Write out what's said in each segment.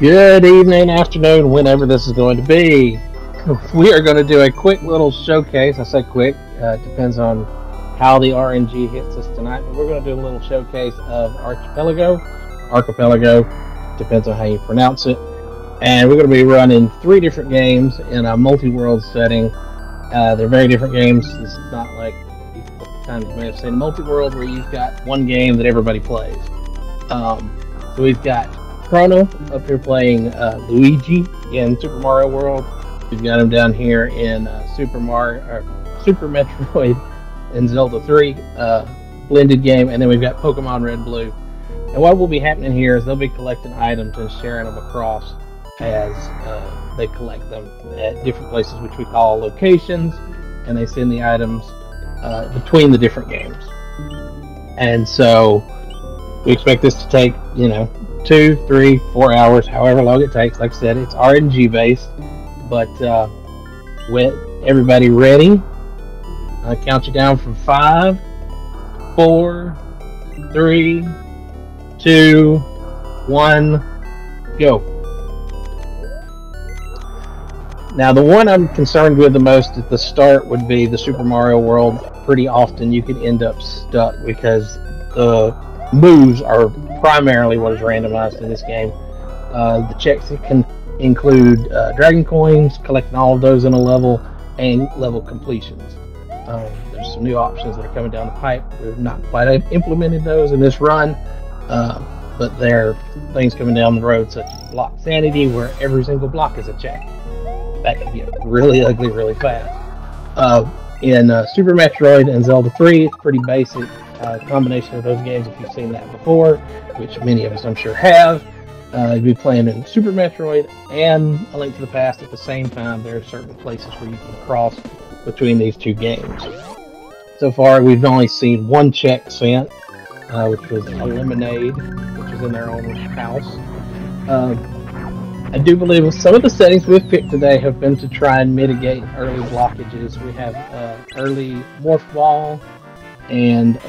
Good evening, afternoon, whenever this is going to be. We are going to do a quick little showcase. I say quick, depends on how the RNG hits us tonight, but we're going to do a little showcase of Archipelago. Archipelago, depends on how you pronounce it. And we're going to be running 3 different games in a multi-world setting. They're very different games. It's not like times you may have seen a multi-world where you've got one game that everybody plays. So we've got Chrono up here playing Luigi in Super Mario World. We've got him down here in Super Metroid and Zelda 3 blended game, and then we've got Pokemon Red Blue. And what will be happening here is they'll be collecting items and sharing them across as they collect them at different places, which we call locations, and they send the items between the different games. And so we expect this to take, 2, 3, 4 hours, however long it takes. Like I said, it's RNG based, but with everybody ready, I'll count you down from 5, 4, 3, 2, 1, go. Now, the one I'm concerned with the most at the start would be the Super Mario World. Pretty often you could end up stuck because the moves are primarily what is randomized in this game. The checks can include dragon coins, collecting all of those in a level, and level completions. There's some new options that are coming down the pipe. We've not quite implemented those in this run, but there are things coming down the road such as block sanity, where every single block is a check. That can get really ugly really fast. In Super Metroid and Zelda 3, it's pretty basic combination of those games if you've seen that before, which many of us I'm sure have. You'll be playing in Super Metroid and A Link to the Past at the same time. There are certain places where you can cross between these two games. So far, we've only seen one check sent, which was a lemonade, which is in their own house. I do believe some of the settings we've picked today have been to try and mitigate early blockages. We have early morph ball and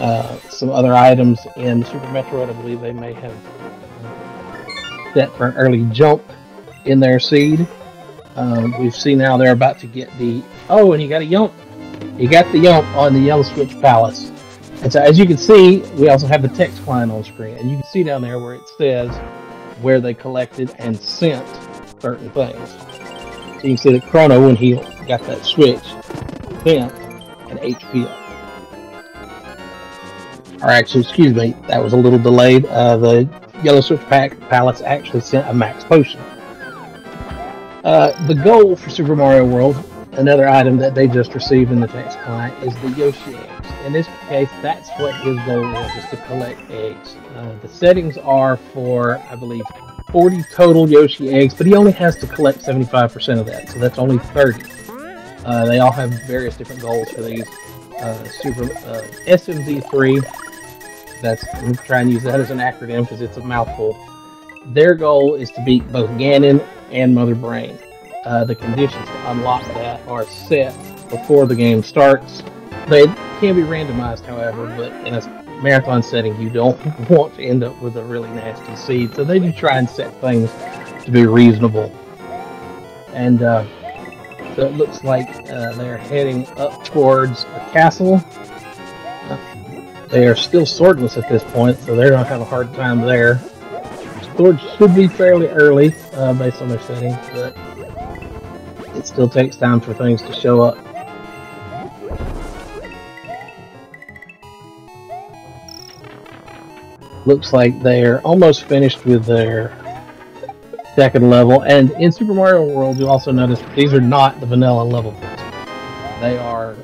some other items in Super Metroid. I believe they may have set for an early jump in their seed. We've seen now they're about to get the... Oh, and you got a yump. You got the yump on the Yellow Switch Palace. And so as you can see, we also have the text line on screen. And you can see down there where it says where they collected and sent certain things. So you can see that Chrono, when he got that switch, sent an HP up. Or actually, excuse me, that was a little delayed. The Yellow Switch Palace actually sent a max potion. The goal for Super Mario World, another item that they just received in the text client, is the Yoshi eggs. In this case, that's what his goal is to collect eggs. The settings are for, I believe, 40 total Yoshi eggs, but he only has to collect 75% of that, so that's only 30. They all have various different goals for these. SMZ3, I'm trying to use that as an acronym because it's a mouthful. Their goal is to beat both Ganon and Mother Brain. The conditions to unlock that are set before the game starts. They can be randomized, however, but in a marathon setting, you don't want to end up with a really nasty seed, so they do try and set things to be reasonable. And so it looks like they're heading up towards the castle. They are still swordless at this point, so they're going to have a hard time there. Storage should be fairly early based on their settings, but it still takes time for things to show up. Looks like they're almost finished with their second level. And in Super Mario World, you'll also notice these are not the vanilla level. They are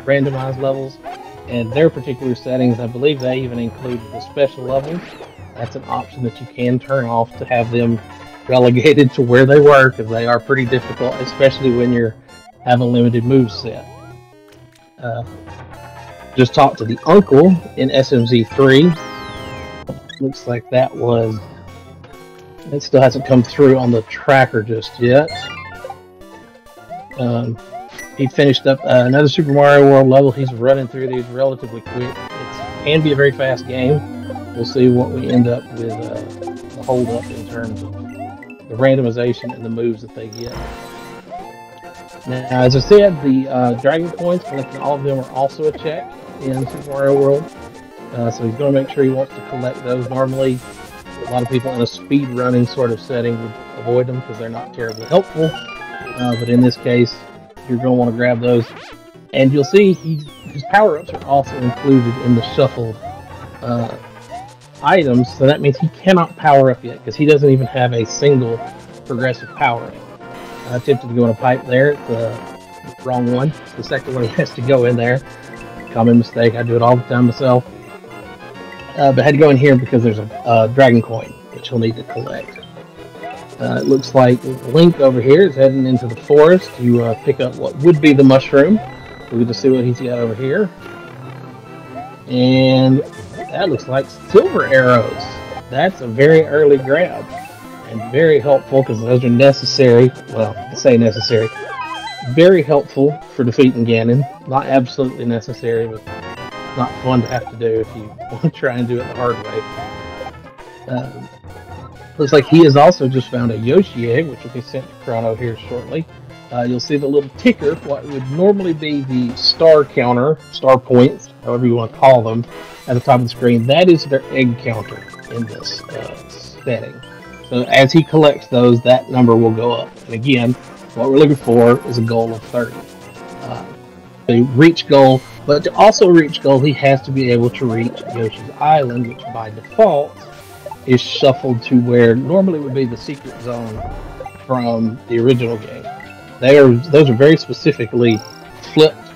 randomized levels, and their particular settings, I believe they even include the special levels. That's an option that you can turn off to have them relegated to where they were, because they are pretty difficult, especially when you have a limited move set. Just talked to the uncle in SMZ3. Looks like that was... It still hasn't come through on the tracker just yet. He finished up another Super Mario World level. He's running through these relatively quick. It can be a very fast game. We'll see what we end up with the hold up in terms of the randomization and the moves that they get. Now, as I said, the Dragon Coins, collecting all of them are also a check in Super Mario World. So he's going to make sure he wants to collect those. Normally, a lot of people in a speed running sort of setting would avoid them because they're not terribly helpful. But in this case, you're going to want to grab those. And you'll see his power-ups are also included in the shuffled items. So that means he cannot power up yet because he doesn't even have a single progressive power-up. I attempted to go in a pipe there. It's the wrong one. It's the second one he has to go in there. Common mistake. I do it all the time myself. But I had to go in here because there's a dragon coin, which he'll need to collect. It looks like Link over here is heading into the forest to pick up what would be the mushroom. We'll get to see what he's got over here. And that looks like silver arrows. That's a very early grab. And very helpful because those are necessary. Well, I say necessary. Very helpful for defeating Ganon. Not absolutely necessary, but not fun to have to do if you want to try and do it the hard way. Looks like he has also just found a Yoshi egg, which will be sent to Chrono here shortly. You'll see the little ticker, what would normally be the star counter, star points, however you want to call them, at the top of the screen. That is their egg counter in this setting. So as he collects those, that number will go up. And again, what we're looking for is a goal of 30. The reach goal, but to also reach goal, he has to be able to reach Yoshi's Island, which by default is shuffled to where normally would be the secret zone from the original game. Those are very specifically flipped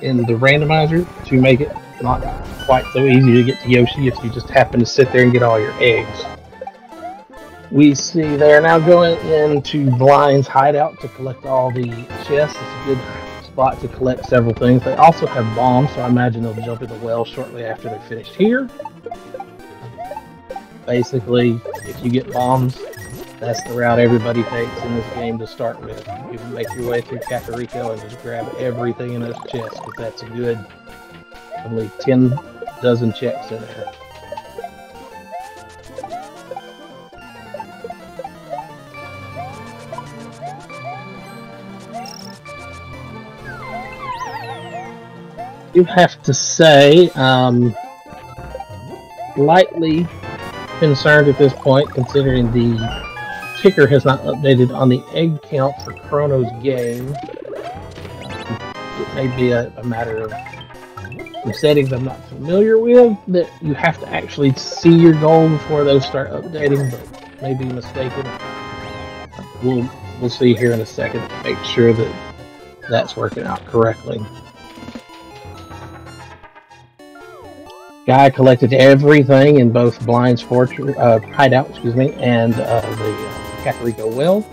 in the randomizer to make it not quite so easy to get to Yoshi if you just happen to sit there and get all your eggs. We see they are now going into Blind's hideout to collect all the chests. It's a good spot to collect several things. They also have bombs, so I imagine they'll jump in the well shortly after they're finished here. Basically, if you get bombs, that's the route everybody takes in this game to start with. You can make your way through Kakariko and just grab everything in those chests, because that's a good, I believe, 10 dozen checks in there. You have to say, slightly concerned at this point, considering the ticker has not updated on the egg count for Chrono's game. It may be a matter of some settings I'm not familiar with, that you have to actually see your goal before those start updating, but may be mistaken. We'll see here in a second to make sure that that's working out correctly. Skyy collected everything in both Blind's fortress, hideout, and the Kakariko well.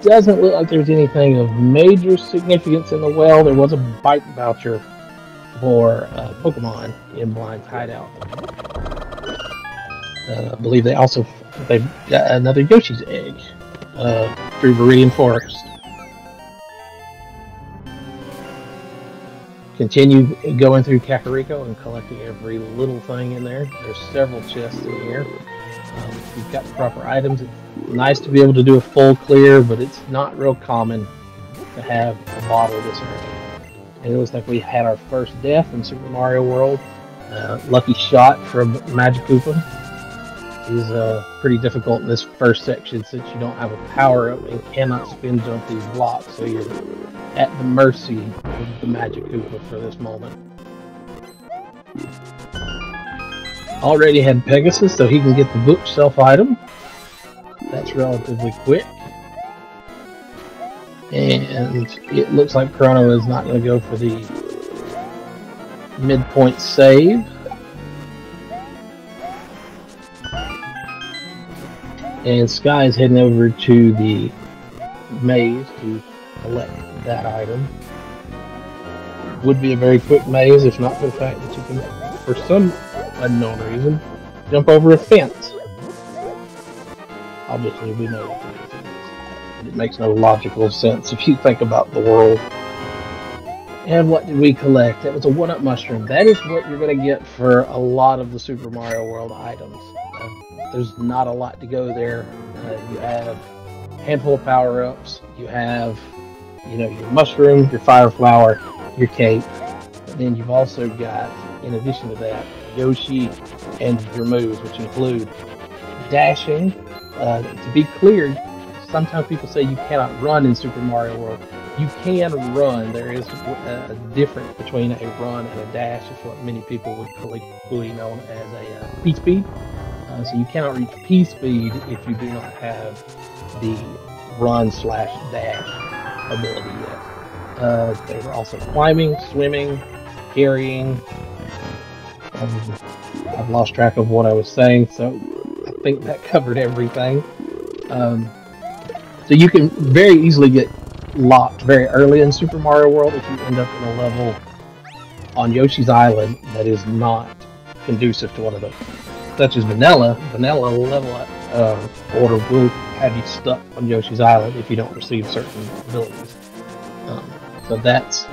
Doesn't look like there's anything of major significance in the well. There was a bite voucher for Pokemon in Blind's hideout. I believe they got another Yoshi's egg through Viridian Forest. Continue going through Kakariko and collecting every little thing in there. There's several chests in here. You've got the proper items. It's nice to be able to do a full clear, but it's not real common to have a bottle this early. And it looks like we had our first death in Super Mario World. Lucky shot from Magikoopa is pretty difficult in this first section since you don't have a power-up and cannot spin jump these blocks, so you're at the mercy of the Magikoopa for this moment. Already had Pegasus, so he can get the bookshelf item. That's relatively quick. And it looks like Chrono is not going to go for the midpoint save. And Skyy is heading over to the maze to collect that item. Would be a very quick maze if not for the fact that you can, for some unknown reason, jump over a fence. Obviously we know what the reason is. It makes no logical sense if you think about the world. And what did we collect? That was a 1-up mushroom. That is what you're going to get for a lot of the Super Mario World items. There's not a lot to go there. You have a handful of power-ups. You have, you know, your mushroom, your fire flower, your cape. And then you've also got, in addition to that, Yoshi and your moves, which include dashing. To be clear, sometimes people say you cannot run in Super Mario World. You can run. There is a difference between a run and a dash. It's what many people would colloquially known as a P-speed. So you cannot reach P-speed if you do not have the run/dash ability yet. They were also climbing, swimming, carrying. I've lost track of what I was saying, so I think that covered everything. So you can very easily get locked very early in Super Mario World if you end up in a level on Yoshi's Island that is not conducive to one of those. Such as Vanilla level order will have you stuck on Yoshi's Island if you don't receive certain abilities. So that's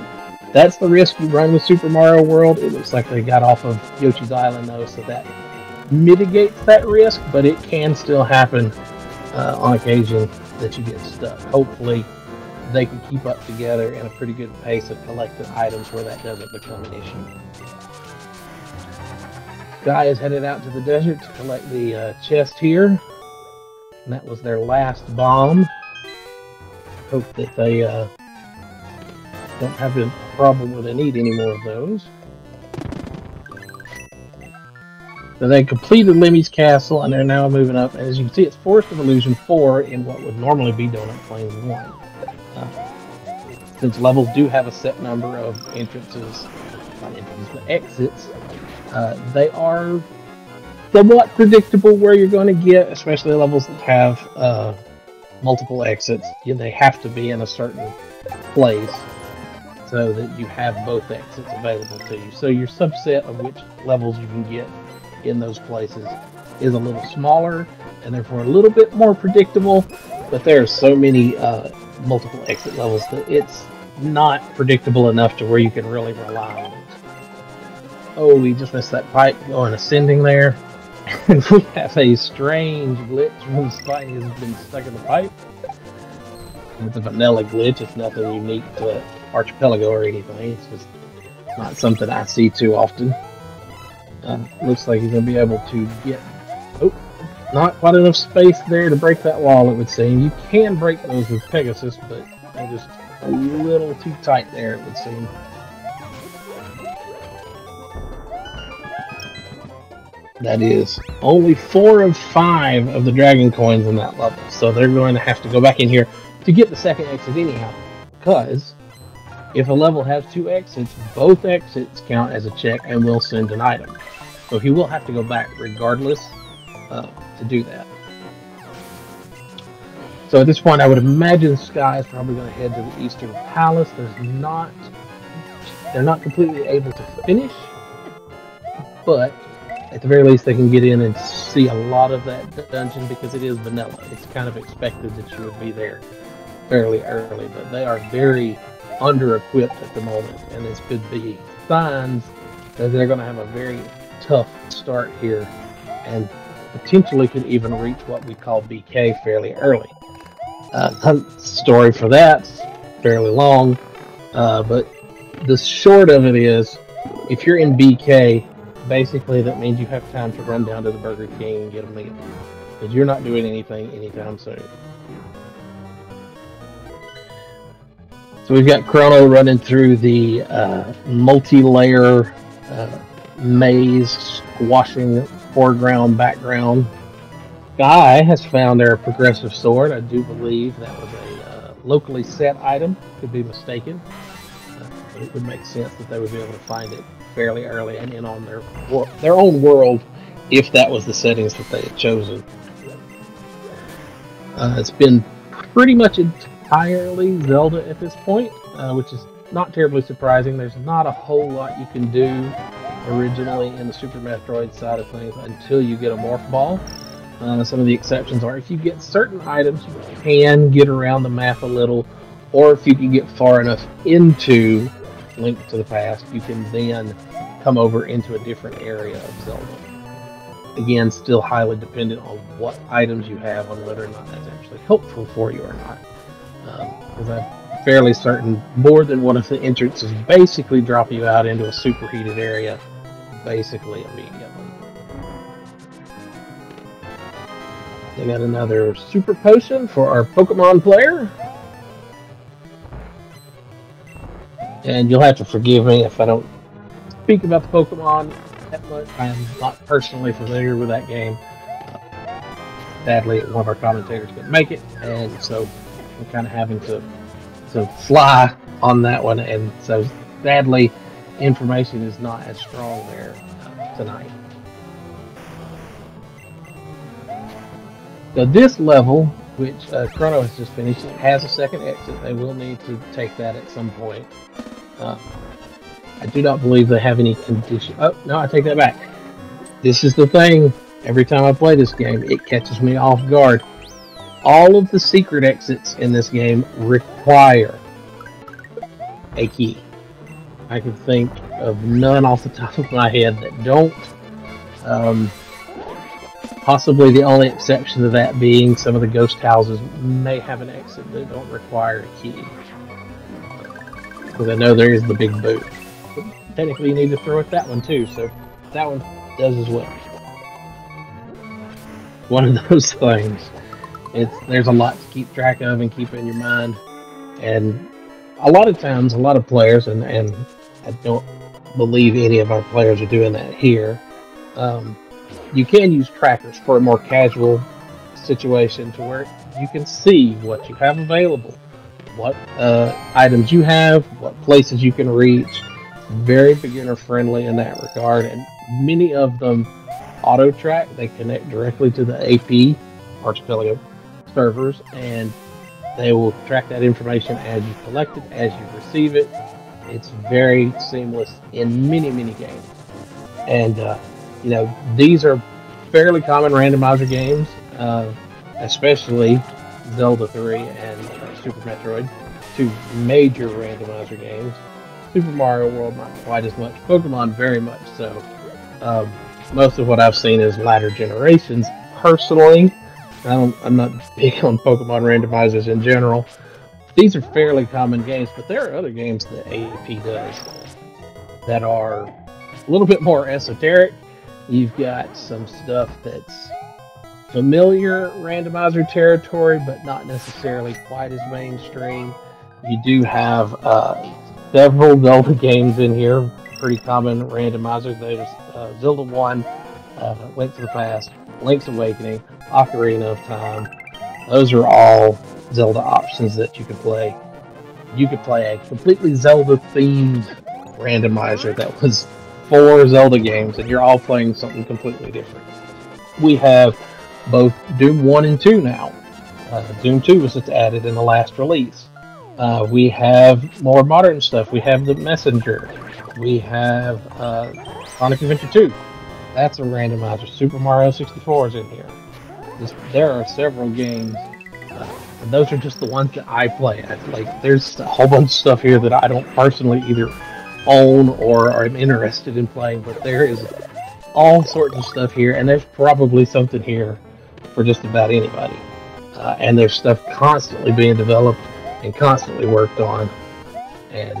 the risk you run with Super Mario World. It looks like they got off of Yoshi's Island though, so that mitigates that risk, but it can still happen on occasion that you get stuck. Hopefully they can keep up together in a pretty good pace of collecting items where that doesn't become an issue. Skyy is headed out to the desert to collect the chest here, and that was their last bomb. Hope that they don't have a problem where they need any more of those. So they completed Lemmy's Castle, and they're now moving up. And as you can see, it's Forest of Illusion 4 in what would normally be Donut Plains 1. Since levels do have a set number of entrances, not entrances, but exits, they are somewhat predictable where you're going to get, especially levels that have multiple exits. They have to be in a certain place so that you have both exits available to you. So your subset of which levels you can get in those places is a little smaller and therefore a little bit more predictable, but there are so many multiple exit levels that it's not predictable enough to where you can really rely on it. Oh, we just missed that pipe going ascending there. And we have a strange glitch when Skyy has been stuck in the pipe. It's a vanilla glitch, it's nothing unique to Archipelago or anything, it's just not something I see too often. Looks like he's going to be able to get... Oh, not quite enough space there to break that wall, it would seem. You can break those with Pegasus, but they're just a little too tight there, it would seem. That is only 4 of 5 of the dragon coins in that level, so they're going to have to go back in here to get the second exit anyhow, because if a level has 2 exits, both exits count as a check and will send an item. So he will have to go back regardless to do that. So at this point, I would imagine Skyy is probably going to head to the Eastern Palace. They're not completely able to finish, but at the very least, they can get in and see a lot of that dungeon because it is vanilla. It's kind of expected that you would be there fairly early, but they are very under-equipped at the moment, and this could be signs that they're going to have a very tough start here, and potentially could even reach what we call BK fairly early. The story for that's fairly long, but the short of it is, if you're in BK, basically that means you have time to run down to the Burger King and get a meal, because you're not doing anything anytime soon. So we've got Chrono running through the multi-layer maze, squashing foreground, background. Skyy has found their progressive sword. I do believe that was a locally set item. Could be mistaken. But it would make sense that they would be able to find it fairly early and in on their own world if that was the settings that they had chosen. It's been pretty much entirely Zelda at this point, which is not terribly surprising. There's not a whole lot you can do originally in the Super Metroid side of things until you get a Morph Ball. Some of the exceptions are if you get certain items, you can get around the map a little, or if you can get far enough into Link to the Past, you can then come over into a different area of Zelda. Again, still highly dependent on what items you have, on whether or not that's actually helpful for you or not. Because I'm fairly certain more than one of the entrances basically drop you out into a superheated area basically immediately. They got another super potion for our Pokemon player. And you'll have to forgive me if I don't speak about the Pokemon that much. I am not personally familiar with that game. Sadly, one of our commentators couldn't make it, and so we're kind of having to fly on that one. And so, sadly, information is not as strong there tonight. So this level, which Chrono has just finished, has a second exit. They will need to take that at some point. I do not believe they have any condition. Oh, no, I take that back. This is the thing. Every time I play this game, it catches me off guard. All of the secret exits in this game require a key. I can think of none off the top of my head that don't. Possibly the only exception to that being some of the ghost houses may have an exit that don't require a key. Because I know there is the big boot. But technically you need to throw at that one too, so that one does as well. One of those things. There's a lot to keep track of and keep in your mind. And a lot of times, a lot of players, and I don't believe any of our players are doing that here, you can use trackers for a more casual situation to where you can see what you have available, what items you have, what places you can reach. Very beginner friendly in that regard, and many of them auto track. They connect directly to the AP Archipelago servers, and they will track that information as you collect it, as you receive it. It's very seamless in many games. And you know, these are fairly common randomizer games, especially Zelda 3 and Super Metroid, two major randomizer games. Super Mario World, not quite as much. Pokemon, very much so. Most of what I've seen is latter generations. Personally, I'm not big on Pokemon randomizers in general. These are fairly common games, but there are other games that AP does that are a little bit more esoteric. You've got some stuff that's familiar randomizer territory, but not necessarily quite as mainstream. You do have several Zelda games in here, pretty common randomizers. There's Zelda 1, Link to the Past, Link's Awakening, Ocarina of Time. Those are all Zelda options that you can play. You could play a completely Zelda-themed randomizer that was 4 Zelda games, and you're all playing something completely different. We have both Doom 1 and 2 now. Doom 2 was just added in the last release. We have more modern stuff. We have The Messenger. We have Sonic Adventure 2. That's a randomizer. Super Mario 64 is in here. There are several games. And those are just the ones that I play. There's a whole bunch of stuff here that I don't personally either own or am interested in playing, but there is all sorts of stuff here, and there's probably something here for just about anybody. And there's stuff constantly being developed and constantly worked on. And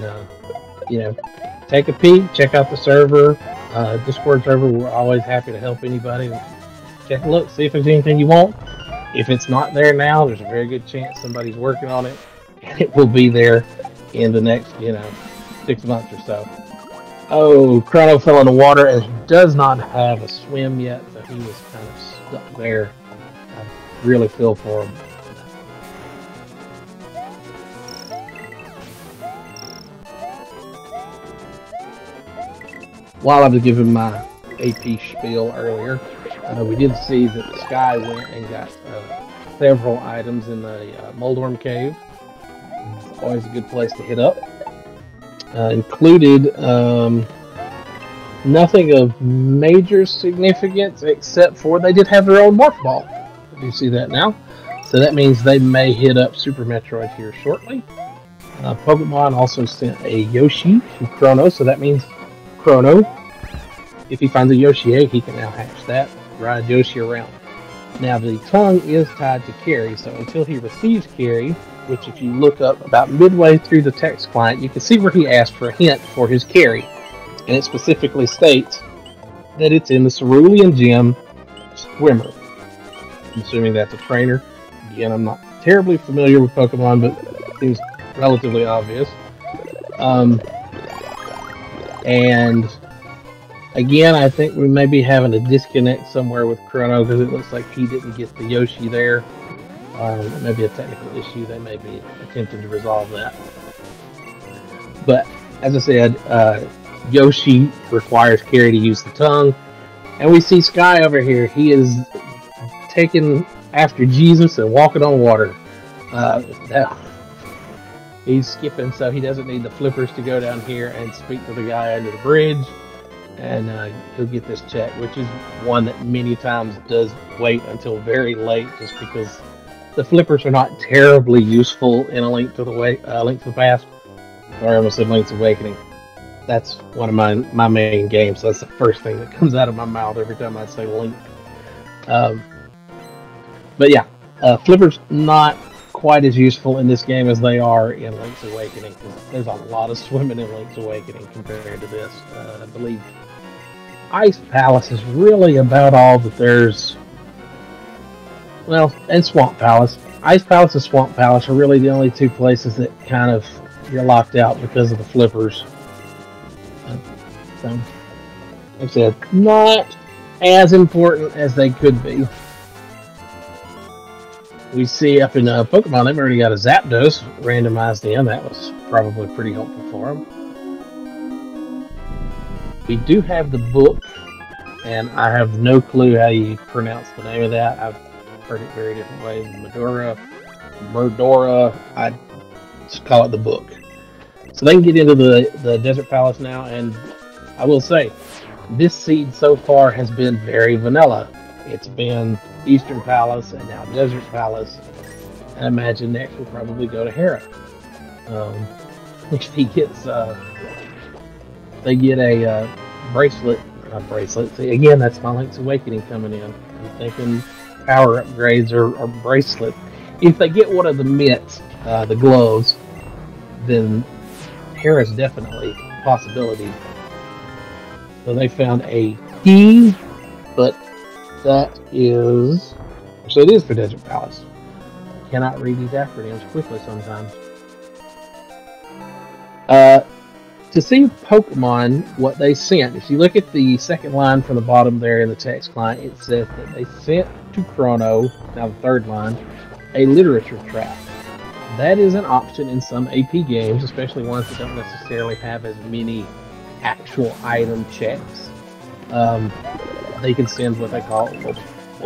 you know, take a peek, check out the server, Discord server. We're always happy to help anybody. Check a look, see if there's anything you want. If it's not there now, there's a very good chance somebody's working on it, and it will be there in the next, 6 months or so. Oh, Chrono fell in the water, and he does not have a swim yet, so he was kind of stuck there. I really feel for him. While I was giving my AP spiel earlier, we did see that Skyy went and got several items in the Moldworm Cave. It's always a good place to hit up. Included nothing of major significance, except for they did have their own Morph Ball. You see that now? So that means they may hit up Super Metroid here shortly. Pokemon also sent a Yoshi to Chrono, so that means Chrono, if he finds a Yoshi egg, he can now hatch that. ride Yoshi around. Now the tongue is tied to carry, so until he receives carry, which if you look up about midway through the text client, you can see where he asked for a hint for his carry. And it specifically states that it's in the Cerulean Gym Swimmer. I'm assuming that's a trainer. Again, I'm not terribly familiar with Pokemon, but it seems relatively obvious. And again, I think we may be having a disconnect somewhere with Chrono because it looks like he didn't get the Yoshi there. It may be a technical issue. They may be attempting to resolve that. But as I said, Yoshi requires carry to use the tongue. And we see Skyy over here. He is taking after Jesus and walking on water. He's skipping, so he doesn't need the flippers to go down here and speak to the guy under the bridge. And he'll get this check, which is one that many times does wait until very late, just because the flippers are not terribly useful in a Link to the Past. Sorry, I almost said Link's Awakening. That's one of my main games. So that's the first thing that comes out of my mouth every time I say Link. But yeah, flippers not quite as useful in this game as they are in Link's Awakening. There's a lot of swimming in Link's Awakening compared to this. I believe Ice Palace is really about all that there's. Well, and Swamp Palace. Ice Palace and Swamp Palace are really the only two places that kind of you're locked out because of the flippers. So, like I said, not as important as they could be. We see up in Pokemon, they've already got a Zapdos randomized in. That was probably pretty helpful for them. We do have the book, and I have no clue how you pronounce the name of that. I've heard it very different ways. Murdora, I just call it the book. So they can get into the Desert Palace now, and I will say, this seed so far has been very vanilla. It's been Eastern Palace and now Desert Palace. I imagine next we'll probably go to Hera. If he gets, they get a bracelet, not bracelet. See, again, that's my Link's Awakening coming in. I'm thinking power upgrades or bracelet. If they get one of the mitts, the gloves, then Hera's definitely a possibility. So they found a key, but that is, so it is for Desert Palace. Cannot read these acronyms quickly sometimes. To see Pokemon, what they sent, if you look at the second line from the bottom there in the text client, it says that they sent to Chrono, now the third line, a literature trap. That is an option in some AP games, especially ones that don't necessarily have as many actual item checks. They can send what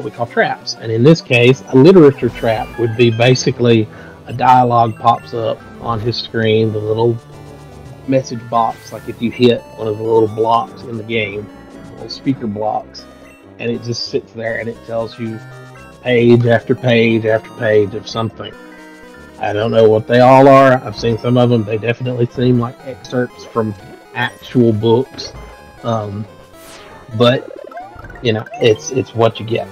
we call traps, and in this case, a literature trap would be basically a dialogue pops up on his screen, the little message box, like if you hit one of the little blocks in the game, little speaker blocks, and it just sits there and it tells you page after page after page of something. I don't know what they all are. I've seen some of them. They definitely seem like excerpts from actual books. But you know, it's what you get,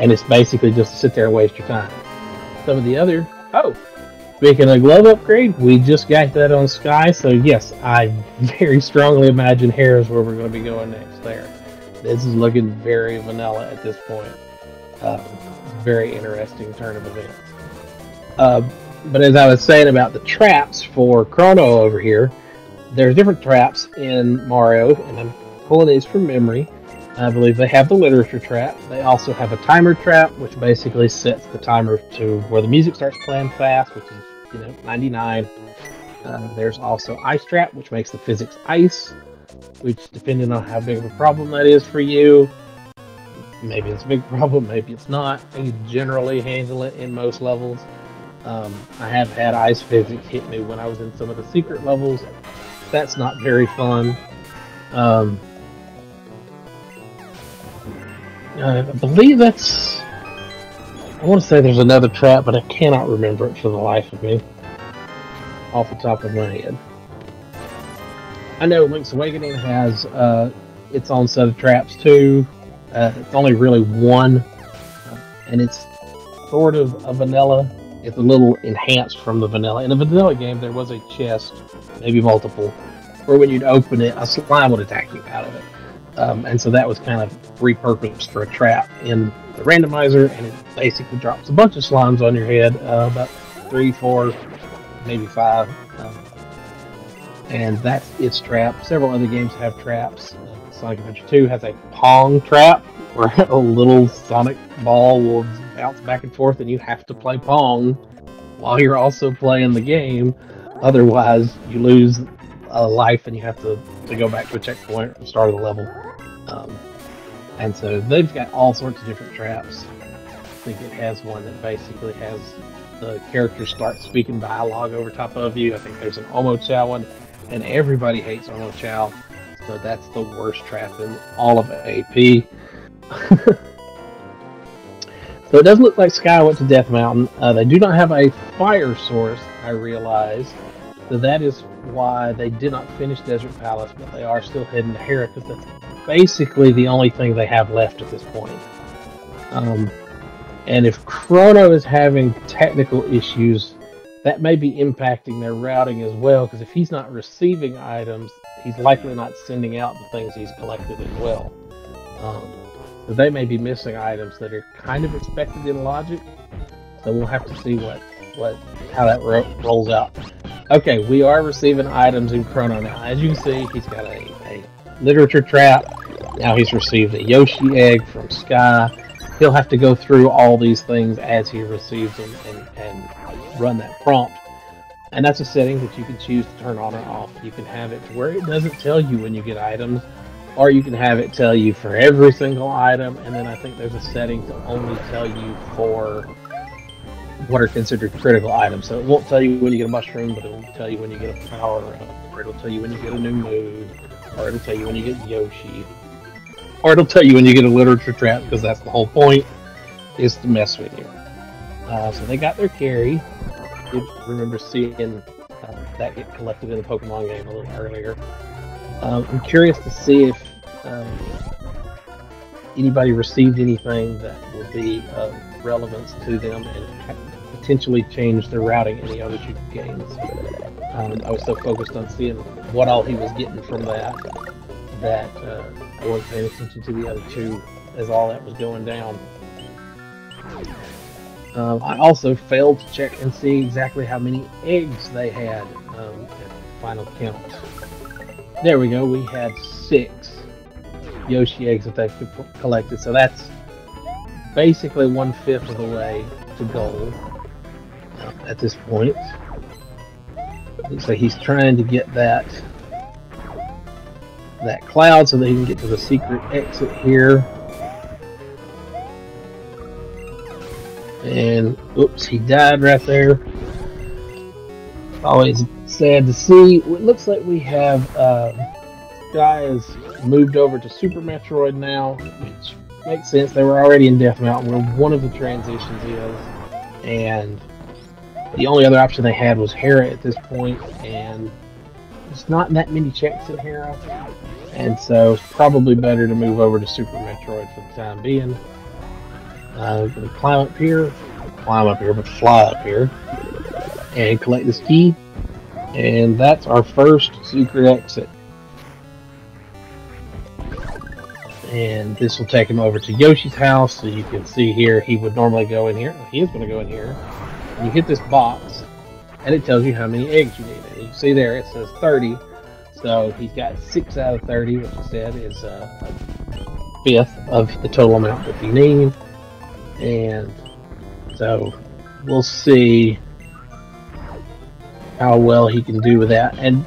and it's basically just to sit there and waste your time. Some of the other, speaking of glove upgrade, we just got that on Skyy, so yes, I very strongly imagine here is where we're going to be going next there. This is looking very vanilla at this point. Very interesting turn of events. But as I was saying about the traps for Chrono over here, there's different traps in Mario, and I'm pulling these from memory. I believe they have the literature trap. They also have a timer trap, which basically sets the timer to where the music starts playing fast, which is 99. There's also ice trap, which makes the physics ice, which depending on how big of a problem that is for you, maybe it's a big problem, maybe it's not. I can generally handle it in most levels. I have had ice physics hit me when I was in some of the secret levels. That's not very fun. I believe that's... I want to say there's another trap, but I cannot remember it for the life of me. Off the top of my head. I know Link's Awakening has its own set of traps too. It's only really one, and it's sort of a vanilla. It's a little enhanced from the vanilla. In the vanilla game, there was a chest, maybe multiple, where when you'd open it, a slime would attack you out of it. And so that was kind of repurposed for a trap in the randomizer, and it basically drops a bunch of slimes on your head, about 3, 4, maybe 5. And that's its trap. Several other games have traps. Sonic Adventure 2 has a Pong trap, where a little Sonic ball will bounce back and forth, and you have to play Pong while you're also playing the game. Otherwise, you lose a life, and you have to go back to a checkpoint at the start of the level. And so they've got all sorts of different traps. I think it has one that basically has the characters start speaking dialogue over top of you. I think there's an Omo-Chow one, and everybody hates Omo-Chow, so that's the worst trap in all of AP. So it does look like Skyy went to Death Mountain. They do not have a fire source, I realize. So that is why they did not finish Desert Palace, but they are still heading to Hera, because that's basically the only thing they have left at this point. And if Chrono is having technical issues, that may be impacting their routing as well, because if he's not receiving items, he's likely not sending out the things he's collected as well. So they may be missing items that are kind of expected in logic. So we'll have to see how that rolls out. Okay, we are receiving items in Chrono now. As you can see, he's got a literature trap. Now he's received a Yoshi egg from Skyy. He'll have to go through all these things as he receives them and run that prompt. And that's a setting that you can choose to turn on or off. You can have it to where it doesn't tell you when you get items, or you can have it tell you for every single item, and then I think there's a setting to only tell you for what are considered critical items. So it won't tell you when you get a mushroom, but it will tell you when you get a power up, or it'll tell you when you get a new move, or it'll tell you when you get Yoshi, or it'll tell you when you get a literature trap, because that's the whole point, is to mess with you. So they got their carry. You remember seeing that get collected in the Pokemon game a little earlier. I'm curious to see if anybody received anything that would be of relevance to them and potentially change their routing in the other 2 games. I was so focused on seeing what all he was getting from that I wasn't paying attention to the other 2 as all that was going down. I also failed to check and see exactly how many eggs they had at the final count. There we go, we had 6 Yoshi eggs that they've collected, so that's basically 1/5 of the way to goal at this point. Looks like he's trying to get that cloud so that he can get to the secret exit here. And oops, he died right there. Always sad to see. It looks like we have Skyy has moved over to Super Metroid now, which makes sense. They were already in Death Mountain, where one of the transitions is, and the only other option they had was Hera at this point, and there's not that many checks in Hera, and so it's probably better to move over to Super Metroid for the time being. We're going to climb up here, but fly up here, and collect this key, and that's our first secret exit. And this will take him over to Yoshi's house, so you can see here, he would normally go in here. He is going to go in here, and you hit this box, and it tells you how many eggs you need. And you can see there, it says 30, so he's got 6 out of 30, which I said is a 1/5 of the total amount that you need. And so we'll see how well he can do with that. And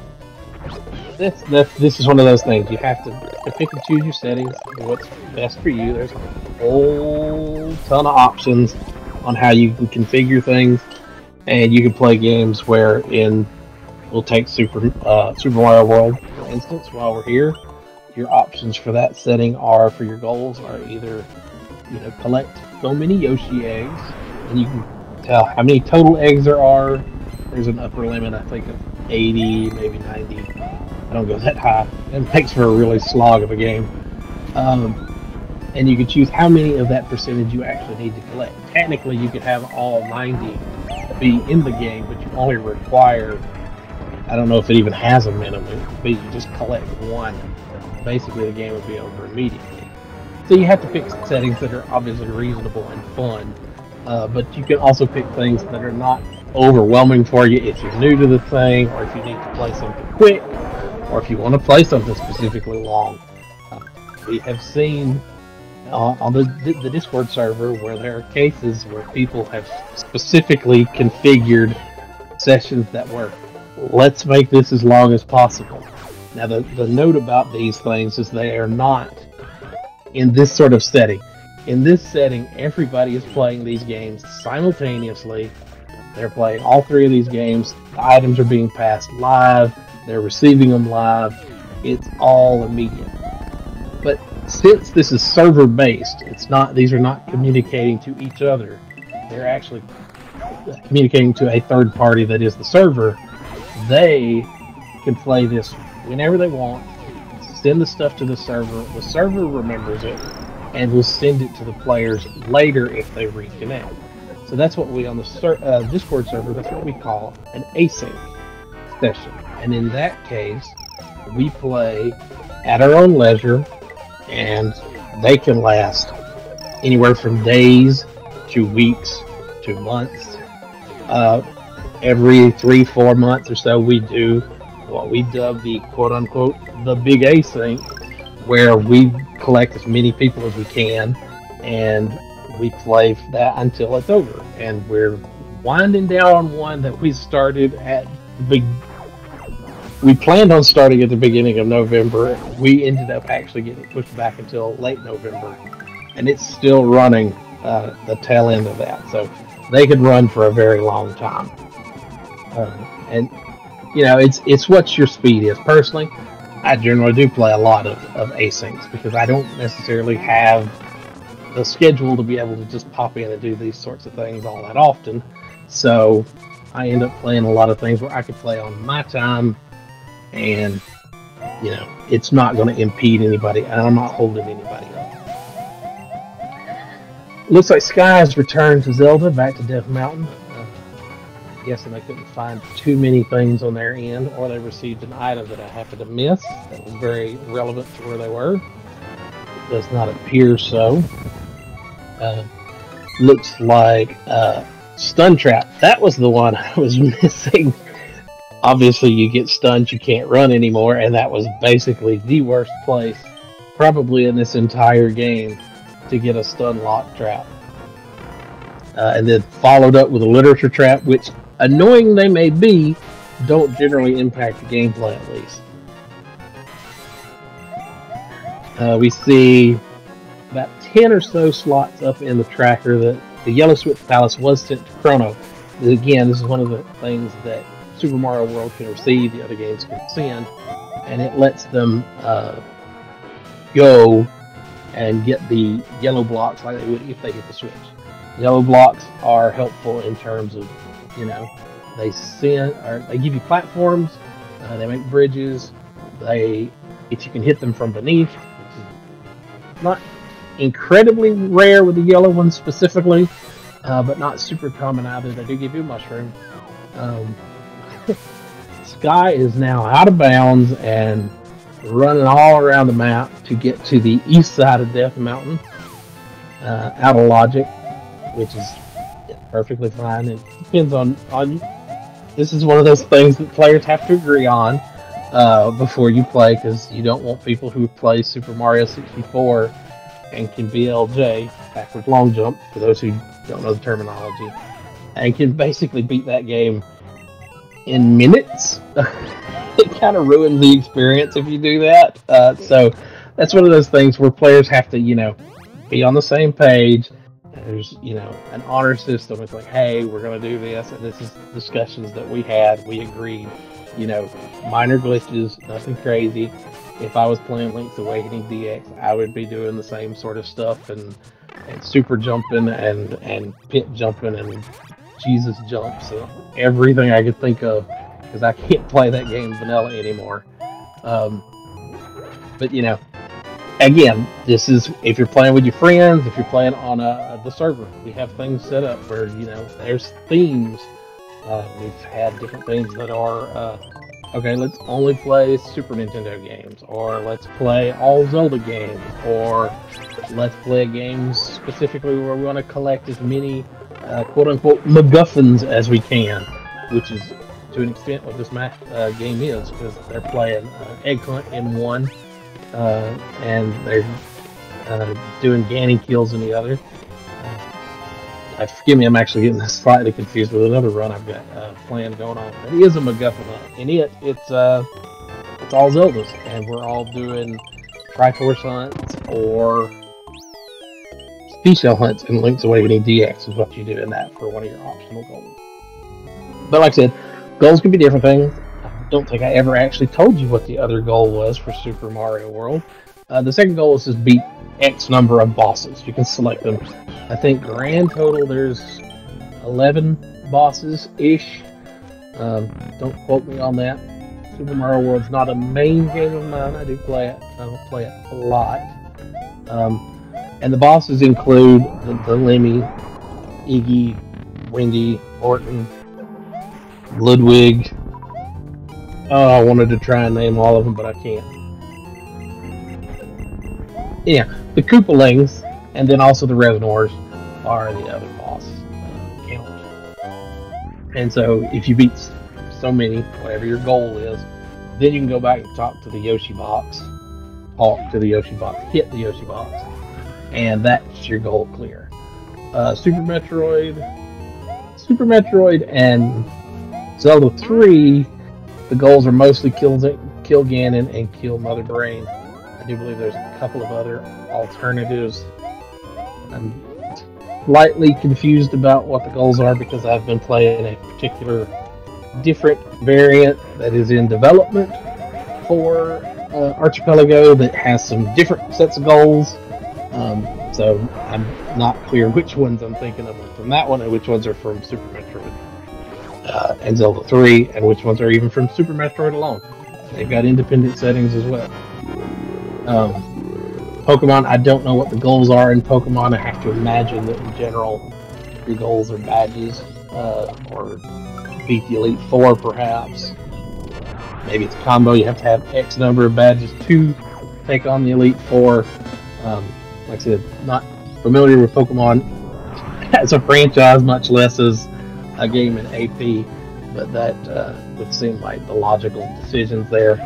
this is one of those things you have to pick and choose your settings, what's best for you. There's a whole ton of options on how you can configure things, and you can play games where we'll take Super Mario World for instance. While we're here, your options for that setting are, for your goals, are either collect so many Yoshi eggs, and you can tell how many total eggs there are. There's an upper limit, I think, of 80, maybe 90. I don't go that high. It makes for a really slog of a game. and you can choose how many of that percentage you actually need to collect. Technically, you could have all 90 be in the game, but you only require, I don't know if it even has a minimum, but you just collect one. Basically, the game would be over immediately. So you have to pick settings that are obviously reasonable and fun, but you can also pick things that are not overwhelming for you if you're new to the thing, or if you need to play something quick, or if you want to play something specifically long. We have seen on the Discord server where there are cases where people have specifically configured sessions that were, let's make this as long as possible. Now the note about these things is they are not in this sort of setting. In this setting, everybody is playing these games simultaneously. They're playing all three of these games. The items are being passed live. They're receiving them live. It's all immediate. But since this is server-based, these are not communicating to each other. They're actually communicating to a third party that is the server. They can play this whenever they want, send the stuff to the server remembers it, and will send it to the players later if they reconnect. So that's what we, on the Discord server, that's what we call an async session. And in that case, we play at our own leisure, and they can last anywhere from days to weeks to months. Every 3-4 months or so, we do what we dub the quote-unquote the big async, where we collect as many people as we can, and we play that until it's over. And we're winding down on one that we started at the we planned on starting at the beginning of November. We ended up actually getting pushed back until late November, and it's still running the tail end of that. So they could run for a very long time. And you know, it's what your speed is. Personally, I generally do play a lot of asyncs because I don't necessarily have the schedule to be able to just pop in and do these sorts of things all that often. So I end up playing a lot of things where I could play on my time, and you know, it's not going to impede anybody, and I'm not holding anybody up. Looks like Skyy has returned to Zelda, back to Death Mountain. Guessing they couldn't find too many things on their end, or they received an item that I happened to miss that was very relevant to where they were. It does not appear so. Looks like Stun Trap. That was the one I was missing. Obviously, you get stunned, you can't run anymore, and that was basically the worst place, probably in this entire game, to get a stun lock trap. And then followed up with a literature trap, which, annoying they may be, don't generally impact the gameplay, at least. We see about 10 or so slots up in the tracker that the Yellow Switch Palace was sent to Chrono. Again, this is one of the things that Super Mario World can receive, the other games can send, and it lets them go and get the yellow blocks like they would if they hit the switch. Yellow blocks are helpful in terms of, you know, they give you platforms, they make bridges, if you can hit them from beneath, which is not incredibly rare with the yellow ones specifically, but not super common either. They do give you a mushroom. Skyy is now out of bounds and running all around the map to get to the east side of Death Mountain, out of logic, which is perfectly fine. It depends on this is one of those things that players have to agree on before you play, because you don't want people who play Super Mario 64 and can BLJ, backward long jump, for those who don't know the terminology, and can basically beat that game in minutes. It kind of ruins the experience if you do that. So that's one of those things where players have to, you know, be on the same page. There's, you know, an honor system. It's like, hey, we're going to do this, and this is discussions that we had. We agreed, you know, minor glitches, nothing crazy. If I was playing Link's Awakening DX, I would be doing the same sort of stuff, and super jumping and pit jumping and Jesus jumps and everything I could think of, because I can't play that game vanilla anymore. But you know, again, this is if you're playing with your friends, if you're playing on the server. We have things set up where, you know, there's themes. We've had different things that are, okay, let's only play Super Nintendo games, or let's play all Zelda games, or let's play games specifically where we want to collect as many quote-unquote MacGuffins as we can, which is to an extent what this game is, because they're playing Egg Hunt in one, and they're doing Ganny kills in the other. Forgive me, I'm actually getting slightly confused with another run I've got planned going on. But it is a MacGuffin hunt. In it's all Zeldas, and we're all doing Triforce hunts or Seashell hunts in Link's Awakening DX is what you do in that for one of your optional goals. But like I said, goals can be different things. I don't think I ever actually told you what the other goal was for Super Mario World. The second goal is to beat X number of bosses. You can select them. I think grand total there's 11 bosses-ish. Don't quote me on that. Super Mario World's not a main game of mine. I do play it. I don't play it a lot. And the bosses include the Lemmy, Iggy, Wendy, Morton, Ludwig. Oh, I wanted to try and name all of them, but I can't. Yeah, the Koopalings, and then also the Resnors are the other boss count. And so, if you beat so many, whatever your goal is, then you can go back and talk to the Yoshi box, hit the Yoshi box, and that's your goal clear. Super Metroid, and Zelda 3, the goals are mostly kill Ganon and kill Mother Brain. I do believe there's a couple of other alternatives. I'm slightly confused about what the goals are because I've been playing a particular different variant that is in development for Archipelago that has some different sets of goals. So I'm not clear which ones I'm thinking of from that one and which ones are from Super Metroid and Zelda 3 and which ones are even from Super Metroid alone. They've got independent settings as well. Pokemon, I don't know what the goals are in Pokemon. I have to imagine that in general your goals are badges, or beat the Elite Four perhaps. Maybe it's a combo, you have to have X number of badges to take on the Elite Four. Like I said, not familiar with Pokemon as a franchise, much less as a game in AP, but that would seem like the logical decisions there.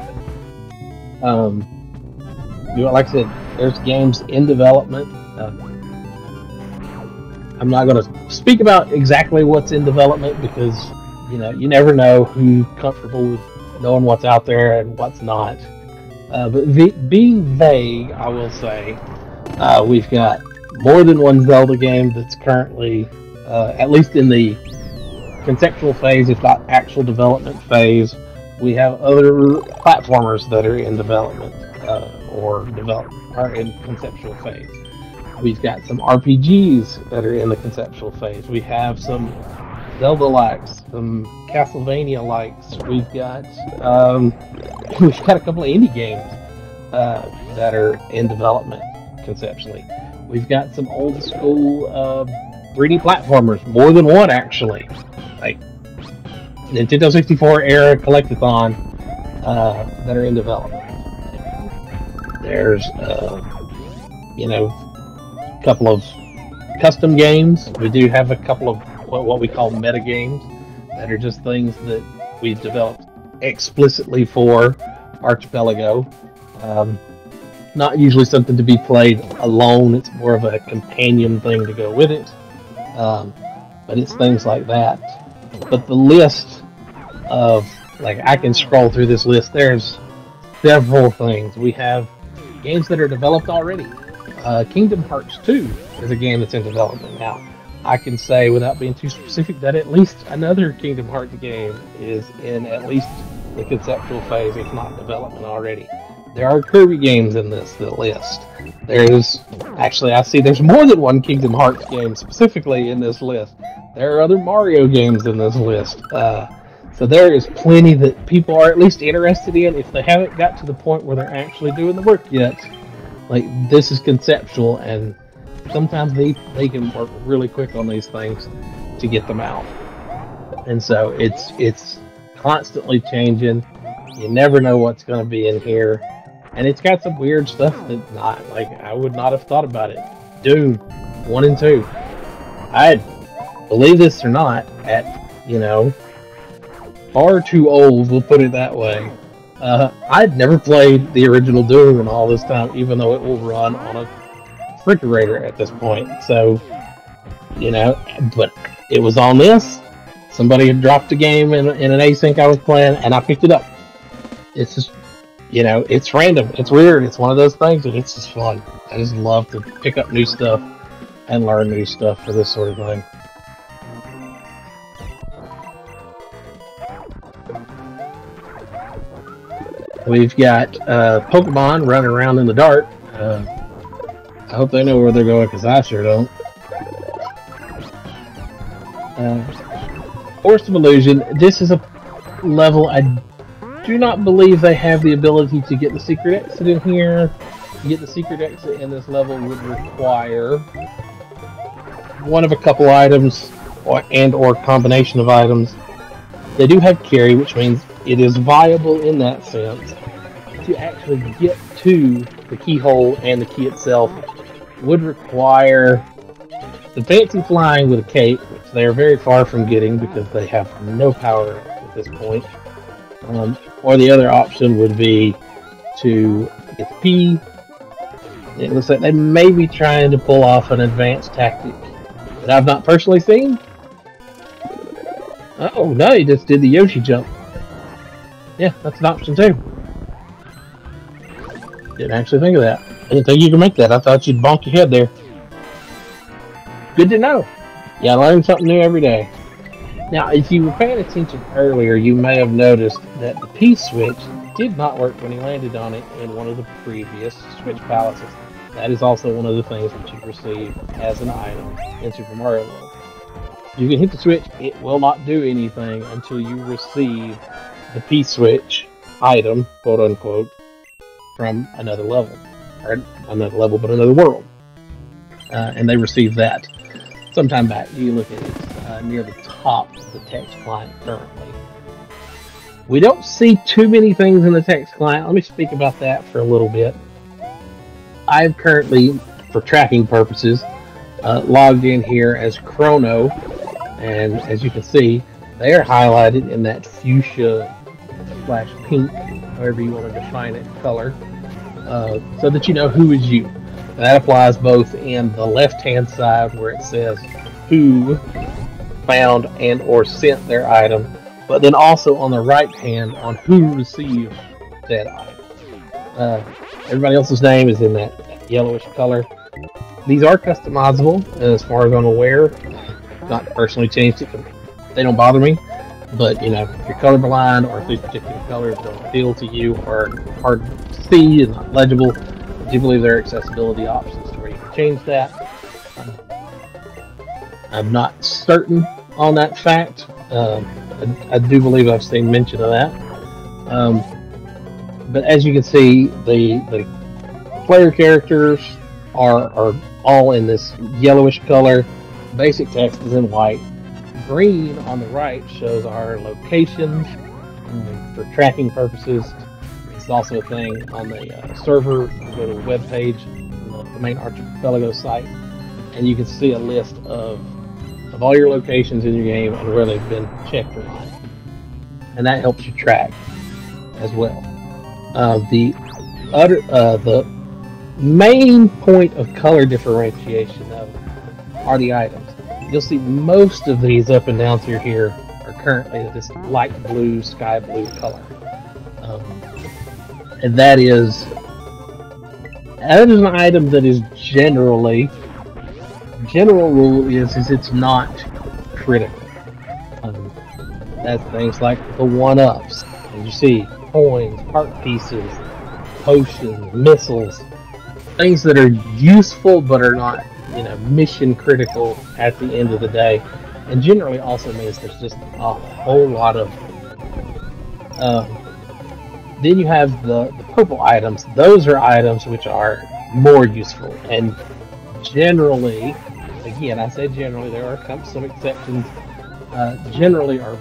Like I said, there's games in development. I'm not going to speak about exactly what's in development because you never know who's comfortable with knowing what's out there and what's not. But being vague, I will say we've got more than one Zelda game that's currently, at least in the conceptual phase, if not actual development phase. We have other platformers that are in development. Or are in conceptual phase. We've got some RPGs that are in the conceptual phase. We have some Zelda-likes, some Castlevania-likes. We've got a couple of indie games that are in development conceptually. We've got some old school 3D platformers, more than one actually, like Nintendo 64 era collectathon that are in development. There's, a couple of custom games. We do have a couple of what we call meta games that are just things that we've developed explicitly for Archipelago. Not usually something to be played alone. It's more of a companion thing to go with it. But it's things like that. But the list of, I can scroll through this list. There's several things. We have games that are developed already. Kingdom Hearts 2 is a game that's in development now. I can say, without being too specific, that at least another Kingdom Hearts game is in at least the conceptual phase, if not development already. There are Kirby games in this list. I see there's more than one Kingdom Hearts game specifically in this list. There are other Mario games in this list. So there is plenty that people are at least interested in. If they haven't got to the point where they're actually doing the work yet, Like, this is conceptual, and sometimes they can work really quick on these things to get them out. And so it's constantly changing. You never know what's going to be in here, and it's got some weird stuff that I would not have thought about it. Doom 1 and 2. I believe this or not, at far too old, we'll put it that way. I'd never played the original Doom in all this time, even though it will run on a refrigerator at this point. So, but it was on this. Somebody had dropped a game in an async I was playing, and I picked it up. It's just, it's random. It's weird. It's one of those things, and it's just fun. I just love to pick up new stuff and learn new stuff for this sort of thing. We've got Pokemon running around in the dark. I hope they know where they're going, because I sure don't. Forest of Illusion. This is a level I do not believe they have the ability to get the secret exit in here. To get the secret exit in this level would require one of a couple items or combination of items. They do have carry, which means it is viable in that sense. To actually get to the keyhole and the key itself would require the fancy flying with a cape, which they are very far from getting because they have no power at this point. Or the other option would be to get the key. It looks like they may be trying to pull off an advanced tactic that I've not personally seen. Oh no, he just did the Yoshi jump. Yeah, that's an option too. Didn't actually think of that. I didn't think you could make that. I thought you'd bonk your head there. Good to know. Yeah, I learn something new every day. Now, if you were paying attention earlier, you may have noticed that the P-switch did not work when he landed on it in one of the previous Switch Palaces. That is also one of the things that you receive as an item in Super Mario World. You can hit the switch, it will not do anything until you receive the P-switch item, quote unquote, from another level. Or another level, but another world. And they received that sometime back. You look at it near the top of the text client currently. We don't see too many things in the text client. Let me speak about that for a little bit. I've currently, for tracking purposes, logged in here as Chrono, and as you can see, they are highlighted in that fuchsia / pink, however you want to define it, color, so that you know who is you. And that applies both in the left-hand side where it says who found and or sent their item, but then also on the right hand on who received that item. Everybody else's name is in that yellowish color. These are customizable as far as I'm aware. Not personally changed it, they don't bother me. But if you're colorblind or if these particular colors don't appeal to you or are hard to see and not legible, I do believe there are accessibility options to where you can change that. I'm not certain on that fact. I do believe I've seen mention of that. But as you can see, the player characters are all in this yellowish color. Basic text is in white. Green on the right shows our locations for tracking purposes. It's also a thing on the server. You go to the web page, the main Archipelago site, and you can see a list of all your locations in your game and where they've been checked or not. And that helps you track as well. The main point of color differentiation are the items. You'll see most of these up and down through here are currently this light blue, sky blue color. And that is an item that is general rule is it's not critical. That's things like the one-ups, as you see, coins, heart pieces, potions, missiles, things that are useful but are not, mission critical at the end of the day, and generally also means there's just a whole lot of. Then you have the purple items. Those are items which are more useful. And generally, again, I say generally, there are some exceptions, generally are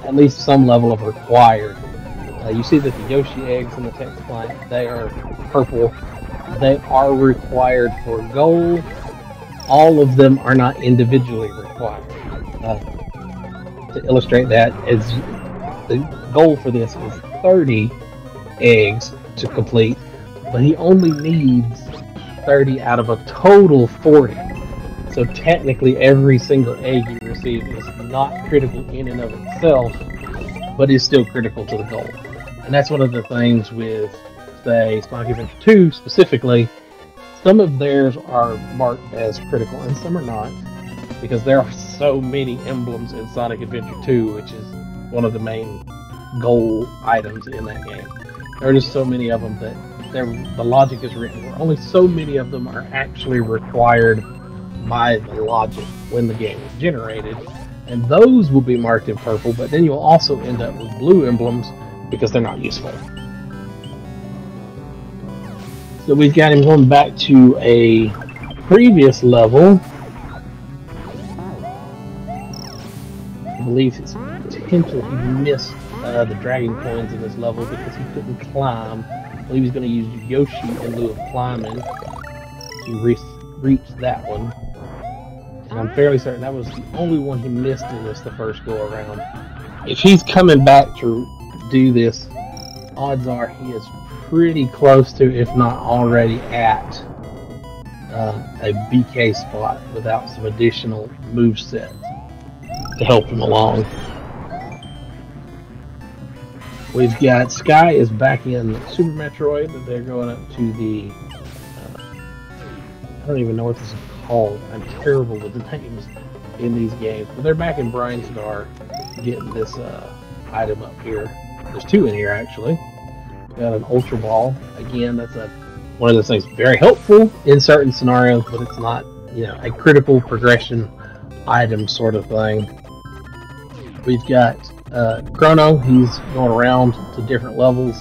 at least some level of required. You see that the Yoshi eggs in the text client, they are purple. They are required for gold. All of them are not individually required. To illustrate that, is the goal for this is 30 eggs to complete, but he only needs 30 out of a total 40. So technically every single egg you receive is not critical in and of itself, but is still critical to the goal. And that's one of the things with, say, Sonic Adventure 2 specifically. Some of theirs are marked as critical and some are not, because there are so many emblems in Sonic Adventure 2, which is one of the main goal items in that game. There are just so many of them that the logic is written where only so many of them are actually required by the logic when the game is generated, and those will be marked in purple, but then you'll also end up with blue emblems because they're not useful. So we've got him going back to a previous level. I believe it's potential he missed the dragon coins in this level because he couldn't climb. I believe he's going to use Yoshi in lieu of climbing to reach that one. And I'm fairly certain that was the only one he missed in this the first go around. If he's coming back to do this, odds are he is pretty close to, if not already at, a BK spot without some additional movesets to help him along. We've got Skyy is back in Super Metroid, but they're going up to the I don't even know what this is called. I'm terrible with the names in these games, but they're back in Brian Star getting this item up here. There's two in here actually. Got an Ultra Ball. Again, that's one of those things very helpful in certain scenarios, but it's not, a critical progression item sort of thing. We've got Chrono. He's going around to different levels,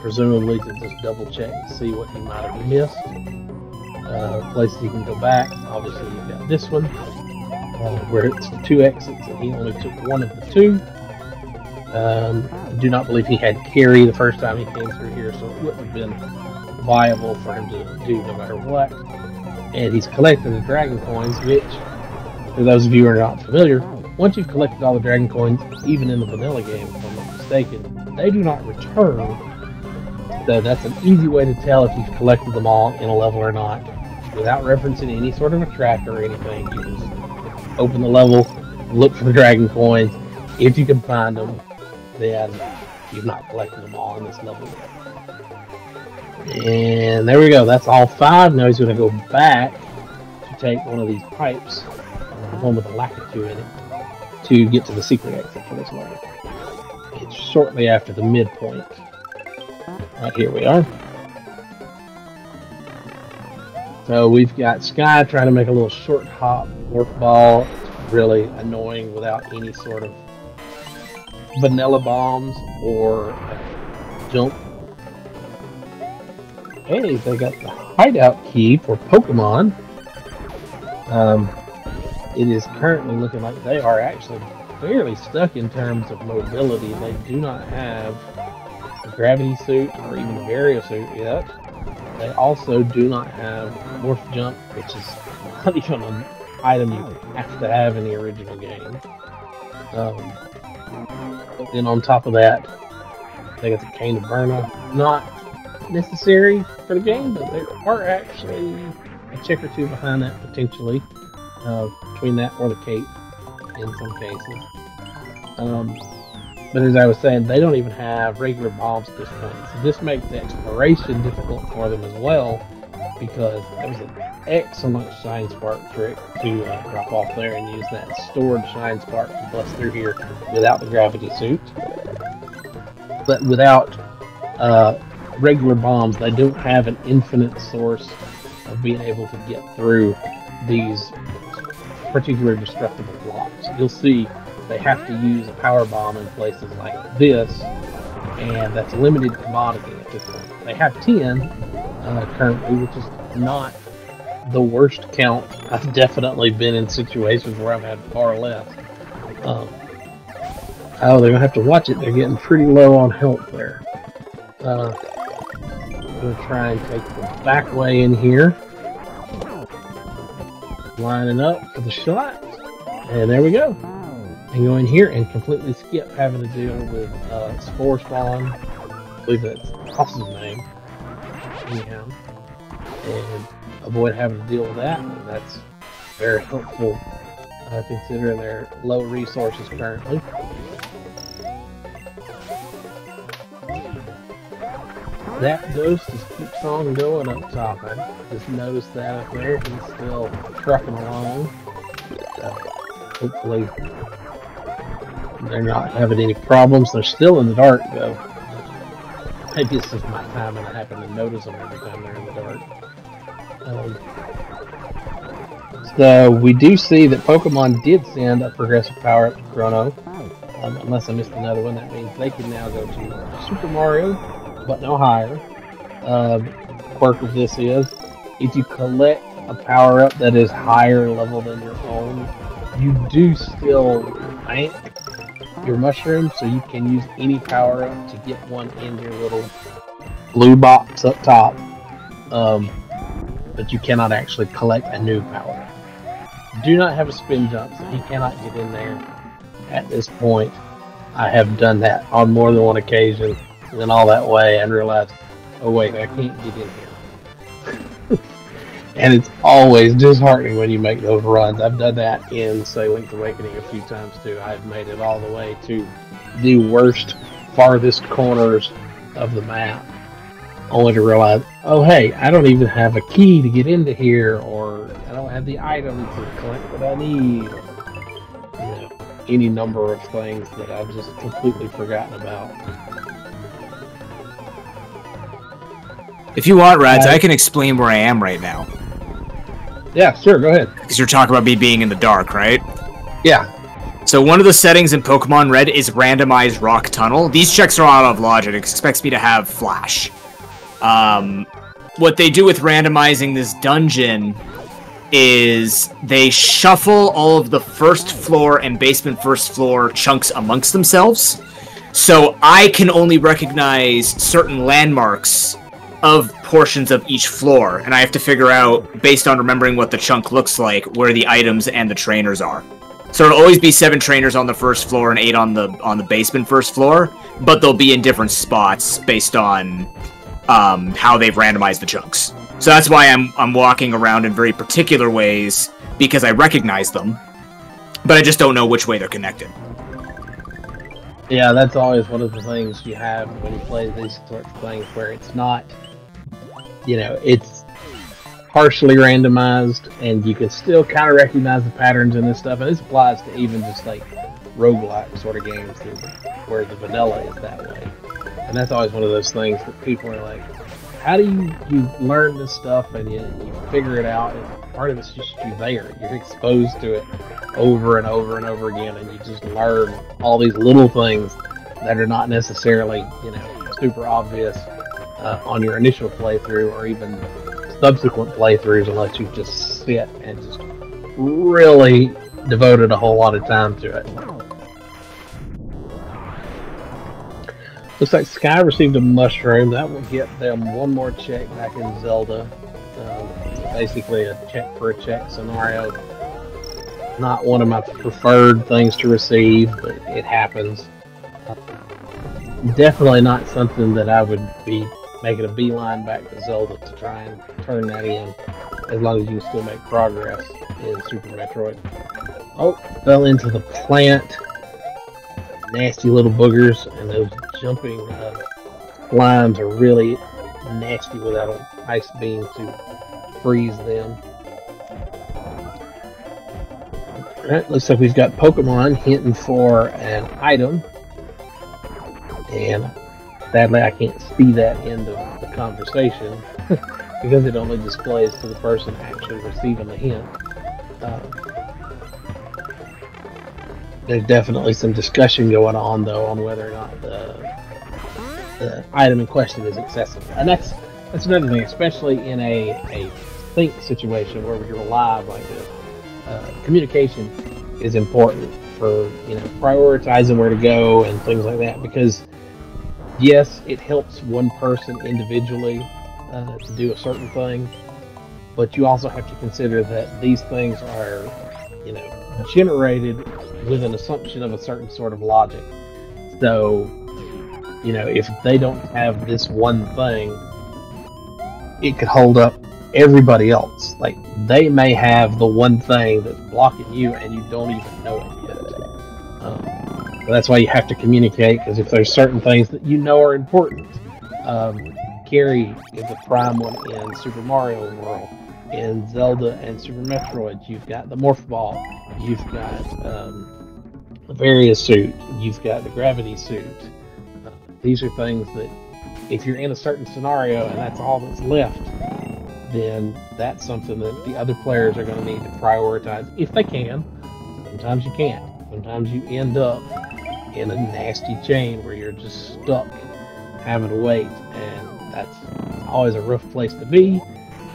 presumably to just double check and see what he might have missed. Places he can go back. Obviously, you've got this one where it's the two exits, and he only took one of the two. I do not believe he had carry the first time he came through here, so it wouldn't have been viable for him to do no matter what. And he's collecting the dragon coins, which, for those of you who are not familiar, once you've collected all the dragon coins, even in the vanilla game, if I'm not mistaken, they do not return. So that's an easy way to tell if you've collected them all in a level or not. Without referencing any sort of a tracker or anything, you just open the level, look for the dragon coins. If you can find them, then you've not collected them all in this level yet. And there we go, that's all 5. Now he's going to go back to take one of these pipes, the one with the Lakitu in it, to get to the secret exit for this level. It's shortly after the midpoint. Right here we are. So we've got Skyy trying to make a little short hop warp ball. It's really annoying without any sort of vanilla bombs or jump. Hey, they got the hideout key for Pokemon. It is currently looking like they are actually fairly stuck in terms of mobility. They do not have a gravity suit or even a Vario suit yet. They also do not have Morph Jump, which is not even an item you have to have in the original game. But then on top of that, they got the Cane of Burna. Not necessary for the game, but there are actually a check or two behind that potentially. Between that or the cape in some cases. But as I was saying, they don't even have regular bombs at this point. So this makes the exploration difficult for them as well, because that was an excellent Shine Spark trick to drop off there and use that stored Shine Spark to bust through here without the gravity suit. But without regular bombs, they don't have an infinite source of being able to get through these particularly destructible blocks. You'll see they have to use a power bomb in places like this, and that's a limited commodity at this point. They have 10, currently, which is not the worst count. I've definitely been in situations where I've had far less. Oh, they're gonna have to watch it. They're getting pretty low on health there. I'm gonna try and take the back way in here. Lining up for the shot. And there we go. And go in here and completely skip having to deal with Spore Spawn. I believe that's Toss's name. Anyhow. And avoid having to deal with that. And that's very helpful considering their low resources currently. That ghost just keeps on going up top. I just noticed that up there. He's still trucking along. Hopefully they're not having any problems. They're still in the dark though. Maybe it's just my time and I happen to notice them every time they're in the dark. So we do see that Pokemon did send a progressive power up to Chrono. Unless I missed another one, that means they can now go to Super Mario, but no higher. Quirk of this is, if you collect a power-up that is higher level than your own, you do still rank your mushroom, so you can use any power-up to get one in your little blue box up top. But you cannot actually collect a new power-up. Do not have a spin jump, so he cannot get in there at this point. I have done that on more than one occasion. Went all that way and realized, oh wait, I can't get in here. And it's always disheartening when you make those runs. I've done that in, say, Link's Awakening a few times too. I've made it all the way to the worst, farthest corners of the map, only to realize, oh hey, I don't even have a key to get into here, or I don't have the item to collect what I need. You know, any number of things that I've just completely forgotten about. If you want, Rads, I can explain where I am right now. Yeah, sure, go ahead. Because you're talking about me being in the dark, right? Yeah. So one of the settings in Pokemon Red is randomized rock tunnel. These checks are out of logic. It expects me to have flash. What they do with randomizing this dungeon is they shuffle all of the first floor and basement first floor chunks amongst themselves. So I can only recognize certain landmarks of portions of each floor, and I have to figure out, based on remembering what the chunk looks like, where the items and the trainers are. So it'll always be 7 trainers on the first floor and 8 on the basement first floor, but they'll be in different spots based on how they've randomized the chunks. So that's why I'm walking around in very particular ways, because I recognize them, but I just don't know which way they're connected. Yeah, that's always one of the things you have when you play these sorts of things, where it's not, you know, it's partially randomized, and you can still kind of recognize the patterns in this stuff, and this applies to even just like roguelike sort of games where the vanilla is that way. And that's always one of those things that people are like, how do you learn this stuff and you figure it out? And part of it's just you there. You're exposed to it over and over and over again, and you just learn all these little things that are not necessarily, you know, super obvious on your initial playthrough or even subsequent playthroughs, unless you just sit and just really devoted a whole lot of time to it. Looks like Skyy received a mushroom. That will get them one more check back in Zelda. Basically a check for a check scenario. Not one of my preferred things to receive, but it happens. Definitely not something that I would be making a beeline back to Zelda to try and turn that in, as long as you can still make progress in Super Metroid. Oh, fell into the plant. Nasty little boogers, and those jumping slimes are really nasty without an ice beam to freeze them. Alright, looks like we've got Pokemon hinting for an item, and sadly I can't see that end of the conversation because it only displays to the person actually receiving the hint. There's definitely some discussion going on, though, on whether or not the item in question is accessible. And that's That's another thing, especially in a sync situation where you're live like this. Communication is important for prioritizing where to go and things like that, because yes, it helps one person individually to do a certain thing, but you also have to consider that these things are generated with an assumption of a certain sort of logic. So if they don't have this one thing, it could hold up everybody else. Like, they may have the one thing that's blocking you and you don't even know it yet. So that's why you have to communicate, because if there's certain things that are important, Carrie is a prime one in Super Mario World. In Zelda and Super Metroid, you've got the Morph Ball, you've got the Various Suit, you've got the Gravity Suit. These are things that, if you're in a certain scenario and that's all that's left, then that's something that the other players are going to need to prioritize if they can. Sometimes you can't. Sometimes you end up in a nasty chain where you're just stuck having to wait, and that's always a rough place to be.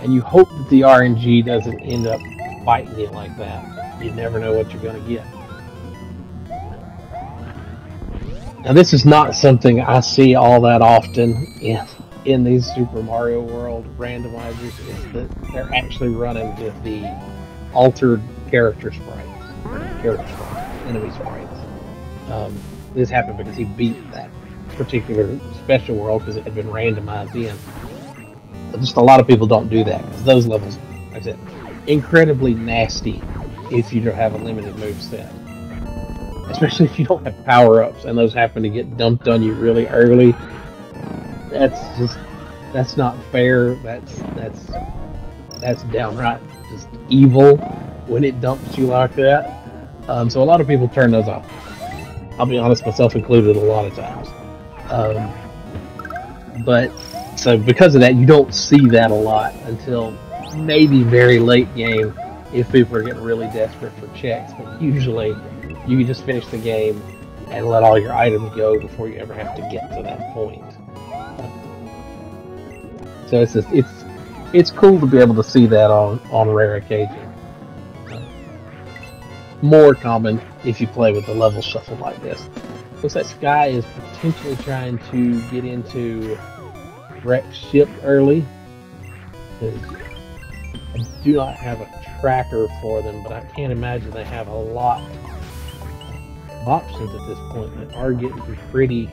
And you hope that the RNG doesn't end up fighting you like that. You never know what you're going to get. Now, this is not something I see all that often in these Super Mario World randomizers, is that they're actually running with the altered character sprites, enemy sprites. This happened because he beat that particular special world because it had been randomized in. But just a lot of people don't do that, because those levels, like I said, incredibly nasty if you don't have a limited move set. Especially if you don't have power-ups and those happen to get dumped on you really early. That's not fair. That's downright just evil when it dumps you like that. So a lot of people turn those off. I'll be honest, myself included, a lot of times. So because of that, you don't see that a lot until maybe very late game, if people are getting really desperate for checks. But usually, you can just finish the game and let all your items go before you ever have to get to that point. So it's cool to be able to see that on rare occasion. More common if you play with a level shuffle like this. Looks like Skyy is potentially trying to get into wrecked ship early. I do not have a tracker for them, but I can't imagine they have a lot of options at this point. They are getting pretty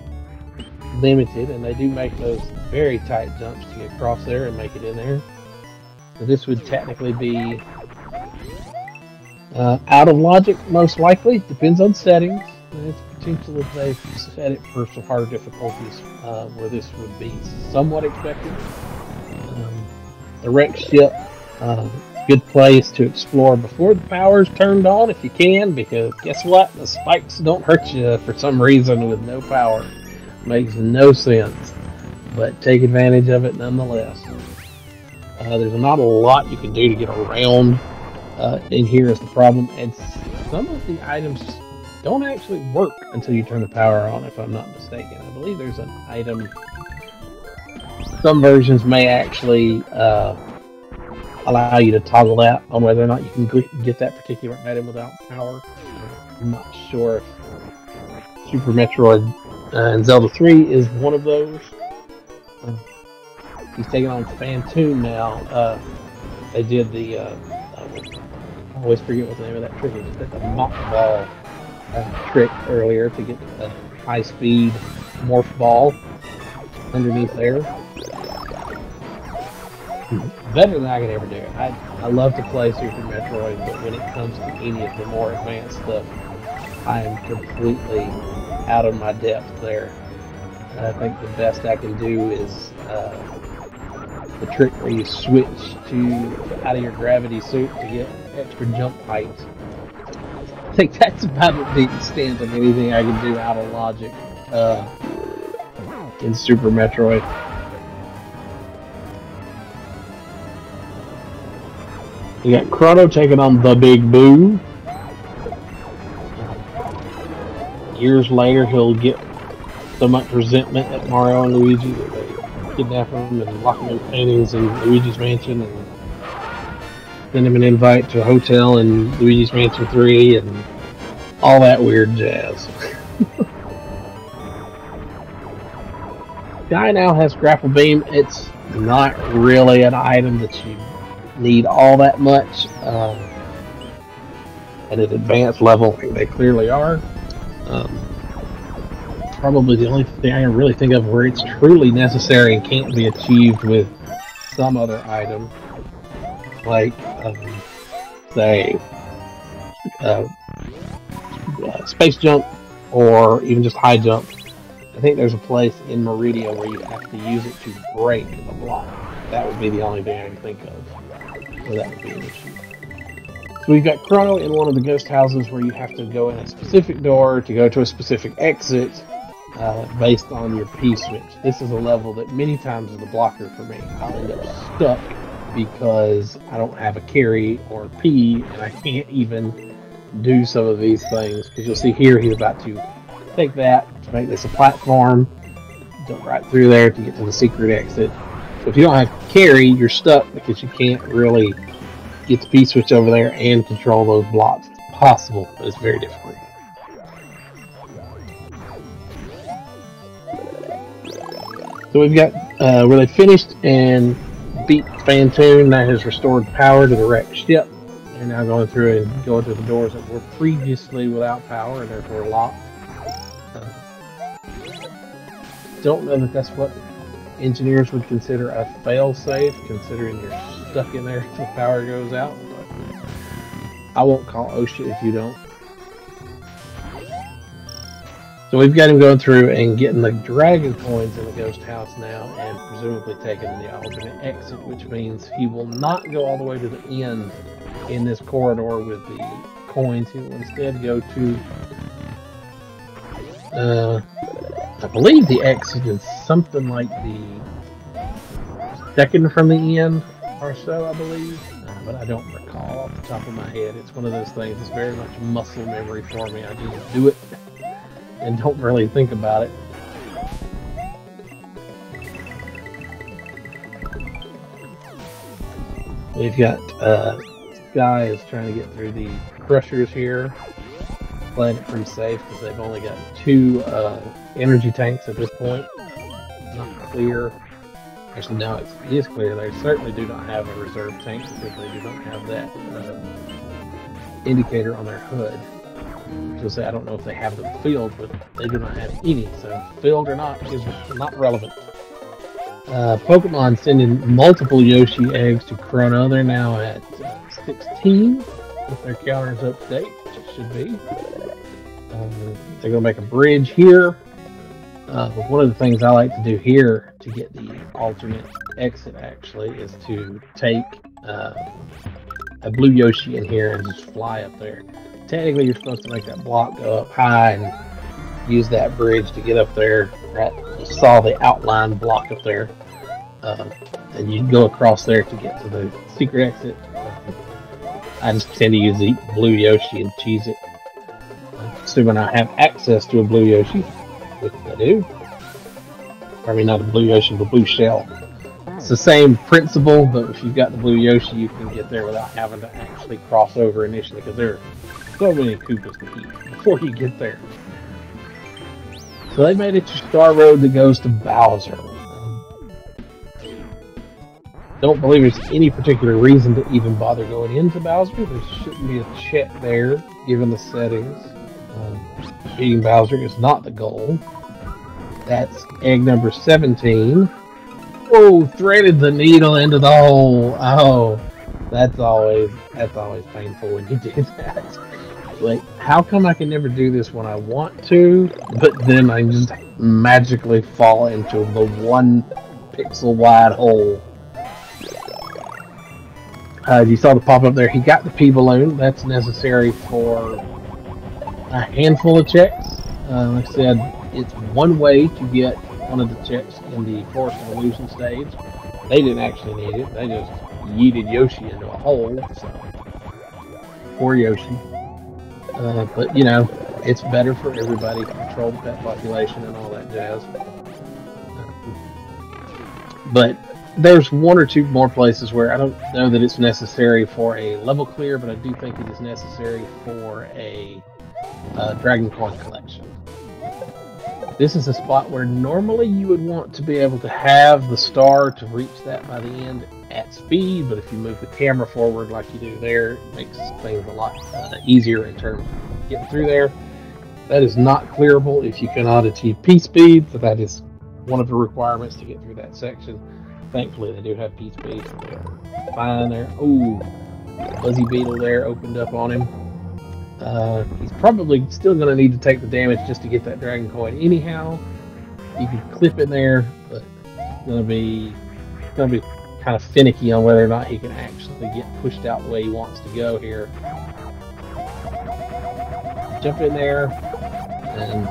limited, and they do make those very tight jumps to get across there and make it in there. So this would technically be out of logic, most likely. Depends on settings. And it's potential if they've set it for some harder difficulties where this would be somewhat expected. The wrecked ship, good place to explore before the power's turned on if you can, because guess what? The spikes don't hurt you for some reason with no power. Makes no sense, but take advantage of it nonetheless. There's not a lot you can do to get around in here is the problem, and some of the items don't actually work until you turn the power on, if I'm not mistaken. I believe there's an item. Some versions may actually allow you to toggle that on whether or not you can get that particular item without power. I'm not sure if Super Metroid and Zelda 3 is one of those. He's taking on Phantoon now. They did the I always forget what the name of that trick is. It's the mock ball trick earlier to get a high-speed morph ball underneath there. Better than I could ever do it. I love to play Super Metroid, but when it comes to any of the more advanced stuff, I am completely out of my depth there. I think the best I can do is the trick where you switch out of your gravity suit to get extra jump height. I think that's about the extent of anything I can do out of logic in Super Metroid. You got Chrono taking on the Big Boo. Years later, he'll get so much resentment at Mario and Luigi that they kidnap him and lock him in paintings in Luigi's Mansion and send him an invite to a hotel in Luigi's Mansion 3 and all that weird jazz. Skyy now has Grapple Beam. It's not really an item that you need all that much. At an advanced level, they clearly are. Probably the only thing I can really think of where it's truly necessary and can't be achieved with some other item, like, say, space jump or even just high jump. I think there's a place in Meridia where you have to use it to break the block. That would be the only thing I can think of where that would be an issue. So we've got Chrono in one of the ghost houses where you have to go in a specific door to go to a specific exit based on your P switch. This is a level that many times is the blocker for me. I'll end up stuck because I don't have a carry or P and I can't even do some of these things. Because you'll see here he's about to take that to make this a platform, jump right through there to get to the secret exit. So if you don't have carry, you're stuck because you can't really get the P switch over there and control those blocks. It's possible, but it's very difficult. So we've got where they finished and beat Phantoon. That has restored power to the wrecked ship. They're now going through and going through the doors that were previously without power and therefore locked. Don't know that that's what engineers would consider a fail-safe, considering you're stuck in there until power goes out, but I won't call OSHA if you don't. So we've got him going through and getting the dragon coins in the ghost house now and presumably taking the alternate exit, which means he will not go all the way to the end in this corridor with the coins. He will instead go to I believe the exit is something like the second from the end or so, I believe, but I don't recall off the top of my head. It's one of those things that's very much muscle memory for me. I just do it and don't really think about it. We've got Skyy is trying to get through the crushers here. Playing it pretty safe because they've only got 2 energy tanks at this point. Not clear. Actually, no, it is clear. They certainly do not have a reserve tank because they do not have that indicator on their hood. So say I don't know if they have them filled, but they do not have any. So filled or not is not relevant. Pokemon sending multiple Yoshi eggs to Chrono. They're now at 16 with their counters up to date, which it should be. They're going to make a bridge here. But one of the things I like to do here to get the alternate exit actually is to take a blue Yoshi in here and just fly up there. Technically you're supposed to make that block go up high and use that bridge to get up there. Right? You saw the outline block up there. And you go across there to get to the secret exit. I just tend to use the blue Yoshi and cheese it. Assuming I have access to a blue Yoshi, which I do. I mean, not a blue Yoshi, but a blue shell. It's the same principle, but if you've got the blue Yoshi, you can get there without having to actually cross over initially, because there are so many Koopas to eat before you get there. So they made it to Star Road that goes to Bowser. Don't believe there's any particular reason to even bother going into Bowser. There shouldn't be a check there, given the settings. Beating Bowser is not the goal. That's egg number 17. Oh, threaded the needle into the hole. Oh, that's always painful when you do that. Like, how come I can never do this when I want to, but then I just magically fall into the 1 pixel wide hole? You saw the pop-up there. He got the P-balloon. That's necessary for a handful of checks. Like I said, it's one way to get one of the checks in the Forest of Illusion stage. They didn't actually need it. They just yeeted Yoshi into a hole. So, poor Yoshi. But, you know, it's better for everybody to control the pet population and all that jazz. But there's one or two more places where I don't know that it's necessary for a level clear, but I do think it is necessary for a Dragon Coin collection. This is a spot where normally you would want to be able to have the star to reach that by the end at speed, but if you move the camera forward like you do there, it makes things a lot easier in terms of getting through there. That is not clearable if you cannot achieve P-speed, so that is one of the requirements to get through that section. Thankfully, they do have P-speed, so they're fine there. Ooh, Fuzzy Beetle there opened up on him. He's probably still going to need to take the damage just to get that Dragon Coin anyhow. You can clip in there, but it's going to be kind of finicky on whether or not he can actually get pushed out the way he wants to go here. Jump in there, and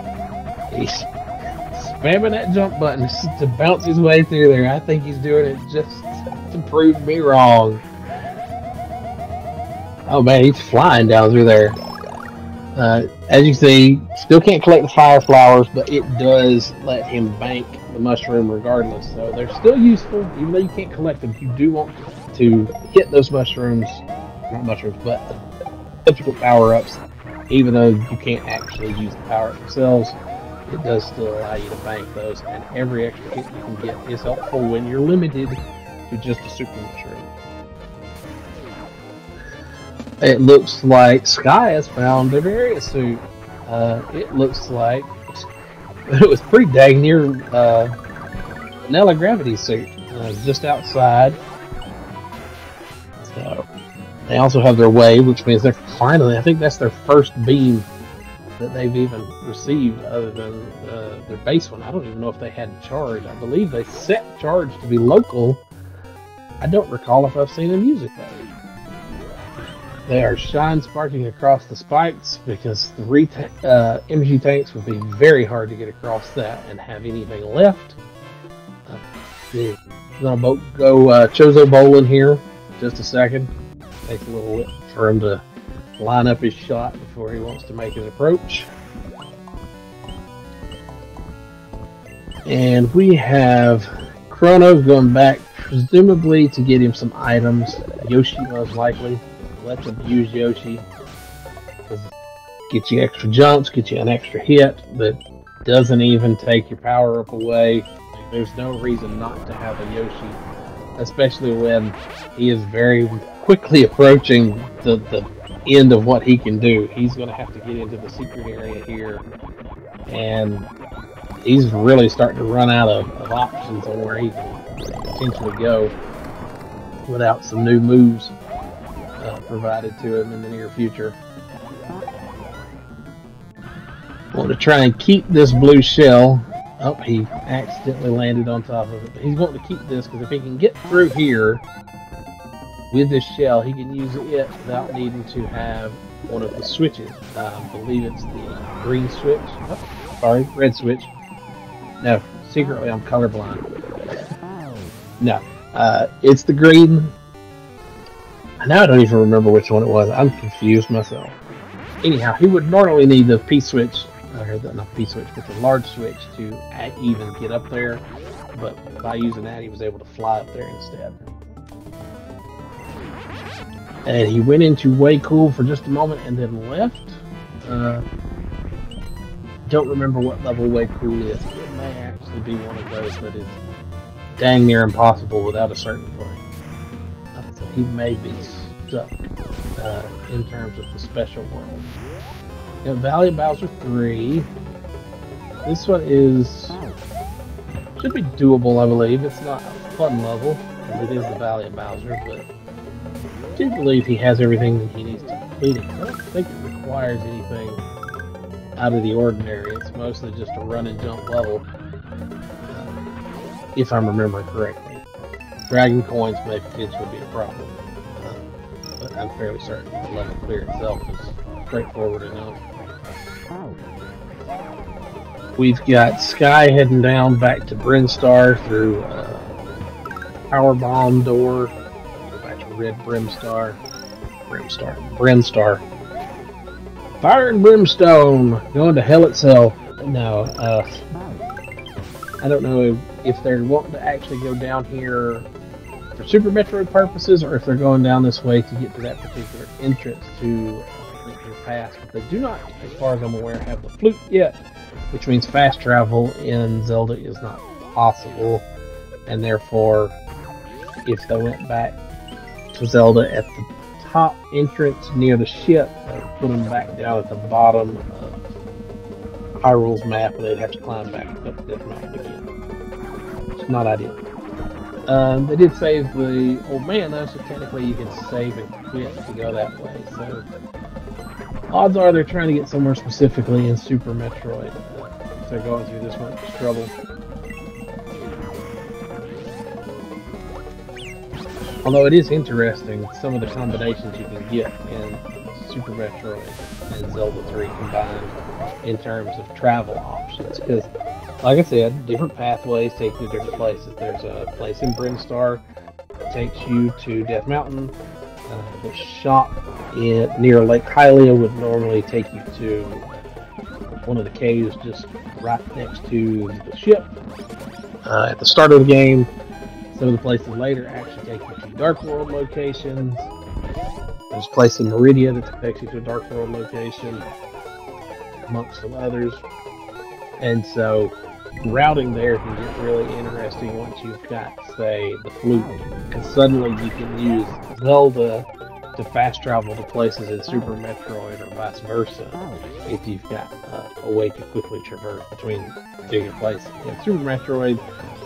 he's spamming that jump button to bounce his way through there. I think he's doing it just to prove me wrong. Oh man, he's flying down through there. As you see, still can't collect the fire flowers, but it does let him bank the mushroom regardless. So they're still useful, even though you can't collect them. You do want to hit those mushrooms, not mushrooms, but typical power-ups. Even though you can't actually use the power-ups themselves, it does still allow you to bank those, and every extra hit you can get is helpful when you're limited to just a super mushroom. It looks like Skyy has found an area suit. It looks like it was pretty dang near Vanilla Gravity suit, just outside. So they also have their wave, which means they're finally, I think that's their first beam that they've even received other than their base one. I don't even know if they had charge. I believe they set charge to be local. I don't recall if I've seen them use it though. They are shine sparking across the spikes because the MG tanks would be very hard to get across that and have anything left. We're gonna go Chozo bowling here just a second. Takes a little bit for him to line up his shot before he wants to make his approach. And we have Chrono going back, presumably to get him some items. Yoshi most likely. Let's abuse Yoshi. Get you extra jumps, get you an extra hit, but doesn't even take your power up away. There's no reason not to have a Yoshi, especially when he is very quickly approaching the end of what he can do. He's going to have to get into the secret area here, and he's really starting to run out of options on where he can potentially go without some new moves provided to him in the near future. Want to try and keep this blue shell. Oh, he accidentally landed on top of it. But he's wanting to keep this because if he can get through here with this shell, he can use it without needing to have one of the switches. I believe it's the green switch. Oh, sorry, red switch. No, secretly I'm colorblind. No, it's the green. Now I don't even remember which one it was. I'm confused myself. Anyhow, he would normally need the P-switch, or not P-switch, but the large switch to even get up there. But by using that, he was able to fly up there instead. And he went into Way Cool for just a moment and then left. Don't remember what level Way Cool is. It may actually be one of those that is dang near impossible without a certain point. So he may be stuck in terms of the special world. You know, Valley of Bowser 3. This one should be doable, I believe. It's not a fun level, it is the Valley of Bowser, but I do believe he has everything that he needs to complete it. I don't think it requires anything out of the ordinary. It's mostly just a run and jump level, if I'm remembering correctly. Dragon coins may potentially be a problem, but I'm fairly certain the level clear itself is straightforward enough. We've got Skyy heading down back to Brinstar through Power Bomb door. Go back to Red Brinstar. Fire and Brimstone! Going to hell itself. No, I don't know if they're wanting to actually go down here for Super Metroid purposes, or if they're going down this way to get to that particular entrance to your pass. But they do not, as far as I'm aware, have the flute yet, which means fast travel in Zelda is not possible, and therefore, if they went back to Zelda at the top entrance near the ship, they would put them back down at the bottom of Hyrule's map, and they'd have to climb back up that map again. It's not ideal. They did save the old man though, so technically you can save and quit to go that way. So odds are they're trying to get somewhere specifically in Super Metroid if they're going through this much trouble. Although it is interesting, some of the combinations you can get in Super Metroid and Zelda 3 combined in terms of travel options. Because, like I said, different pathways take you to different places. There's a place in Brinstar that takes you to Death Mountain. The shop near Lake Hylia would normally take you to one of the caves just right next to the ship. At the start of the game, some of the places later actually take you to Dark World locations. There's a place in Meridia that takes you to a Dark World location, amongst some others. And so routing there can get really interesting once you've got, say, the flute. Because suddenly you can use Zelda to fast travel to places in Super Metroid or vice versa if you've got a way to quickly traverse between particular places. In Super Metroid,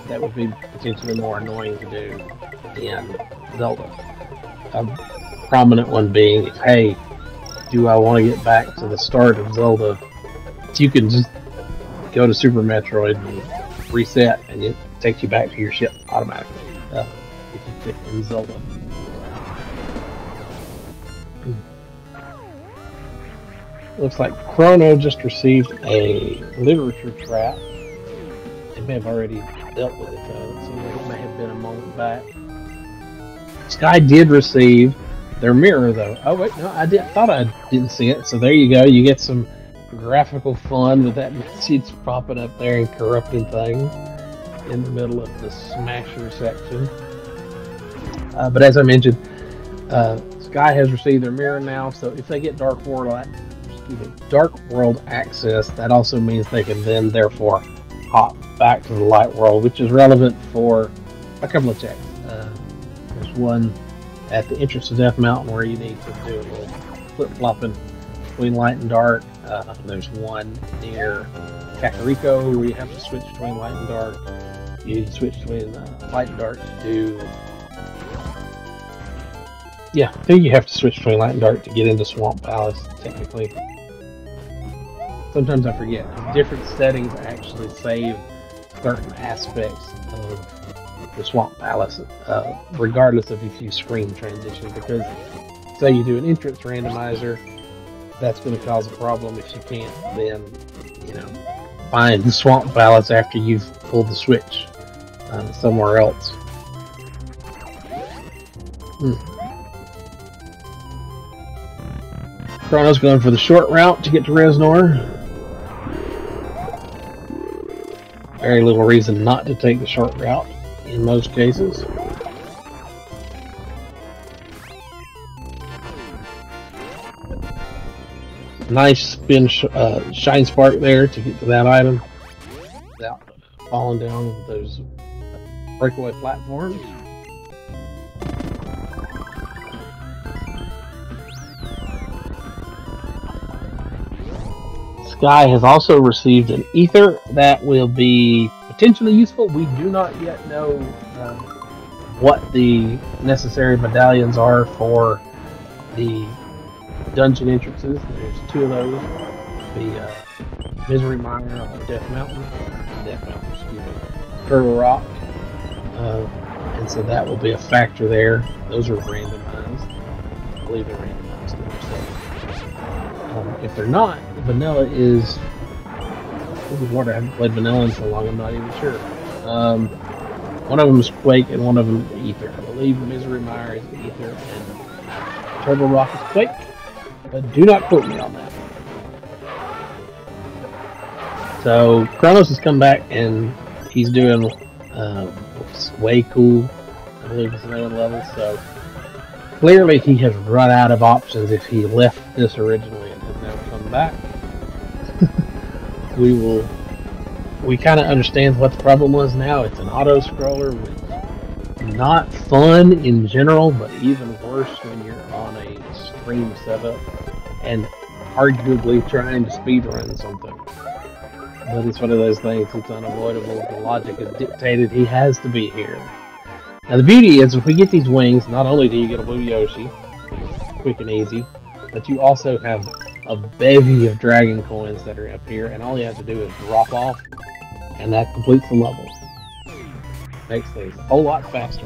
that would be potentially more annoying to do in Zelda. A prominent one being, hey, do I want to get back to the start of Zelda? You can just go to Super Metroid and reset, and it takes you back to your ship automatically if you pick in Zelda. Looks like Chrono just received a literature trap. They may have already dealt with it though. It seems like it may have been a moment back. Skyy did receive their mirror though. Oh wait, no, thought I didn't see it. So there you go. You get some graphical fun with that message popping up there and corrupting things in the middle of the Smasher section. But as I mentioned, Skyy has received their mirror now. So if they get Dark World access, that also means they can then therefore hop back to the Light World, which is relevant for a couple of checks. There's one at the entrance to Death Mountain where you need to do a little flip-flopping between light and dark. There's one near Kakariko where you have to switch between light and dark. You need to switch between light and dark to do... Yeah, I think you have to switch between light and dark to get into Swamp Palace, technically. Sometimes I forget. Different settings actually save certain aspects of the Swamp Palace, regardless of if you screen transition. Because, say you do an entrance randomizer, that's going to cause a problem if you can't then, find the Swamp Palace after you've pulled the switch somewhere else. Chrono's going for the short route to get to Reznor. Very little reason not to take the short route in most cases. Nice spin shine spark there to get to that item without falling down those breakaway platforms. Skyy has also received an ether that will be potentially useful. We do not yet know what the necessary medallions are for the dungeon entrances. There's two of those. The Misery Mine on Death Mountain, Turtle Rock. And so that will be a factor there. Those are randomized. I believe they're randomized. If they're not, vanilla is... I haven't played vanilla in so long, I'm not even sure. One of them is Quake and one of them is Ether. I believe Misery Mire is Ether and Turtle Rock is Quake. But do not quote me on that. So Chronos has come back and he's doing It's way cool. I believe it's another level. So clearly he has run out of options if he left this originally and has now come back. We kind of understand what the problem was now. It's an auto scroller, which is not fun in general, but even worse when you're on a stream setup and arguably trying to speedrun something. But it's one of those things, it's unavoidable. The logic is dictated, he has to be here. Now the beauty is, if we get these wings, not only do you get a blue Yoshi, quick and easy, but you also have a bevy of dragon coins that are up here, and all you have to do is drop off, and that completes the level. Makes things a whole lot faster.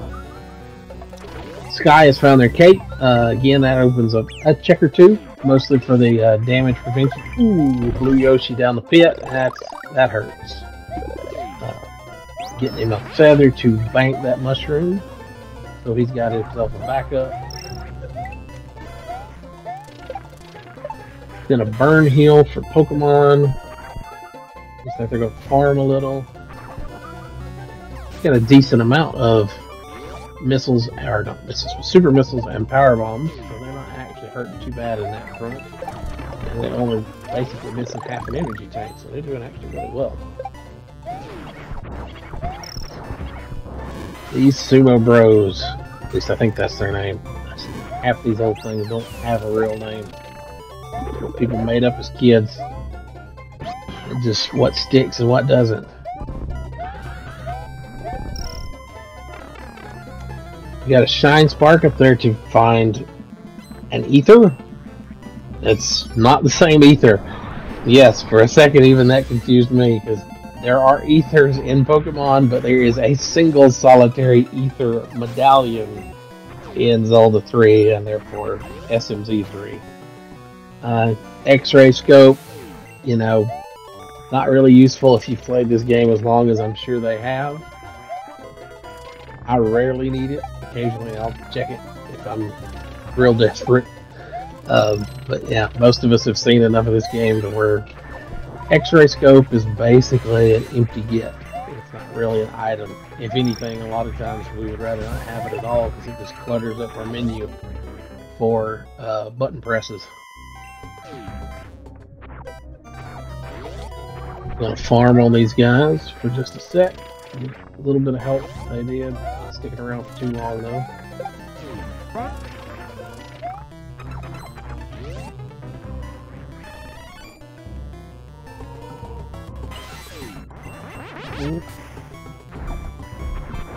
Skyy has found their cape. Again, that opens up a check or two, mostly for the damage prevention. Ooh, blue Yoshi down the pit. That hurts. Getting him a feather to bank that mushroom, so he's got himself a backup. Gonna burn heal for Pokemon. Looks like they're gonna farm a little. Got a decent amount of missiles, or not missiles, super missiles and power bombs, so they're not actually hurting too bad in that front. And they're only basically missing half an energy tank, so they're doing actually really well. These Sumo Bros, at least I think that's their name. Half these old things don't have a real name. People made up as kids. Just what sticks and what doesn't. You got a shine spark up there to find an ether. It's not the same ether. Yes, for a second even that confused me, because there are ethers in Pokemon, but there is a single solitary ether medallion in Zelda 3, and therefore SMZ 3. X-ray scope, you know, not really useful if you've played this game as long as I'm sure they have. I rarely need it. Occasionally I'll check it if I'm real desperate. But yeah, most of us have seen enough of this game to where X-ray scope is basically an empty gift. It's not really an item. If anything, a lot of times we would rather not have it at all because it just clutters up our menu for button presses. I'm gonna farm on these guys for just a sec. Get a little bit of help they did. Not sticking around for too long though.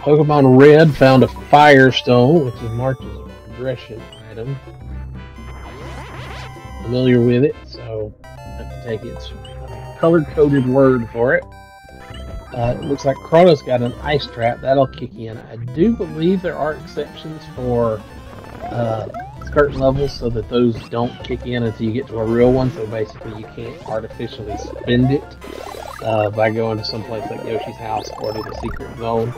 Pokemon Red found a Firestone, which is marked as a progression item. Familiar with it, so I have to take its color-coded word for it. It looks like Chrono's got an ice trap. That'll kick in. I do believe there are exceptions for certain levels so that those don't kick in until you get to a real one. So basically you can't artificially spend it by going to someplace like Yoshi's house or to the secret zone.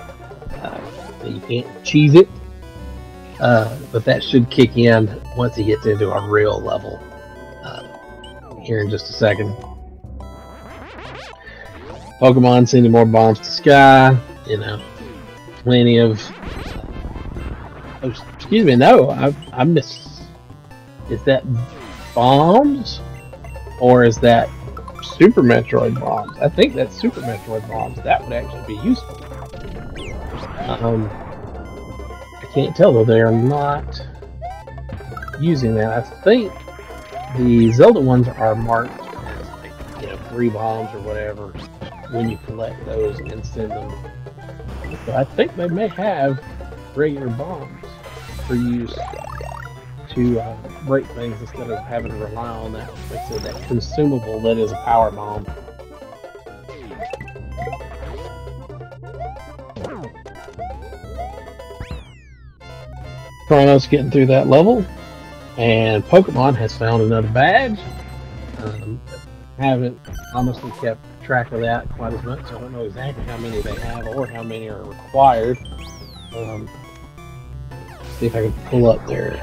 You can't cheese it. But that should kick in once he gets into a real level. Here in just a second. Pokemon sending more bombs to Skyy, you know, plenty of. Oh, excuse me, no, I missed. Is that bombs, or is that Super Metroid bombs? I think that's Super Metroid bombs. That would actually be useful. I can't tell though. They are not using that. I think the Zelda ones are marked as, like, you know, 3 bombs or whatever. When you collect those and send them. So I think they may have regular bombs for use to break things instead of having to rely on that, like I said, that consumable that is a power bomb. Chrono's getting through that level, and Pokemon has found another badge. Haven't honestly kept track of that quite as much, so I don't know exactly how many they have or how many are required. See if I can pull up their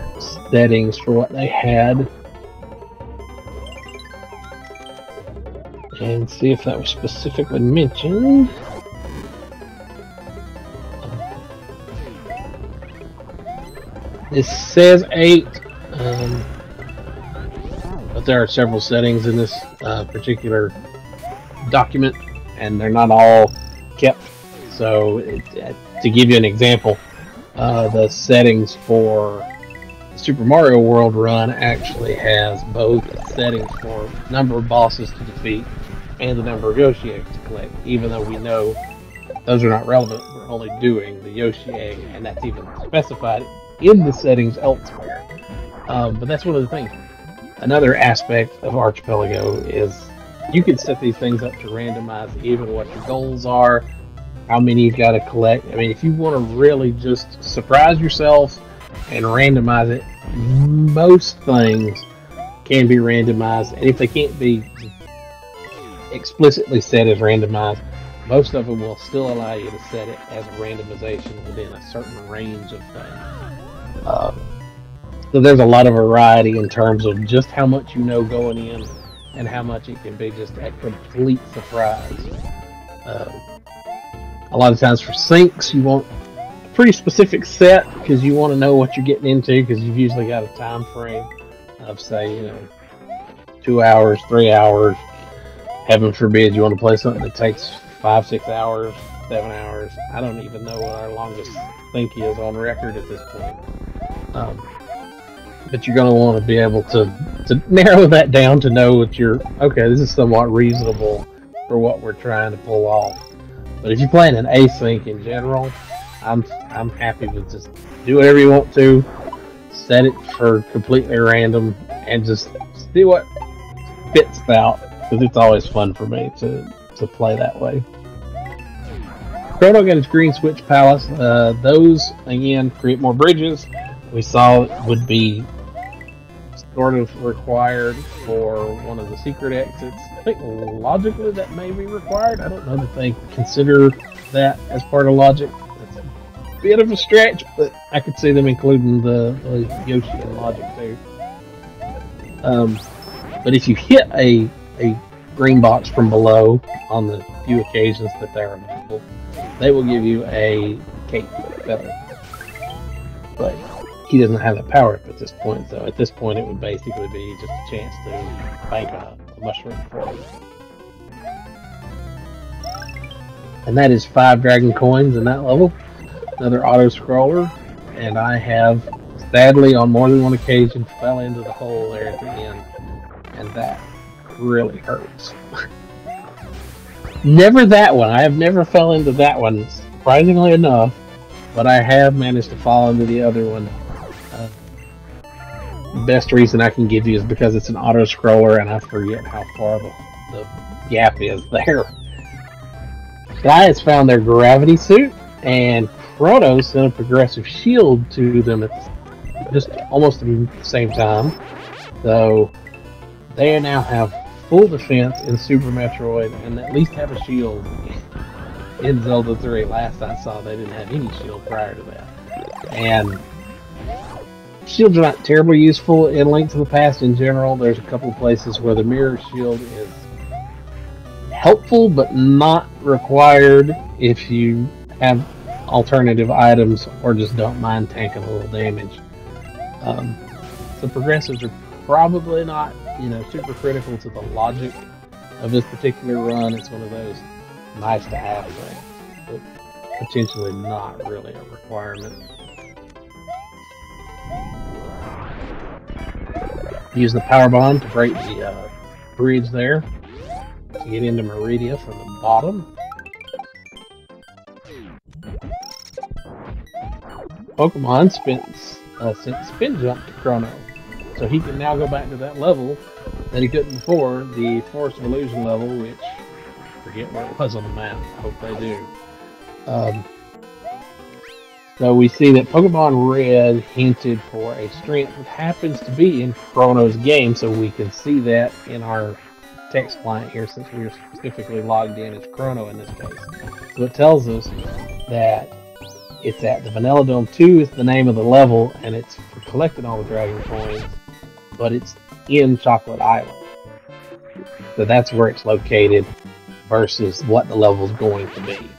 settings for what they had and see if that was specifically mentioned. It says 8, but there are several settings in this particular document, and they're not all kept. So, to give you an example, the settings for the Super Mario World run actually has both settings for number of bosses to defeat and the number of Yoshi eggs to collect, even though we know those are not relevant. We're only doing the Yoshi egg, and that's even specified in the settings elsewhere. But that's one of the things. Another aspect of Archipelago is you can set these things up to randomize even what your goals are, how many you've got to collect. I mean, if you want to really just surprise yourself and randomize it, most things can be randomized, and if they can't be explicitly set as randomized, most of them will still allow you to set it as a randomization within a certain range of things. So there's a lot of variety in terms of just how much you know going in and how much it can be just a complete surprise. A lot of times for syncs, you want a pretty specific set because you want to know what you're getting into, because you've usually got a time frame of, say, 2 hours, 3 hours. Heaven forbid you want to play something that takes 5, 6 hours, 7 hours. I don't even know what our longest sync is on record at this point. But you're going to want to be able to narrow that down to know that okay, this is somewhat reasonable for what we're trying to pull off. But if you're playing an async in general, I'm happy with just do whatever you want to, set it for completely random, and just see what spits out, because it's always fun for me to play that way. Chrono got his green switch palace. Those, again, create more bridges. We saw would be sort of required for one of the secret exits. I think logically that may be required. I don't know that they consider that as part of logic. That's a bit of a stretch, but I could see them including the Yoshi and logic too. But if you hit a green box from below on the few occasions that they're available, they will give you a cape feather. But he doesn't have that power up at this point, so at this point it would basically be just a chance to bank a mushroom for it. And that is 5 dragon coins in that level. Another auto-scroller, and I have, sadly, on more than one occasion, fell into the hole there at the end, and that really hurts. Never that one. I have never fell into that one, surprisingly enough, but I have managed to fall into the other one. Best reason I can give you is because it's an auto-scroller and I forget how far the gap is there. Skyy has found their gravity suit, and Chrono sent a progressive shield to them at just almost the same time. So they now have full defense in Super Metroid and at least have a shield in Zelda 3. Last I saw, they didn't have any shield prior to that. And shields are not terribly useful in Link to the Past in general. There's a couple of places where the mirror shield is helpful but not required if you have alternative items or just don't mind tanking a little damage. So progressives are probably not, super critical to the logic of this particular run. It's one of those nice to have things, but potentially not really a requirement. Use the power bomb to break the bridge there to get into Meridia from the bottom. Pokemon sent Spin Jump to Chrono, so he can now go back to that level that he couldn't before, the Forest of Illusion level, which I forget where it was on the map. I hope they do. So we see that Pokemon Red hinted for a strength that happens to be in Chrono's game, so we can see that in our text client here, since we are specifically logged in as Chrono in this case. So it tells us that it's at the Vanilla Dome 2 is the name of the level, and it's for collecting all the Dragon Coins, but it's in Chocolate Island. So that's where it's located versus what the level's going to be.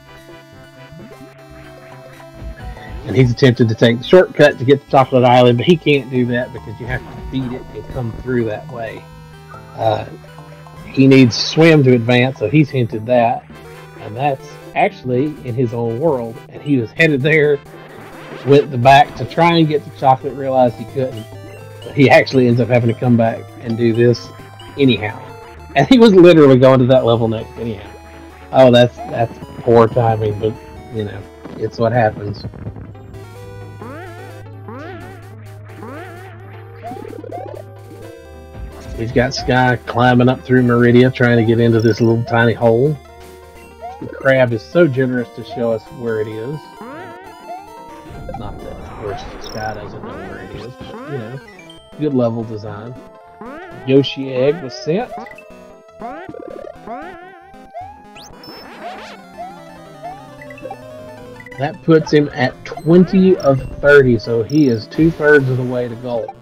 and he's attempted to take the shortcut to get to Chocolate Island, but he can't do that because you have to feed it and come through that way. He needs swim to advance, so he's hinted that, and that's actually in his own world, and he was headed there, went back to try and get the chocolate, realized he couldn't, but he actually ends up having to come back and do this anyhow, and he was literally going to that level next anyhow. Oh, that's poor timing, but you know, it's what happens. We've got Skyy climbing up through Meridia, trying to get into this little tiny hole. The crab is so generous to show us where it is. Not that, of course, Skyy doesn't know where it is, but, you know, good level design. Yoshi egg was sent. That puts him at 20 of 30, so he is 2/3 of the way to goal.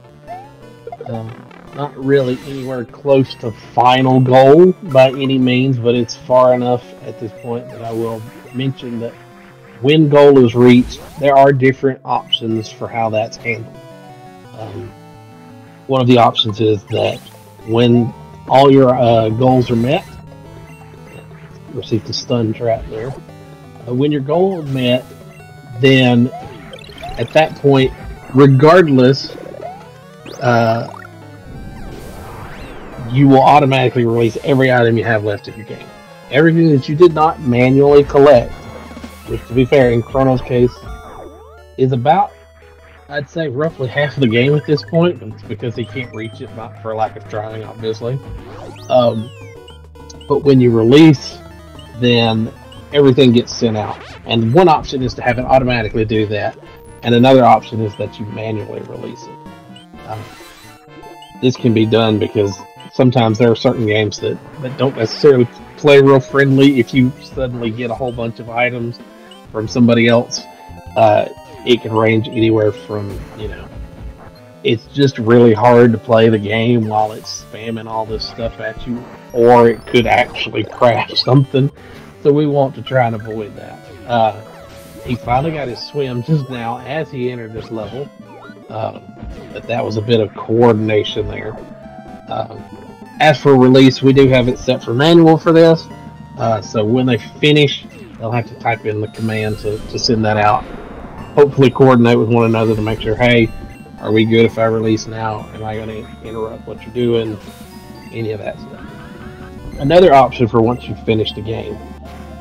Not really anywhere close to final goal by any means, but it's far enough at this point that I will mention that when goal is reached, there are different options for how that's handled. One of the options is that when all your goals are met, received a stun trap there. When your goal is met, then at that point, regardless, you will automatically release every item you have left in your game. Everything that you did not manually collect, which, to be fair, in Chrono's case, is about, I'd say, roughly half of the game at this point, but it's because he can't reach it, not for lack of trying, obviously. But when you release, then everything gets sent out. And one option is to have it automatically do that, and another option is that you manually release it. This can be done because sometimes there are certain games that don't necessarily play real friendly. If you suddenly get a whole bunch of items from somebody else, it can range anywhere from, you know, it's just really hard to play the game while it's spamming all this stuff at you, or it could actually crash something. So we want to try and avoid that. He finally got his swim just now as he entered this level, but that was a bit of coordination there. As for release, we do have it set for manual for this, so when they finish, they'll have to type in the command to send that out. Hopefully coordinate with one another to make sure, hey, are we good if I release now? Am I going to interrupt what you're doing? Any of that stuff. Another option for once you finish the game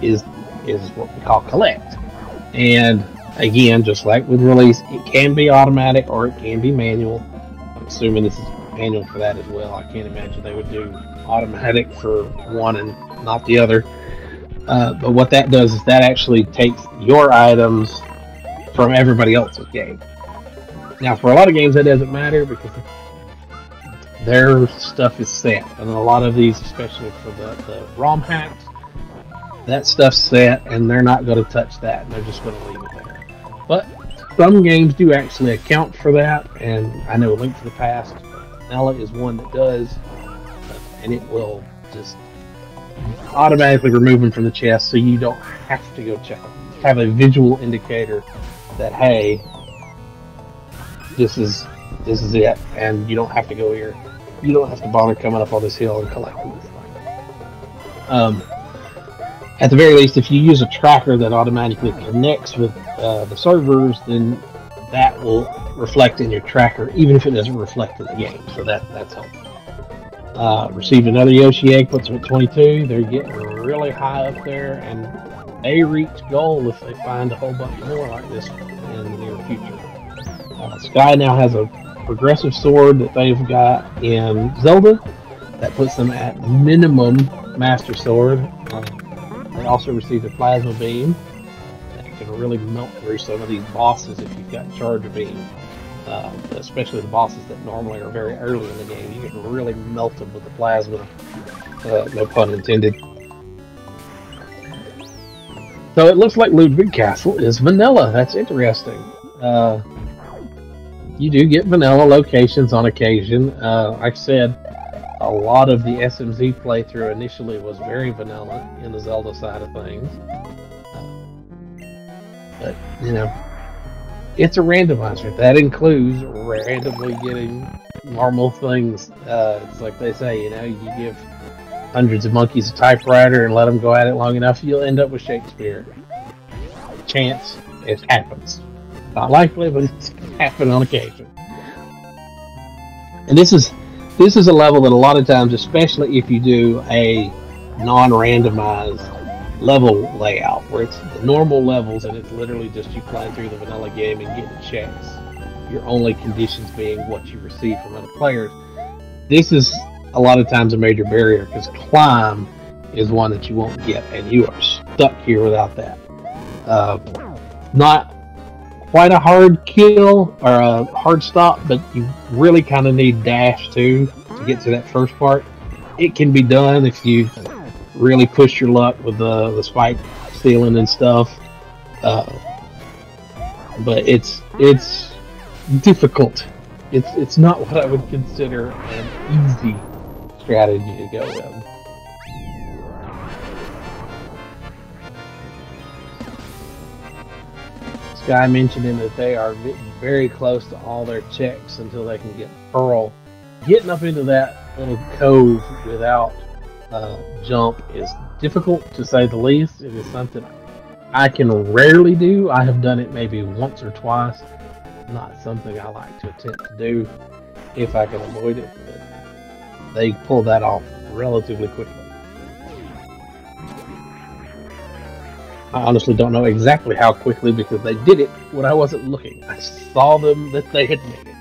is what we call collect. And again, just like with release, it can be automatic or it can be manual. I'm assuming this is manual for that as well. I can't imagine they would do automatic for one and not the other. But what that does is that actually takes your items from everybody else's game. Now, for a lot of games, that doesn't matter because their stuff is set. And a lot of these, especially for the ROM hacks, that stuff's set and they're not going to touch that. They're just going to leave it there. But some games do actually account for that, and I know Link to the Past, Vanilla is one that does, and it will just automatically remove them from the chest so you don't have to go check them. Have a visual indicator that, hey, this is it, and you don't have to go here. You don't have to bother coming up on this hill and collecting this thing. At the very least, if you use a tracker that automatically connects with the servers, then that will reflect in your tracker, even if it doesn't reflect in the game. So that's helpful. Received another Yoshi egg, puts them at 22. They're getting really high up there, and they reach goal if they find a whole bunch more like this in the near future. Skyy now has a progressive sword that they've got in Zelda that puts them at minimum Master Sword. They also received a plasma beam that can really melt through some of these bosses if you've got charge beam, especially the bosses that normally are very early in the game. You can really melt them with the plasma, no pun intended. So it looks like Ludwig Castle is vanilla. That's interesting. You do get vanilla locations on occasion. Like I said, a lot of the SMZ playthrough initially was very vanilla in the Zelda side of things. But, you know, it's a randomizer. That includes randomly getting normal things. It's like they say, you know, you give hundreds of monkeys a typewriter and let them go at it long enough, you'll end up with Shakespeare. Chance, it happens. Not likely, but it's happened on occasion. And this is a level that a lot of times, especially if you do a non-randomized level layout, where it's the normal levels and it's literally just you playing through the vanilla game and getting checks, your only conditions being what you receive from other players. This is a lot of times a major barrier, because climb is one that you won't get, and you are stuck here without that. Not quite a hard kill or a hard stop, but you really kind of need dash too to get to that first part. It can be done if you really push your luck with the spike stealing and stuff, but it's difficult. It's not what I would consider an easy strategy to go with. Skyy mentioning that they are very close to all their checks until they can get Pearl. Getting up into that little cove without jump is difficult, to say the least. It is something I can rarely do. I have done it maybe once or twice. Not something I like to attempt to do if I can avoid it, but they pull that off relatively quickly. I honestly don't know exactly how quickly, because they did it when I wasn't looking. I saw them that they had made it.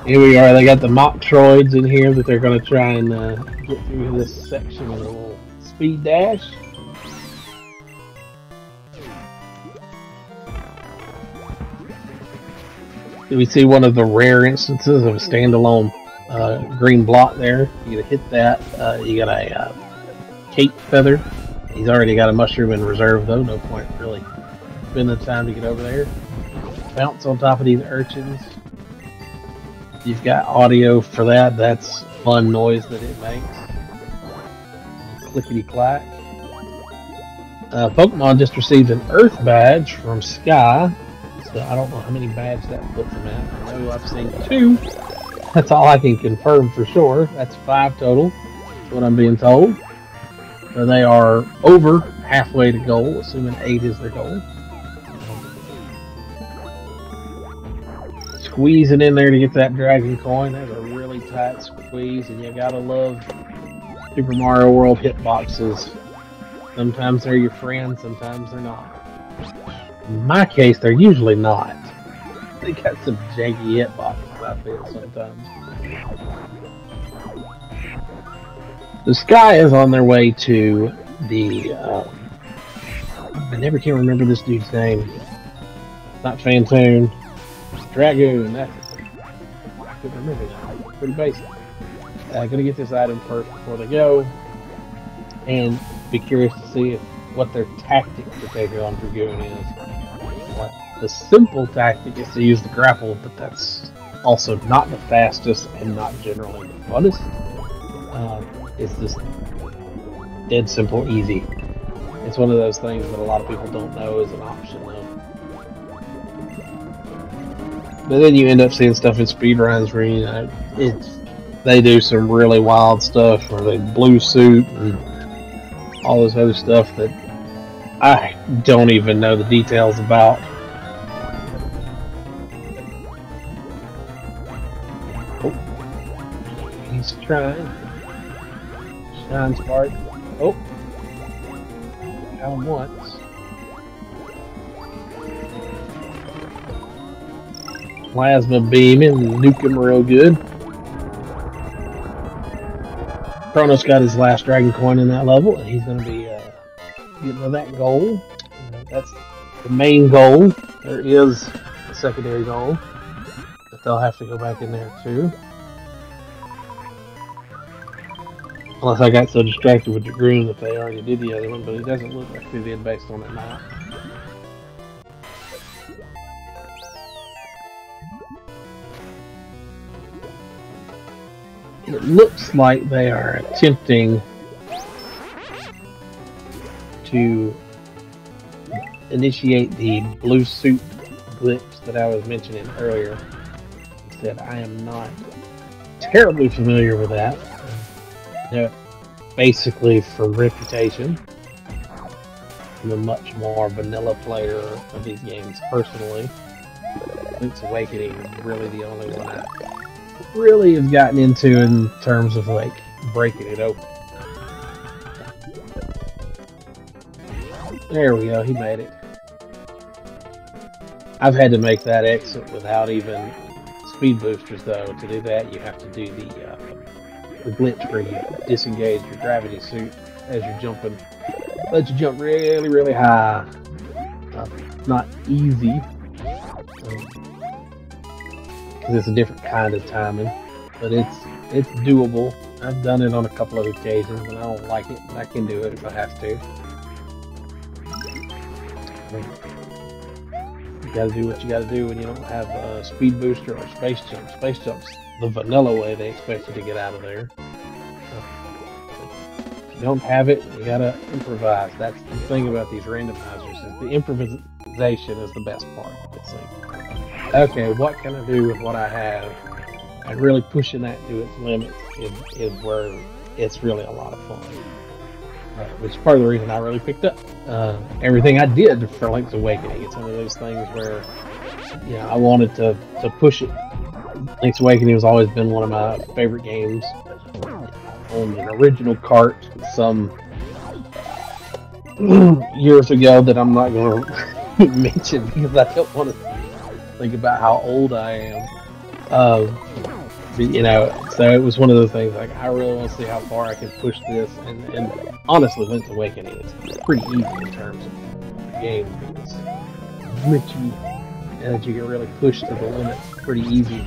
Here we are. They got the Metroids in here that they're going to try and get through this section with a little speed dash. We see one of the rare instances of a standalone green block there. You gotta hit that. You got a cape feather. He's already got a mushroom in reserve, though. No point really spending the time to get over there. Bounce on top of these urchins. You've got audio for that. That's fun noise that it makes. Clickety clack. Pokemon just received an Earth badge from Skyy. So I don't know how many badges that puts them at. I know I've seen 2. That's all I can confirm for sure. That's 5 total. That's what I'm being told. So they are over halfway to goal, assuming 8 is their goal. Squeezing in there to get that dragon coin. There's a really tight squeeze, and you gotta love Super Mario World hitboxes. Sometimes they're your friend, sometimes they're not. In my case, they're usually not. They got some janky hitboxes, I feel, sometimes. The Skyy is on their way to the, I never can remember this dude's name. Not Phantoon. Dragoon, that's it. I couldn't remember that. Pretty basic. Gonna get this item first before they go. And be curious to see what their tactic to take on Dragoon is. The simple tactic is to use the grapple, but that's also not the fastest and not generally the funnest. It's just dead simple, easy. It's one of those things that a lot of people don't know is an option, though. But then you end up seeing stuff in speedruns where, you know, they do some really wild stuff, where they blue suit and all this other stuff that I don't even know the details about. Oh, he's trying. Shine Spark. Oh, got him once. Plasma beam and nuke him real good. Chrono's got his last dragon coin in that level, and he's going to be getting to that goal. That's the main goal. There is a secondary goal that they'll have to go back in there too. Unless I got so distracted with Dragoon that they already did the other one, but it doesn't look like they did based on that map. It looks like they are attempting to initiate the blue suit glitch that I was mentioning earlier. He said, I am not terribly familiar with that. Basically, from reputation, I'm a much more vanilla player of these games personally. Link's Awakening is really the only one I really have gotten into in terms of like breaking it open. There we go, he made it. I've had to make that exit without even speed boosters though. To do that you have to do the glitch where you disengage your gravity suit as you're jumping. Let you jump really, really high. Not easy. Because it's a different kind of timing. But it's doable. I've done it on a couple of occasions and I don't like it, but I can do it if I have to. You gotta do what you gotta do when you don't have a speed booster or space jump. Space jump's the vanilla way they expect you to get out of there. If you don't have it, you gotta improvise. That's the thing about these randomizers, is the improvisation is the best part. It's like, okay, what can I do with what I have? And really pushing that to its limits is where it's really a lot of fun. Which is part of the reason I really picked up everything I did for Link's Awakening. It's one of those things where, you know, I wanted to push it. Link's Awakening has always been one of my favorite games. On an original cart some years ago that I'm not going to mention because I don't want to think about how old I am. You know, so it was one of those things like I really want to see how far I can push this, and honestly, Link's Awakening is pretty easy in terms of the game. It's glitchy, and you can really push to the limits pretty easy.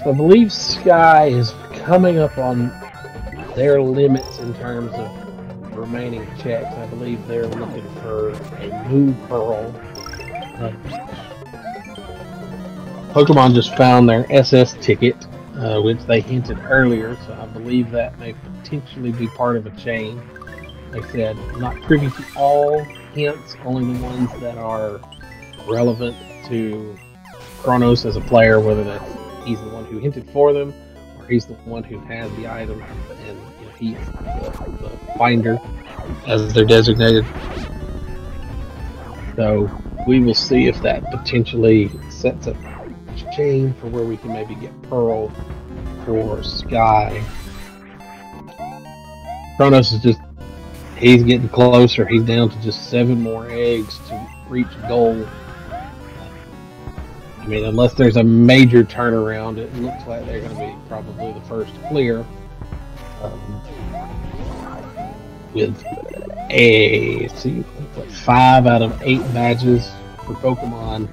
So I believe Skyy is coming up on their limits in terms of remaining checks. I believe they're looking for a Moon Pearl. Pokemon just found their SS ticket, which they hinted earlier, so I believe that may potentially be part of a chain. They said, not privy to all hints, only the ones that are relevant to Chronos as a player, whether that's he's the one who hinted for them, or he's the one who has the item, and you know, he's the finder, as they're designated. So we will see if that potentially sets up chain for where we can maybe get Pearl for Skyy. Chronos is just, he's getting closer. He's down to just 7 more eggs to reach goal. I mean, unless there's a major turnaround, it looks like they're going to be probably the first to clear. With let's see, 5 out of 8 badges for Pokemon.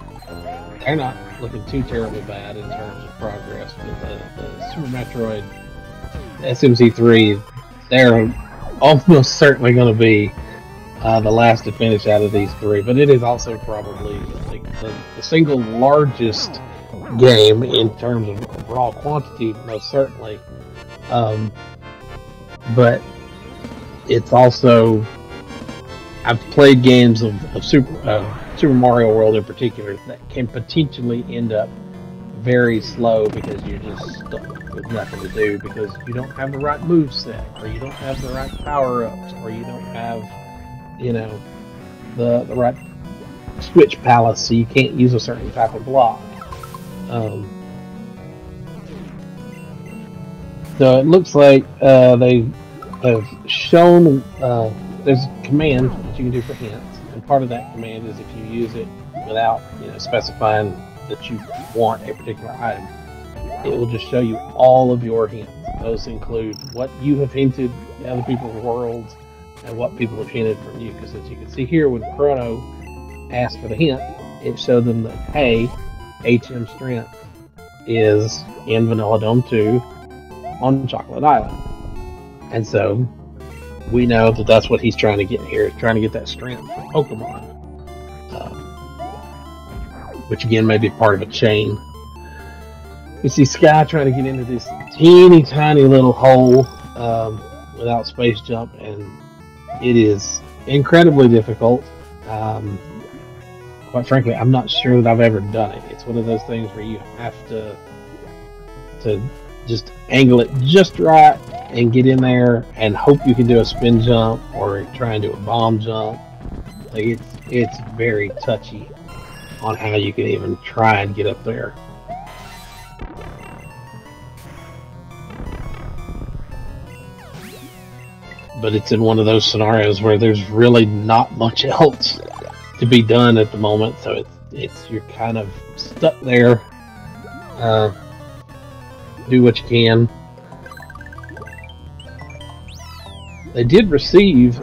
They're not looking too terribly bad in terms of progress. With the Super Metroid SMC3, they're almost certainly going to be the last to finish out of these 3, but it is also probably like the single largest game in terms of raw quantity, most certainly. But it's also, I've played games of Super Mario World in particular that can potentially end up very slow because you're just stuck with nothing to do because you don't have the right moveset, or you don't have the right power-ups, or you don't have, you know, the right switch palace, so you can't use a certain type of block. So it looks like they have shown there's a command that you can do for hints, and part of that command is if you use it without, you know, specifying that you want a particular item, it will just show you all of your hints. Those include what you have hinted to other people's worlds and what people have hinted from you. Because as you can see here, when Chrono asked for the hint, it showed them that, hey, HM Strength is in Vanilla Dome 2 on Chocolate Island. And so we know that that's what he's trying to get here, trying to get that strength from Pokemon. Which again may be part of a chain. You see Skyy trying to get into this teeny tiny little hole without space jump, and it is incredibly difficult. Quite frankly, I'm not sure that I've ever done it. It's one of those things where you have to just angle it just right and get in there and hope you can do a spin jump or try and do a bomb jump. Like it's very touchy on how you can even try and get up there. But it's in one of those scenarios where there's really not much else to be done at the moment, so you're kind of stuck there. Do what you can. They did receive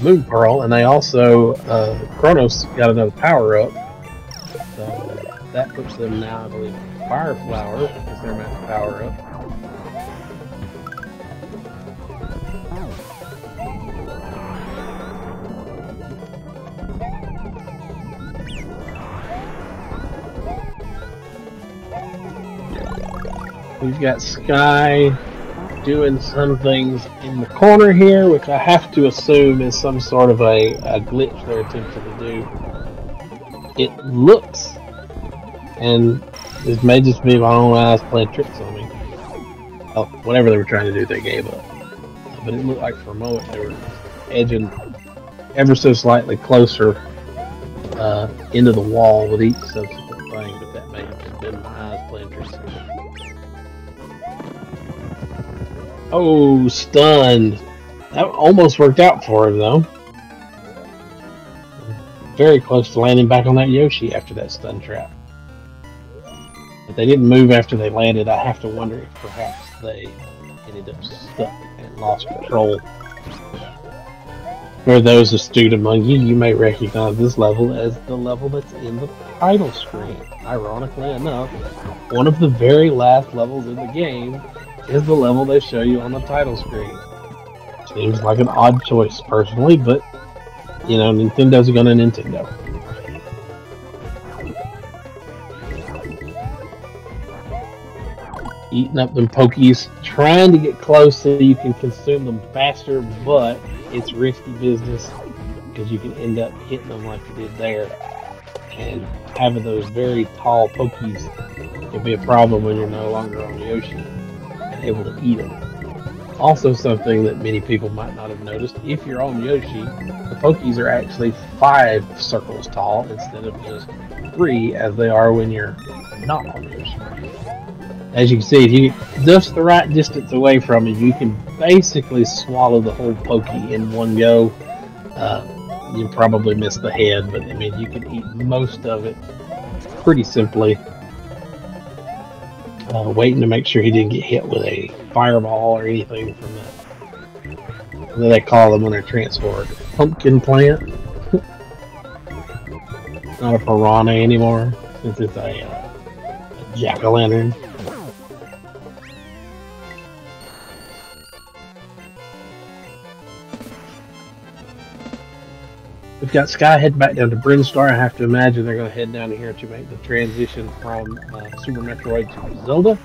Moon Pearl, and they also Chronos got another power up, so that puts them now, I believe, Fire Flower is their max power up. We've got Skyy doing some things in the corner here, which I have to assume is some sort of a glitch they're attempting to do. It looks, and this may just be my own eyes playing tricks on me. Oh, whatever they were trying to do, they gave up. But it looked like for a moment they were edging ever so slightly closer into the wall with each subsequent thing, but that may have just been my eyes playing tricks on me. Oh, stunned. That almost worked out for him, though. Very close to landing back on that Yoshi after that stun trap. If they didn't move after they landed, I have to wonder if perhaps they ended up stuck and lost control. For those astute among you, you may recognize this level as the level that's in the title screen. Ironically enough, one of the very last levels in the game is the level they show you on the title screen. Seems like an odd choice, personally, but, you know, Nintendo's gonna Nintendo. Eating up them Pokies, trying to get close so you can consume them faster, but it's risky business because you can end up hitting them like you did there. And having those very tall Pokies can be a problem when you're no longer on Yoshi able to eat them. Also, something that many people might not have noticed, if you're on Yoshi, the Pokies are actually 5 circles tall instead of just 3 as they are when you're not on Yoshi. As you can see, if you get just the right distance away from it, you can basically swallow the whole Pokie in one go. You probably miss the head, but I mean, you can eat most of it pretty simply. Waiting to make sure he didn't get hit with a fireball or anything from that. What do they call them when they're transported? Pumpkin plant? Not a piranha anymore, since it's a jack-o'-lantern. We've got Skyy heading back down to Brinstar. I have to imagine they're going to head down here to make the transition from Super Metroid to Zelda.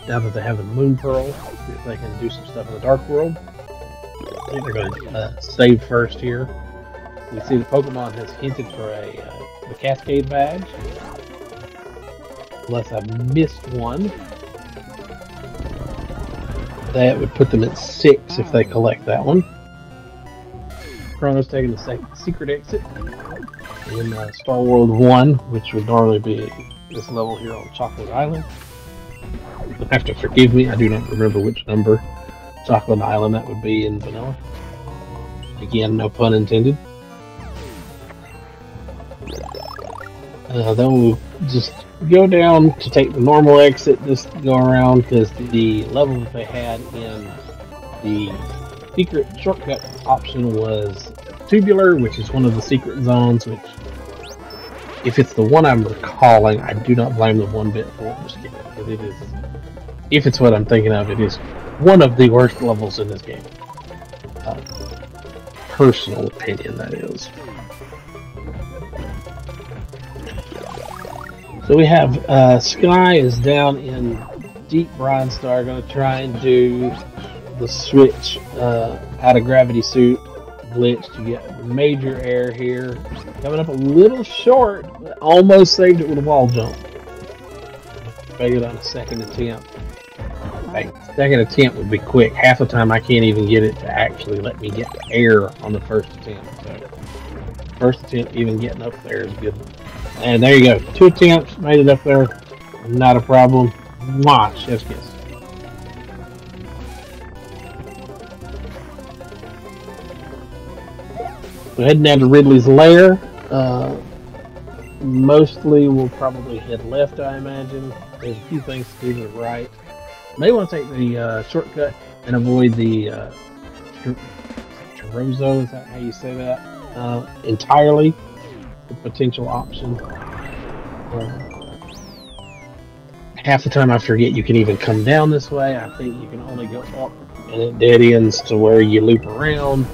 Now that they have the Moon Pearl, see if they can do some stuff in the Dark World. I think they're going to save first here. We see the Pokemon has hinted for the Cascade badge. Unless I missed one. That would put them at 6 if they collect that one. Chrono's taking the secret exit in Star World 1, which would normally be this level here on Chocolate Island. You'll have to forgive me, I do not remember which number Chocolate Island that would be in Vanilla. Again, no pun intended. Then we'll just go down to take the normal exit, just go around, because the level that they had in the secret shortcut option was Tubular, which is one of the secret zones, which, if it's the one I'm recalling, I do not blame them one bit for just kidding, because it is, if it's what I'm thinking of, it is one of the worst levels in this game. Personal opinion, that is. So we have Skyy is down in Deep Brinstar, going to try and do the switch out of gravity suit glitched. You get major error here. Coming up a little short, but almost saved it with a wall jump. Failed on a second attempt. Hey, second attempt would be quick. Half the time I can't even get it to actually let me get air on the first attempt. So first attempt even getting up there is good. And there you go. 2 attempts, made it up there. Not a problem. Mwah, chef's kiss. So heading down to Ridley's lair. Mostly we'll probably head left, I imagine. There's a few things to do to the right. May want to take the shortcut and avoid the Chorozo, is that how you say that? Entirely. The potential option. Half the time I forget you can even come down this way. I think you can only go up, and it dead ends to where you loop around.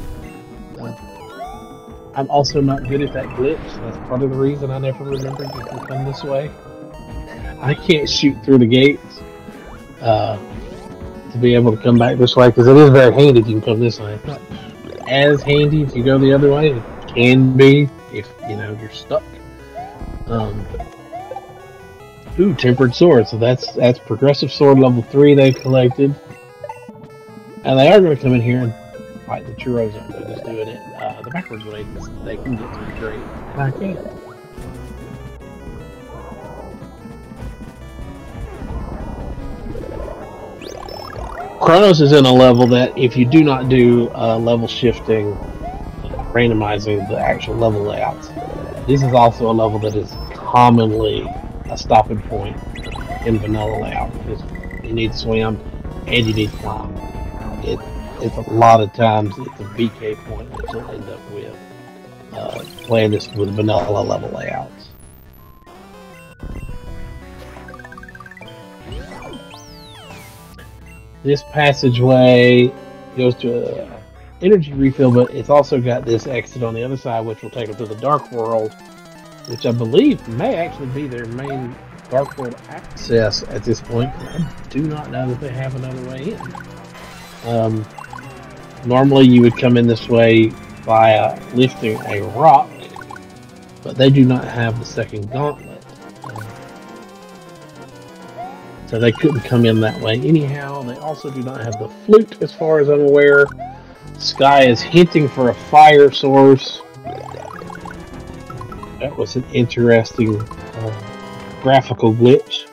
I'm also not good at that glitch. That's part of the reason I never remembered you can come this way. I can't shoot through the gates to be able to come back this way, because it is very handy if you can come this way. It's not as handy if you go the other way. It can be if you're stuck. Ooh, tempered sword. So that's progressive sword level 3 they've collected, and they are going to come in here and fight the Chorozo. They're just doing it the backwards way because they can get through great, and I can't. Chronos is in a level that if you do not do level shifting, randomizing the actual level layouts, this is also a level that is commonly a stopping point in vanilla layout. Because you need to swim and you need to climb. It's a lot of times it's a BK point that you'll end up with playing this with vanilla level layouts. This passageway goes to an energy refill, but it's also got this exit on the other side, which will take them to the Dark World, which I believe may actually be their main Dark World access at this point. I do not know that they have another way in. Normally you would come in this way via lifting a rock, but they do not have the second gauntlet. So they couldn't come in that way anyhow. They also do not have the flute, as far as I'm aware. Skyy is hinting for a fire source. That was an interesting graphical glitch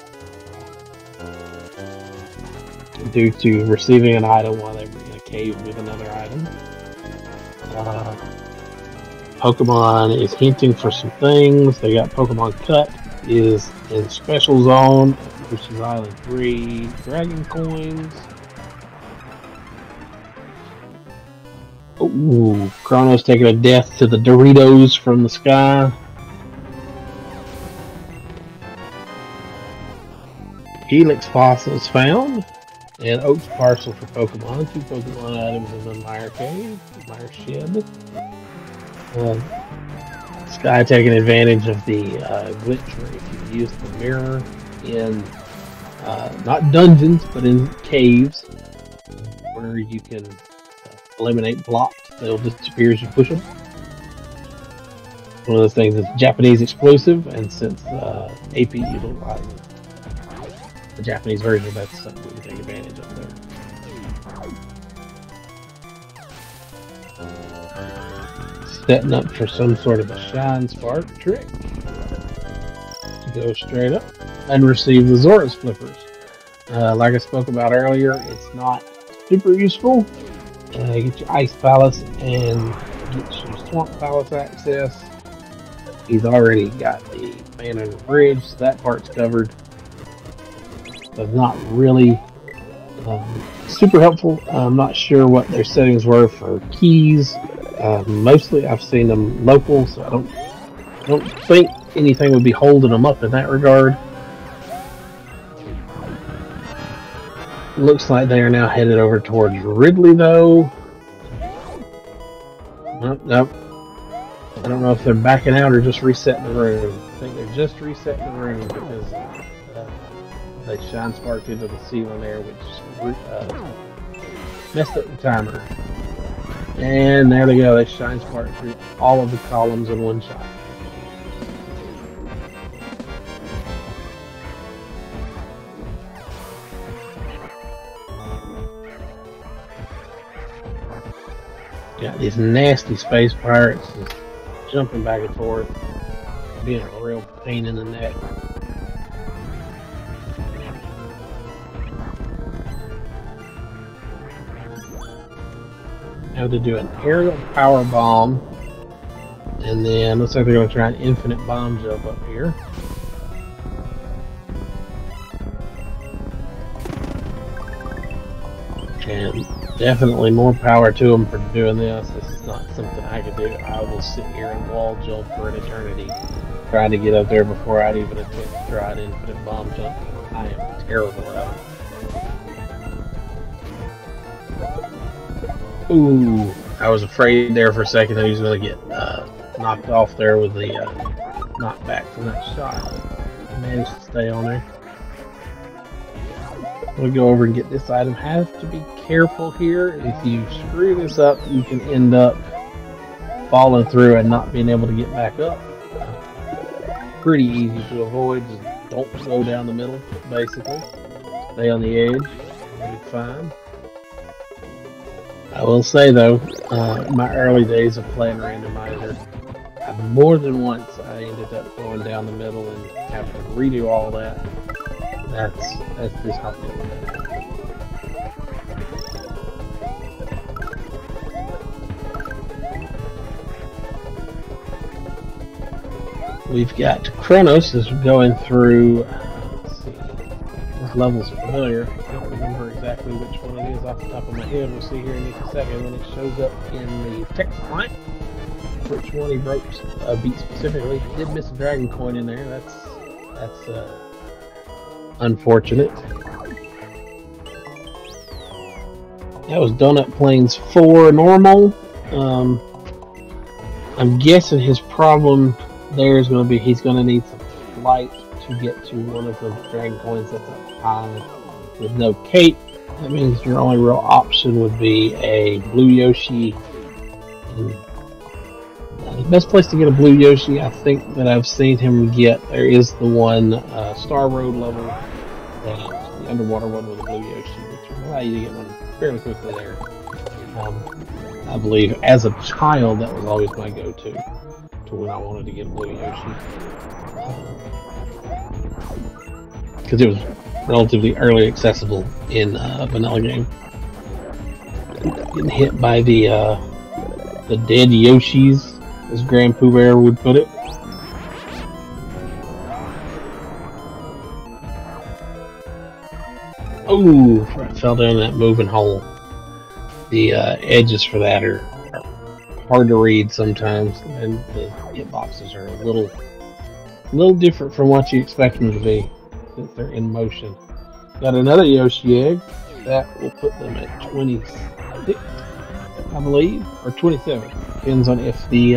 due to receiving an item while they were in a cave with another item. Pokemon is hinting for some things. They got Pokemon Cut is in Special Zone, which is Island 3, Dragon Coins. Ooh, Chrono's taking a death to the Doritos from the sky. Helix fossils found, and Oak's parcel for Pokemon. 2 Pokemon items in the Mire Cave, Mire Shed. Skyy taking advantage of the glitch where if you use the mirror in not dungeons, but in caves, where you can eliminate blocks, they'll disappear as you push them. One of those things is Japanese exclusive, and since AP utilizes the Japanese version, that's something we can take advantage of there. Setting up for some sort of a shine spark trick to go straight up and receive the Zora's flippers. Like I spoke about earlier, it's not super useful. Get your Ice Palace and get your Swamp Palace access. He's already got the man under the bridge, so that part's covered. So not really super helpful. I'm not sure what their settings were for keys. Mostly I've seen them local, so I don't think anything would be holding them up in that regard. Looks like they are now headed over towards Ridley, though. Nope. I don't know if they're backing out or just resetting the room. I think they're just resetting the room because they shine sparked into the ceiling there, which Messed up the timer. And there they go. They shine spark through all of the columns in one shot. Got these nasty space pirates just jumping back and forth, being a real pain in the neck. Now to do an aerial power bomb, and then looks like they're going to try an infinite bomb jump up here. And definitely more power to them for doing this. This is not something I could do. I will sit here and wall jump for an eternity, trying to get up there before I'd even attempt to try an infinite bomb jump. I am terrible at it. Ooh, I was afraid there for a second that he was going to get knocked off there with the knockback from that shot. I managed to stay on there. We'll go over and get this item. Have to be careful here. If you screw this up, you can end up falling through and not being able to get back up. Pretty easy to avoid. Just don't go down the middle, basically. Stay on the edge. You'll be fine. I will say though, my early days of playing randomizer, more than once I ended up going down the middle and having to redo all that. That's just how it is. We've got Chronos is going through. Let's see, this level's familiar. I don't remember exactly which one it is off the top of my head. We'll see here in just a second when it shows up in the text line. Which one he broke beat specifically. He did miss a dragon coin in there. That's unfortunate. That was Donut Plains 4 normal. I'm guessing his problem there is going to be he's going to need some flight to get to one of the dragon coins that's up high with no cape. That means your only real option would be a blue Yoshi. The best place to get a blue Yoshi, I think, that I've seen him get, there is the one Star Road level, the underwater one with a blue Yoshi, which will allow you to get one fairly quickly there. I believe as a child that was always my go-to to when I wanted to get a blue Yoshi, because it was relatively early accessible in vanilla game. Getting hit by the dead Yoshis, as Grand Pooh Bear would put it. Oh, I fell down that moving hole. The edges for that are hard to read sometimes, and the hitboxes are a little different from what you expect them to be, since they're in motion. Got another Yoshi egg. That will put them at 26, I believe, or 27. Depends on if the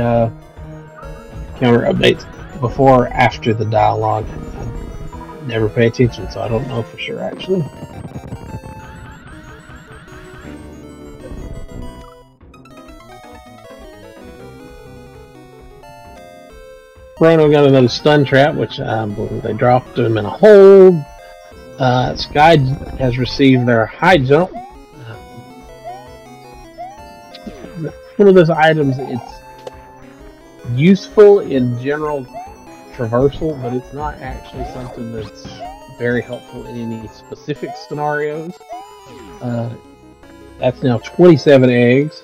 counter updates before or after the dialogue. I never pay attention, so I don't know for sure actually. Chrono got another stun trap, which I believe they dropped him in a hold. Skyy has received their high jump. One of those items, it's useful in general traversal, but it's not actually something that's very helpful in any specific scenarios. That's now 27 eggs.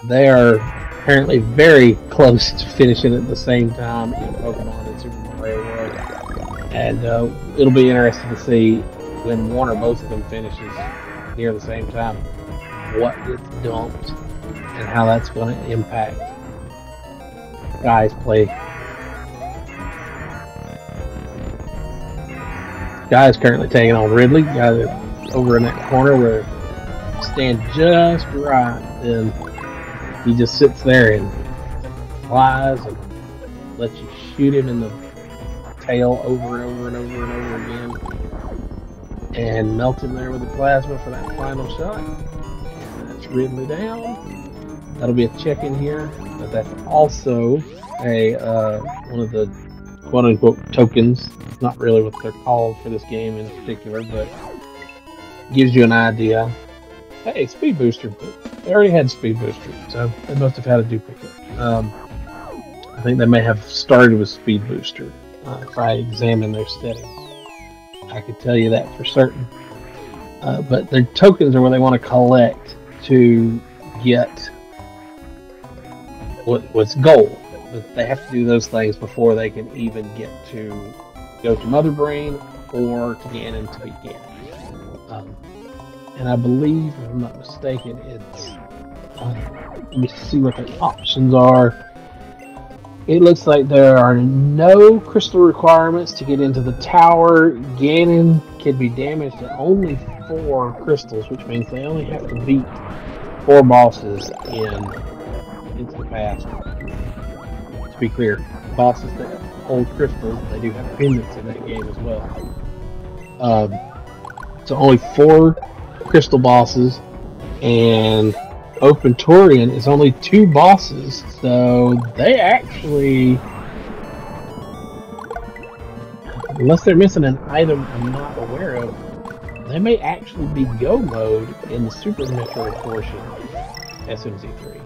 They are apparently very close to finishing at the same time in Pokemon and Super Mario World. And it'll be interesting to see when one or both of them finishes near the same time, what gets dumped and how that's going to impact Skyy's play. Skyy's currently taking on Ridley. Guy that's over in that corner where stand just right, and he just sits there and flies and lets you shoot him in the tail over and over and over and over again, and melt him there with the plasma for that final shot. written down. That'll be a check in here, but that's also a one of the quote-unquote tokens. It's not really what they're called for this game in particular, but gives you an idea. Hey, speed booster, but they already had speed booster, so they must have had a duplicate. I think they may have started with speed booster. If I examine their settings, I could tell you that for certain. But their tokens are where they want to collect to get what's gold. But they have to do those things before they can even get to go to Mother Brain or to Ganon to be Ganon. And I believe, if I'm not mistaken, it's let me see what the options are. It looks like there are no crystal requirements to get into the tower. Ganon can be damaged to only 4 crystals, which means they only have to beat 4 bosses into the past. To be clear, bosses that hold crystals, they do have pendants in that game as well. So only 4 crystal bosses, and Open Torian is only 2 bosses, so they actually, unless they're missing an item I'm not aware of, they may actually be Go mode in the Super Metroid portion of SMZ3.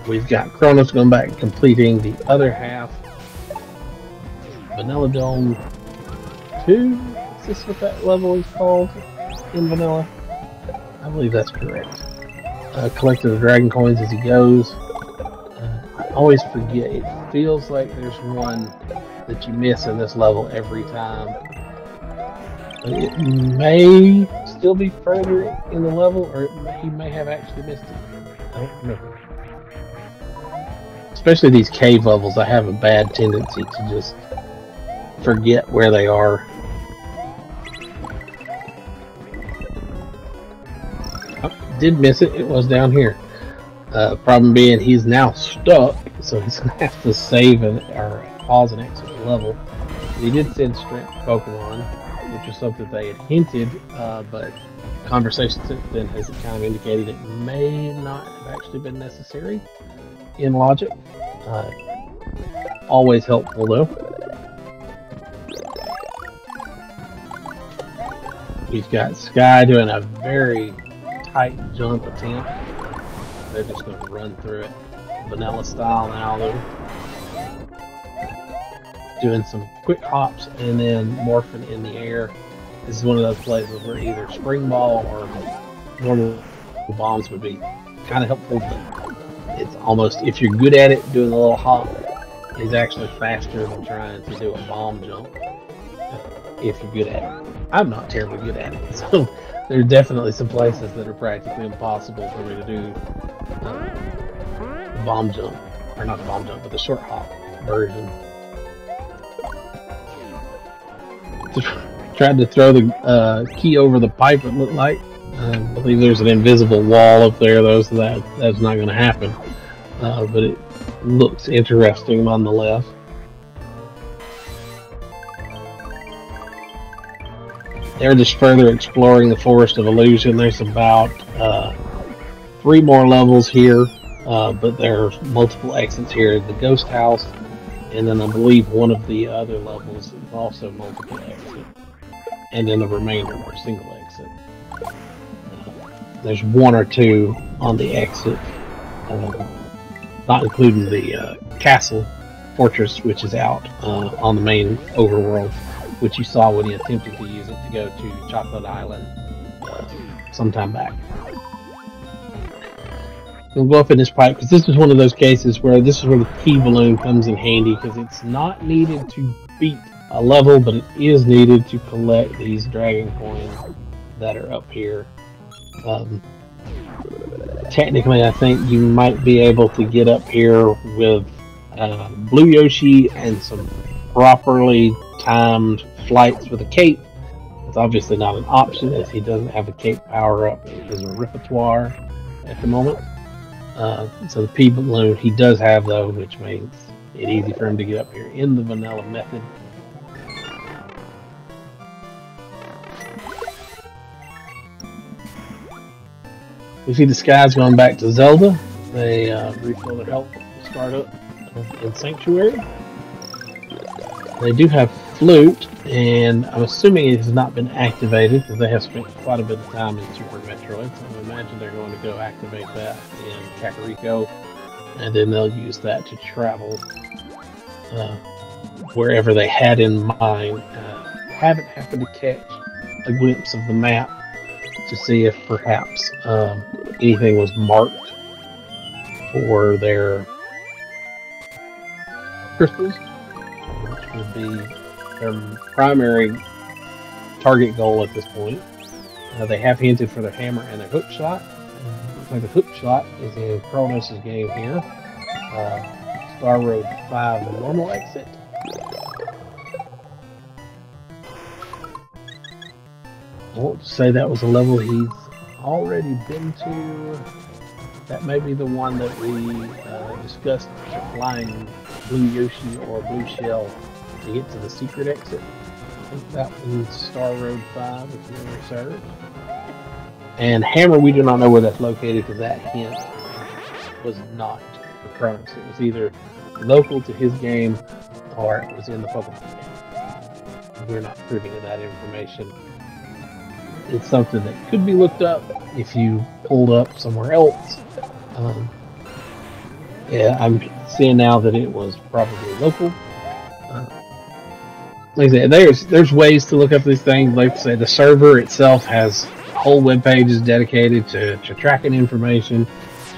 We've got Chronos going back and completing the other half. Vanilla Dome 2? Is this what that level is called in Vanilla? I believe that's correct. Collecting the dragon coins as he goes. I always forget. It feels like there's one that you miss in this level every time. But it may still be further in the level, or he may have actually missed it. I don't remember. Especially these cave levels, I have a bad tendency to just forget where they are. Oh, did miss it. It was down here. Problem being, he's now stuck, so he's gonna have to save or pause and exit the level. He did send strength Pokemon, which is something they had hinted, but conversation since then has kind of indicated it may not have actually been necessary in logic. Always helpful though. We've got Skyy doing a very tight jump attempt. They're just going to run through it. Vanilla style now though. Doing some quick hops and then morphing in the air. This is one of those places where either Spring Ball or normal bombs would be kind of helpful, but it's almost, if you're good at it, doing a little hop is actually faster than trying to do a bomb jump. If you're good at it. I'm not terribly good at it, so there are definitely some places that are practically impossible for me to do the bomb jump, or not the bomb jump, but the short hop version. Tried to throw the key over the pipe, it looked like. I believe there's an invisible wall up there, though, so that's not going to happen. But it looks interesting nonetheless. They're just further exploring the Forest of Illusion. There's about 3 more levels here, but there's multiple exits here. The Ghost House, and then I believe one of the other levels is also multiple exits. And then the remainder are single exit. There's 1 or 2 on the exit, not including the castle fortress, which is out on the main overworld, which you saw when he attempted to use it to go to Chocolate Island sometime back. We'll go up in this pipe, because this is one of those cases where this is where the key balloon comes in handy, because it's not needed to beat a level, but it is needed to collect these dragon coins that are up here. Technically, I think you might be able to get up here with Blue Yoshi and some properly timed flights with a cape. It's obviously not an option, as he doesn't have a cape power up in his repertoire at the moment. So the P balloon he does have though, which makes it easy for him to get up here in the vanilla method. We see the Skyy's going back to Zelda. They refill their health to start up in Sanctuary. They do have Flute, and I'm assuming it has not been activated because they have spent quite a bit of time in Super Metroid. So I imagine they're going to go activate that in Kakariko, and then they'll use that to travel wherever they had in mind. Haven't happened to catch a glimpse of the map to see if perhaps anything was marked for their crystals, which would be their primary target goal at this point. They have hinted for their hammer and their hook shot. Looks like the hook shot is in Chronos' game here. Star Road 5 normal exit. I won't say that was a level he's already been to. That may be the one that we discussed, flying Blue Yoshi or Blue Shell to get to the secret exit. I think that one's Star Road 5, if memory serves. And Hammer, we do not know where that's located because that hint was not for Chronos. It was either local to his game or it was in the Pokemon game. We're not privy to that information. It's something that could be looked up if you pulled up somewhere else. Yeah, I'm seeing now that it was probably local. Like I said, there's ways to look up these things. Like I said, the server itself has whole web pages dedicated to tracking information,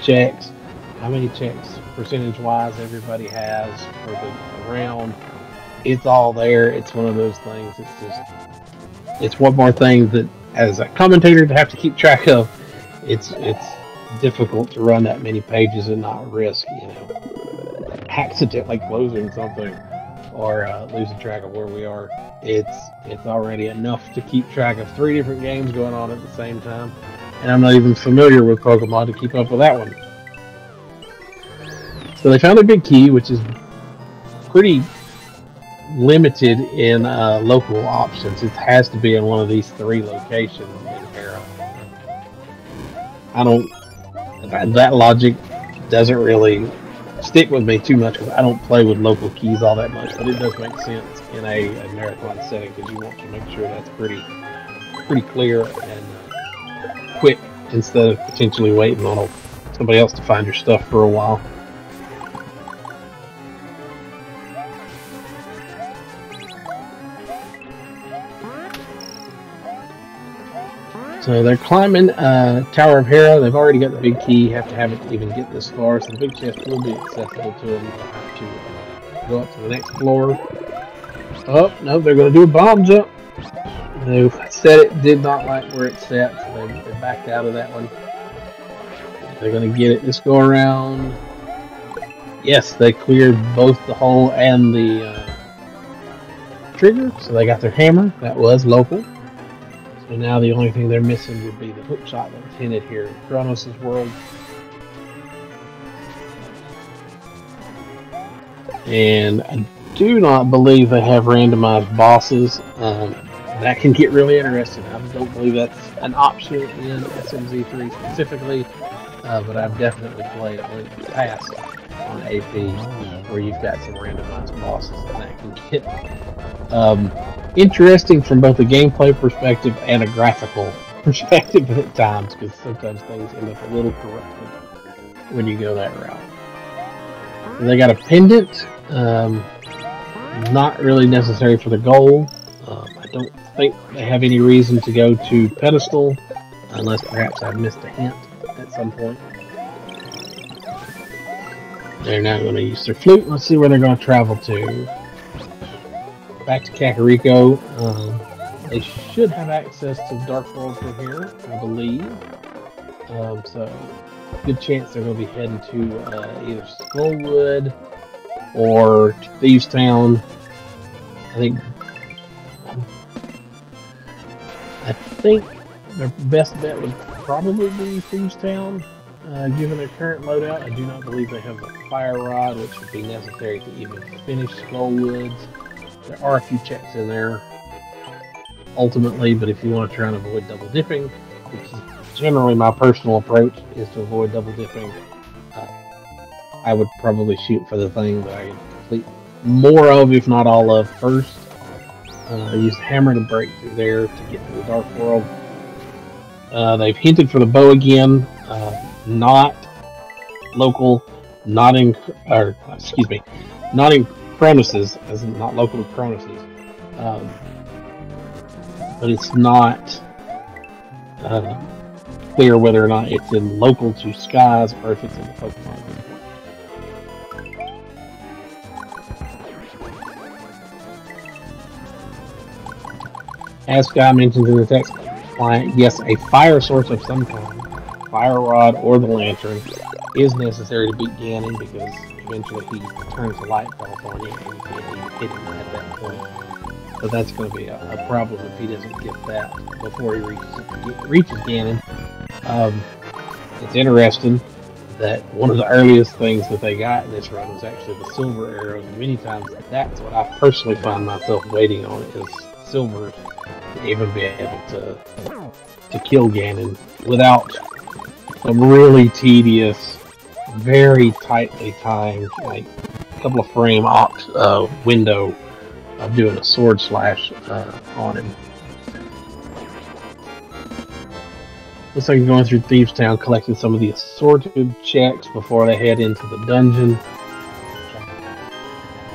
checks, how many checks percentage-wise everybody has for the round. It's all there. It's one of those things. It's one more thing that, as a commentator, to have to keep track of. It's difficult to run that many pages and not risk, accidentally closing something or losing track of where we are. It's already enough to keep track of 3 different games going on at the same time, and I'm not even familiar with Pokemon to keep up with that one. So they found a big key, which is pretty limited in local options. It has to be in one of these 3 locations in Hera. That logic doesn't really stick with me too much because I don't play with local keys all that much, but it does make sense in a marathon setting because you want to make sure that's pretty clear and quick instead of potentially waiting on somebody else to find your stuff for a while. So they're climbing Tower of Hera. They've already got the big key. Have to have it to even get this far. So the big chest will be accessible to them. They'll have to go up to the next floor. Oh, no, they're going to do a bomb jump. They said it did not like where it's set, so they backed out of that one. They're going to get it this go around. Yes, they cleared both the hole and the trigger. So they got their hammer. That was local. So now the only thing they're missing would be the hook shot that was hinted here in Chronos' world. And I do not believe they have randomized bosses. That can get really interesting. I don't believe that's an option in SMZ3 specifically, but I've definitely played Link Past on AP where you've got some randomized bosses, and that can get interesting from both a gameplay perspective and a graphical perspective at times, because sometimes things end up a little corrupted when you go that route. And they got a pendant, not really necessary for the goal. I don't think they have any reason to go to pedestal, unless perhaps I missed a hint at some point. They're now going to use their flute. Let's see where they're going to travel to. Back to Kakariko. They should have access to Dark World from here, I believe. So, good chance they're going to be heading to either Skullwood or Thieves Town. I think their best bet would probably be Thieves Town, given their current loadout. I do not believe they have the Fire Rod, which would be necessary to even finish Skullwoods. There are a few checks in there, ultimately, but if you want to try and avoid double dipping, which is generally my personal approach is to avoid double dipping. I would probably shoot for the thing that I can complete more of, if not all of, first. I used hammer to break through there to get to the Dark World. They've hinted for the bow again, not local, not in Chronos's, as in not local to Chronos's, but it's not clear whether or not it's in local to Skyy's or if it's in the Pokemon. As Skyy mentions in the text client, yes, a fire source of some kind, fire rod or the lantern, is necessary to beat Ganon because eventually he turns the light bulb on you and you can't even hit him at that point. So that's going to be a problem if he doesn't get that before he reaches Ganon. It's interesting that one of the earliest things that they got in this run was actually the silver arrows. Many times that's what I personally find myself waiting on, is silver to even be able to kill Ganon without some really tedious, very tightly timed, like a couple of frame window of doing a sword slash on him. Looks like you're going through Thieves Town collecting some of the assorted checks before they head into the dungeon.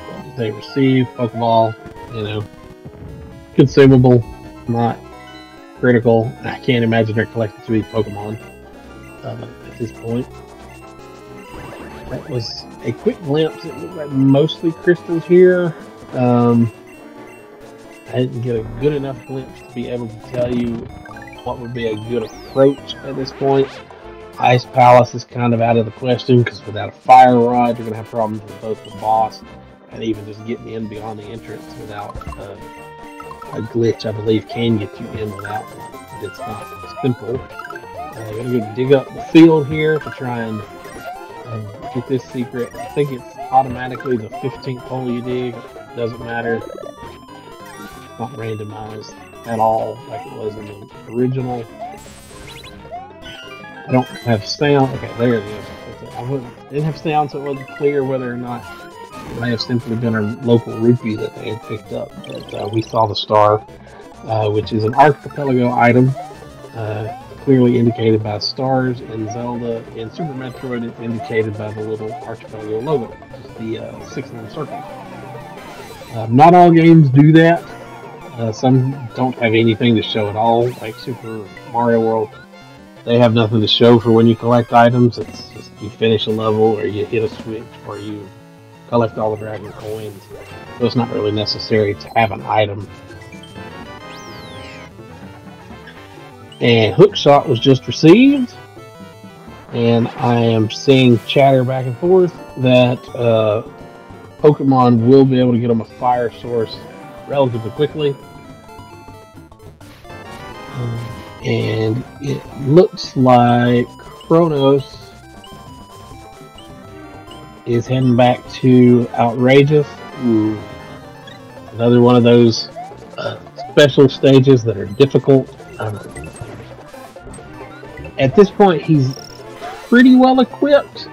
What did they receive? Pokeball, you know, consumable, not critical. I can't imagine they're collecting too many Pokemon at this point. That was a quick glimpse. It looked like mostly crystals here. I didn't get a good enough glimpse to be able to tell you what would be a good approach at this point. Ice Palace is kind of out of the question because without a fire rod, you're going to have problems with both the boss and even just getting in beyond the entrance without a glitch. I believe can get you in without one, but it's not simple. You're going to go dig up the field here to try and get this secret. I think it's automatically the 15th hole you dig. It doesn't matter. It's not randomized at all like it was in the original. I don't have sound. Okay, there it is. I didn't have sound, so it wasn't clear whether or not it may have simply been a local rupee that they had picked up. But we saw the star, which is an Archipelago item, clearly indicated by stars. In Zelda, in Super Metroid, it's indicated by the little Archipelago logo, which is the 6-line circle. Not all games do that. Some don't have anything to show at all, like Super Mario World. They have nothing to show for when you collect items. It's just you finish a level, or you hit a switch, or you collect all the dragon coins. So it's not really necessary to have an item. And Hookshot was just received, and I am seeing chatter back and forth that Pokemon will be able to get them a fire source relatively quickly. And it looks like Chronos is heading back to Outrageous. Ooh. Another one of those special stages that are difficult. At this point, he's pretty well equipped.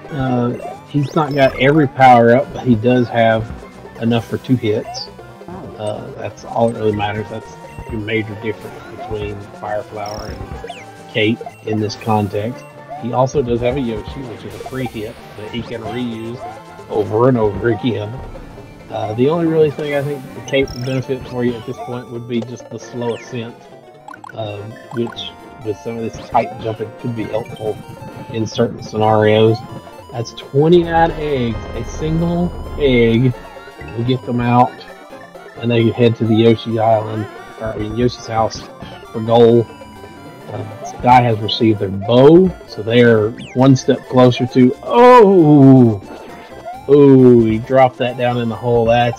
He's not got every power up, but he does have enough for 2 hits. That's all that really matters. That's the major difference between Fireflower and Kate in this context. He also does have a Yoshi, which is a free hit that he can reuse over and over again. The only really thing I think the Kate would benefit for you at this point would be just the slow ascent, which with some of this tight jumping could be helpful in certain scenarios. That's 29 eggs. A single egg will get them out, and they head to the Yoshi Island, or I mean Yoshi's house for gold. Skyy has received their bow, so they are one step closer to. Oh, he dropped that down in the hole. That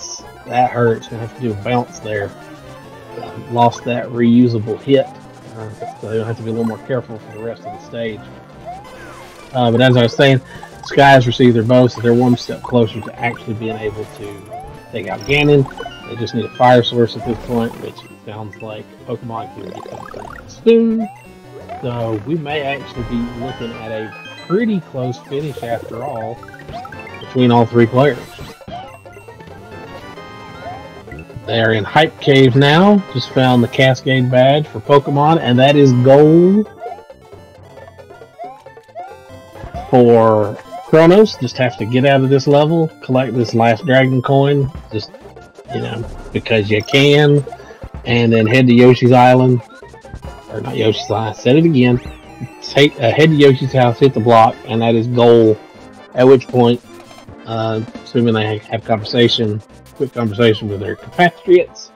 hurts. Gonna have to do a bounce there. Lost that reusable hit, so they'll have to be a little more careful for the rest of the stage. But as I was saying, Skyy has received their bow, so they're one step closer to actually being able to take out Ganon. They just need a fire source at this point, which sounds like Pokemon can get them soon. So we may actually be looking at a pretty close finish after all between all three players. They are in Hype Cave now. Just found the Cascade badge for Pokemon, and that is gold for Chronos. Just have to get out of this level, collect this last Dragon Coin, just, you know, because you can, and then head to Yoshi's Island. Or not Yoshi's Island, said it again. Head to Yoshi's house, hit the block, and that is goal. At which point, assuming they have quick conversation with their compatriots,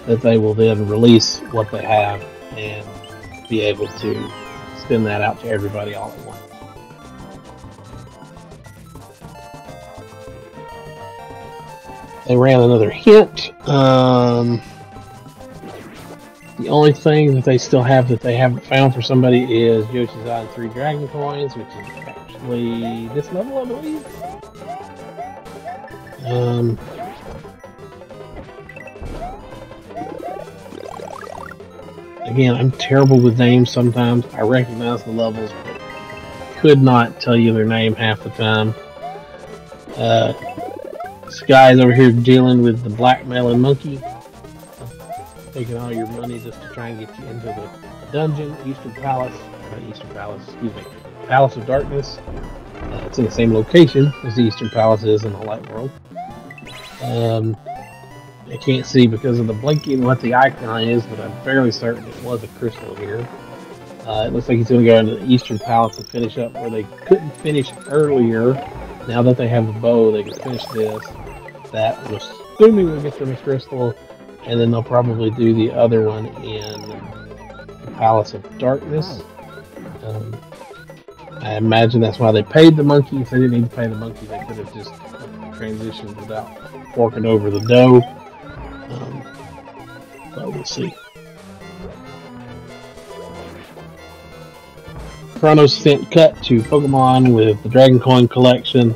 that they will then release what they have and be able to send that out to everybody all at once. They ran another hint. The only thing that they still have that they haven't found for somebody is Yoshi's Island 3 Dragon Coins, which is actually this level, I believe. Again, I'm terrible with names sometimes. I recognize the levels, but could not tell you their name half the time. Sky's over here dealing with the blackmailing monkey, taking all your money just to try and get you into the dungeon, Palace of Darkness. It's in the same location as the Eastern Palace is in the Light World. I can't see because of the blinking what the icon is, but I'm fairly certain it was a crystal here. It looks like he's going to go into the Eastern Palace and finish up where they couldn't finish earlier. Now that they have the bow, they can finish this. That I'm assuming will get them a crystal, and then they'll probably do the other one in the Palace of Darkness. I imagine that's why they paid the monkey. If they didn't need to pay the monkey, they could have just transitioned without forking over the dough. But we'll see. Chrono sent cut to Pokemon with the Dragon Coin collection.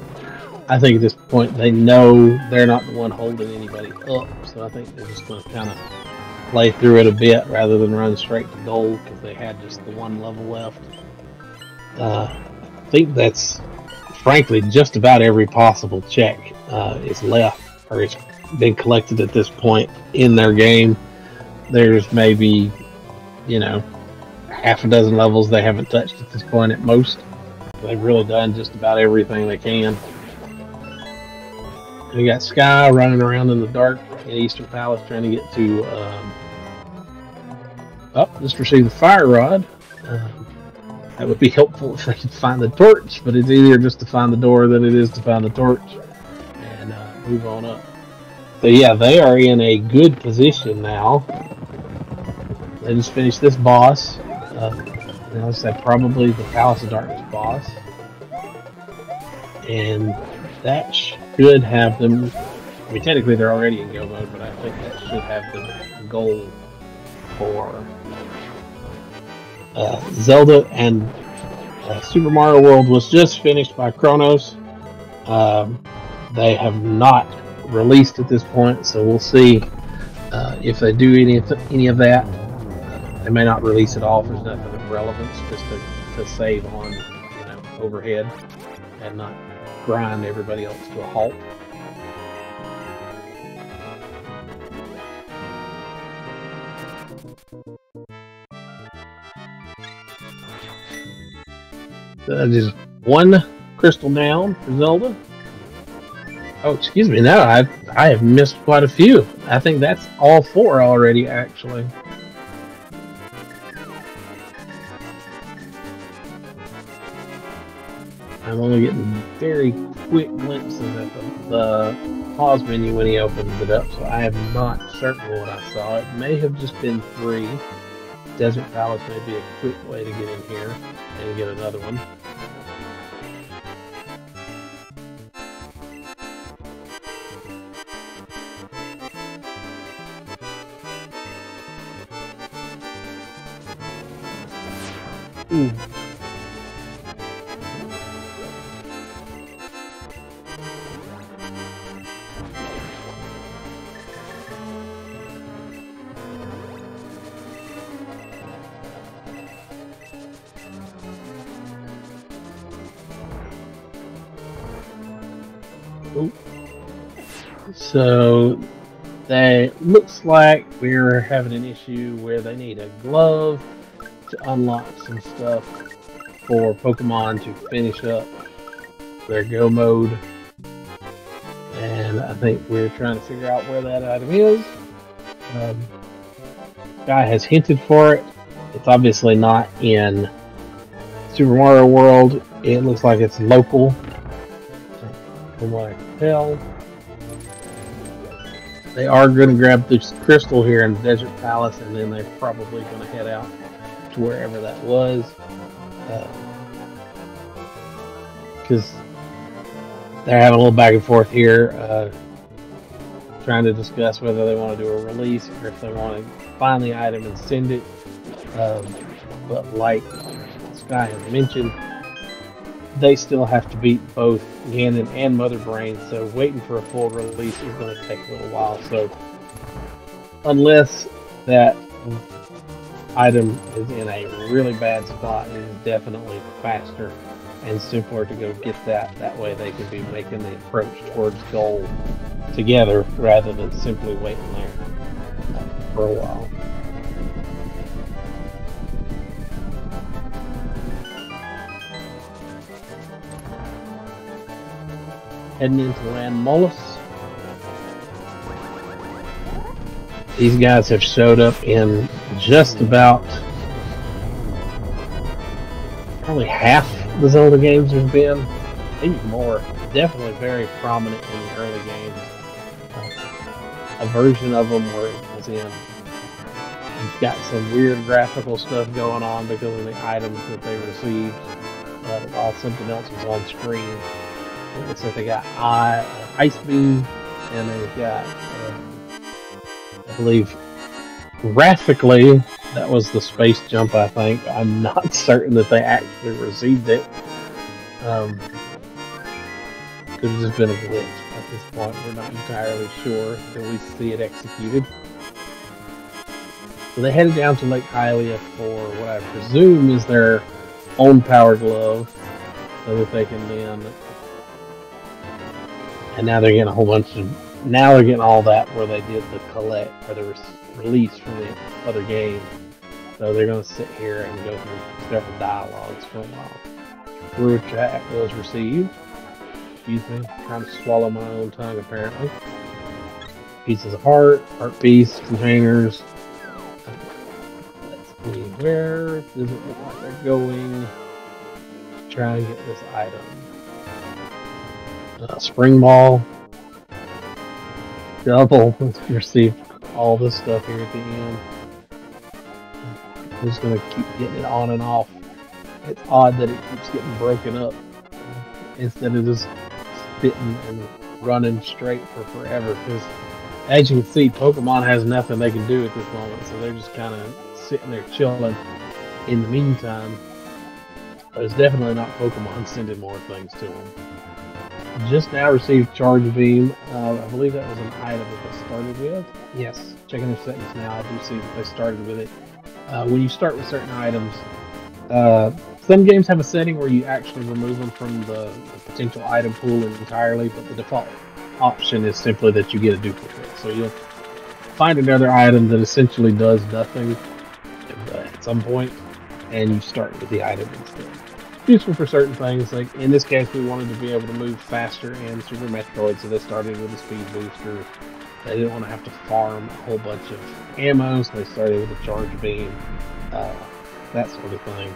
I think at this point they know they're not the one holding anybody up, so I think they're just going to kind of play through it a bit rather than run straight to gold because they had just the one level left. I think that's, frankly, just about every possible check is left or it's been collected at this point in their game. There's maybe, you know, half a dozen levels they haven't touched at this point at most. They've really done just about everything they can. We got Skyy running around in the dark in Eastern Palace trying to get to just received the fire rod. That would be helpful if they could find the torch, but it's easier just to find the door than it is to find the torch and move on up. So yeah, they are in a good position now. They just finished this boss. I'd say probably the Palace of Darkness boss. And that should have them, I mean technically they're already in go mode, but I think that should have the goal for Zelda and Super Mario World was just finished by Chronos. They have not released at this point, so we'll see if they do any of that. They may not release it all if there's nothing of relevance, just to save on, you know, overhead and not grind everybody else to a halt. Just one crystal down for Zelda. Oh, excuse me, no, I have missed quite a few. I think that's all 4 already, actually. I'm only getting very quick glimpses at the pause menu when he opens it up, so I am not certain what I saw. It may have just been 3. Desert Palace may be a quick way to get in here and get another one. Ooh. So that looks like we're having an issue where they need a glove to unlock some stuff for Pokemon to finish up their go mode. And I think we're trying to figure out where that item is. Guy has hinted for it. It's obviously not in Super Mario World. It looks like it's local, from what I can tell. They are going to grab this crystal here in the Desert Palace, and then they're probably going to head out to wherever that was. Because they're having a little back and forth here, trying to discuss whether they want to do a release or if they want to find the item and send it. But like Skyy has mentioned, they still have to beat both Ganon and Mother Brain, so waiting for a full release is going to take a little while. So unless that item is in a really bad spot, it is definitely faster and simpler to go get that. That way they can be making the approach towards goal together rather than simply waiting there for a while. Heading into Land Molus. These guys have showed up in just about probably half the Zelda games there's been, maybe more. Definitely very prominent in the early games. A version of them where it was in. You've got some weird graphical stuff going on because of the items that they received while something else was on screen. It looks like they got Ice Beam, and they've got, I believe, graphically, that was the space jump, I think. I'm not certain that they actually received it. Could have just been a glitch at this point. We're not entirely sure until we see it executed. So they headed down to Lake Hylia for what I presume is their own power glove, so that they can then. And now they're getting a whole bunch of. Now they're getting all that where they did the collect or the release from the other game. So they're going to sit here and go through several dialogues for a while. Brew chat was received. Excuse me, trying to swallow my own tongue apparently. Pieces of heart piece, containers. Let's see, where does it look like they're going? Try and get this item. Spring ball. Double. Let's receive all this stuff here at the end. I'm just going to keep getting it on and off. It's odd that it keeps getting broken up instead of just spitting and running straight for forever. Because as you can see, Pokemon has nothing they can do at this moment, so they're just kind of sitting there chilling in the meantime. But it's definitely not Pokemon sending more things to them. Just now received Charge Beam. I believe that was an item that they started with. Yes, checking their settings now, I do see that they started with it. When you start with certain items, some games have a setting where you actually remove them from the potential item pool entirely, but the default option is simply that you get a duplicate. So you'll find another item that essentially does nothing at some point, and you start with the item instead. Useful for certain things, like in this case we wanted to be able to move faster in Super Metroid, so they started with a speed booster. They didn't want to have to farm a whole bunch of ammo, so they started with a Charge Beam, that sort of thing.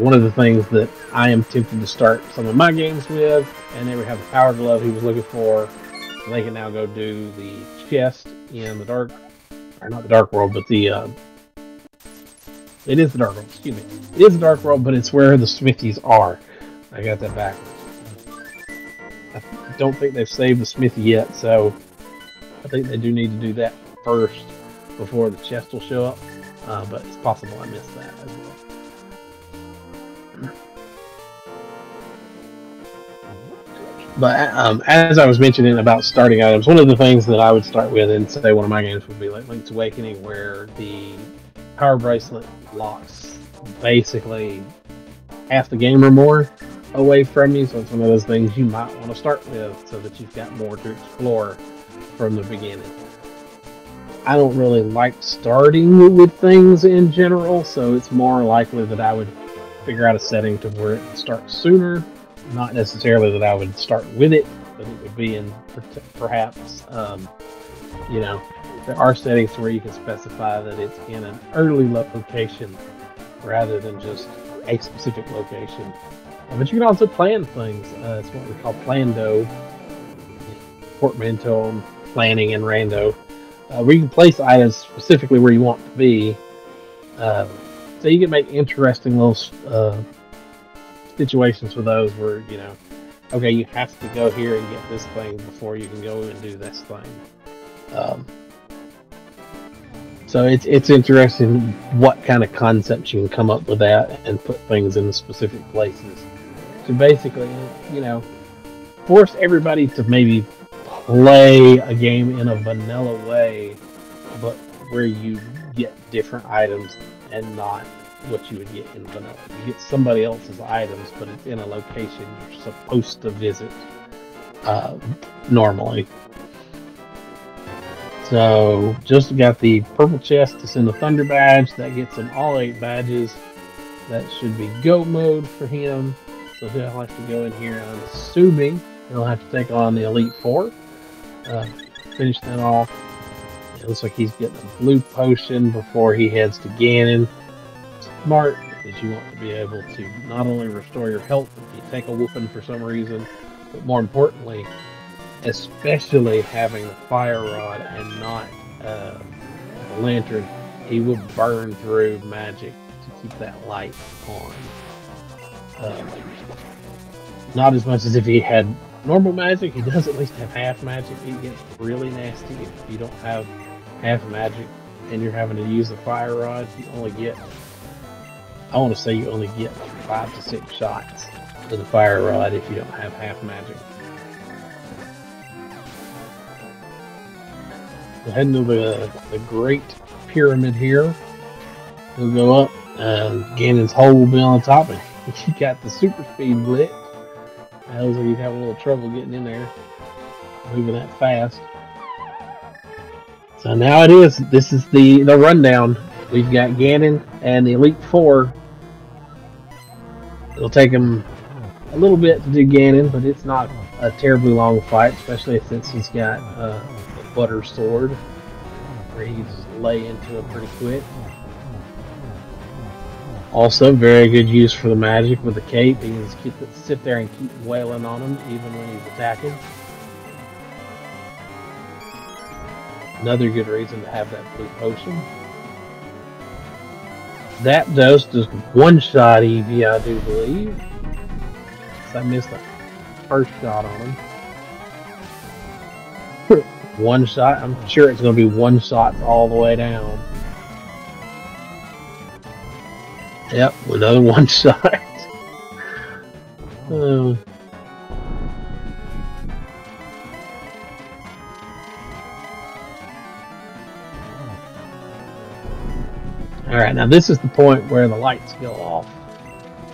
One of the things that I am tempted to start some of my games with, and they would have the Power Glove he was looking for, so they can now go do the chest in the Dark, or not the Dark World, but the it is the Dark World, excuse me. It is the Dark World, but it's where the Smithies are. I got that backwards. I don't think they've saved the Smithy yet, so I think they do need to do that first before the chest will show up. But it's possible I missed that as well. But as I was mentioning about starting items, one of the things that I would start with, and say one of my games would be like Link's Awakening, where the Power Bracelet locks basically half the game or more, away from you, so it's one of those things you might want to start with so that you've got more to explore from the beginning. I don't really like starting with things in general, so it's more likely that I would figure out a setting to where it starts sooner. Not necessarily that I would start with it, but it would be in perhaps, you know, there are settings where you can specify that it's in an early location rather than just a specific location. But you can also plan things. It's what we call plando, portmanteau, planning, and rando, where you can place items specifically where you want to be. So you can make interesting little situations for those where, you know, okay, you have to go here and get this thing before you can go and do this thing. So it's interesting what kind of concepts you can come up with that and put things in specific places to basically, you know, force everybody to maybe play a game in a vanilla way, but where you get different items and not what you would get in vanilla. You get somebody else's items, but it's in a location you're supposed to visit normally. So, just got the purple chest to send the Thunder badge. That gets him all 8 badges. That should be go mode for him. So he'll have to go in here. I'm assuming he'll have to take on the Elite Four. Finish that off. It looks like he's getting a blue potion before he heads to Ganon. Smart, because you want to be able to not only restore your health if you take a whooping for some reason, but more importantly, especially having the fire rod and not the lantern, he will burn through magic to keep that light on. Not as much as if he had normal magic. He does at least have half magic. It gets really nasty if you don't have half magic and you're having to use the fire rod. You only get, I want to say you only get 5 to 6 shots with the fire rod if you don't have half magic. We're heading to the Great Pyramid here. We'll go up, Ganon's hole will be on top, and he got the super speed glitch. It looks like he'd have a little trouble getting in there, moving that fast. So now it is. This is the rundown. We've got Ganon and the Elite Four. It'll take him a little bit to do Ganon, but it's not a terribly long fight, especially since he's got the Butter Sword, where he can just lay into it pretty quick. Also, very good use for the magic with the cape. He can just sit there and keep wailing on him even when he's attacking. Another good reason to have that blue potion. That does just one-shot Eevee, I do believe. So I missed the first shot on him. One shot. I'm sure it's going to be one shot all the way down. Yep, another one shot. Alright, now this is the point where the lights go off.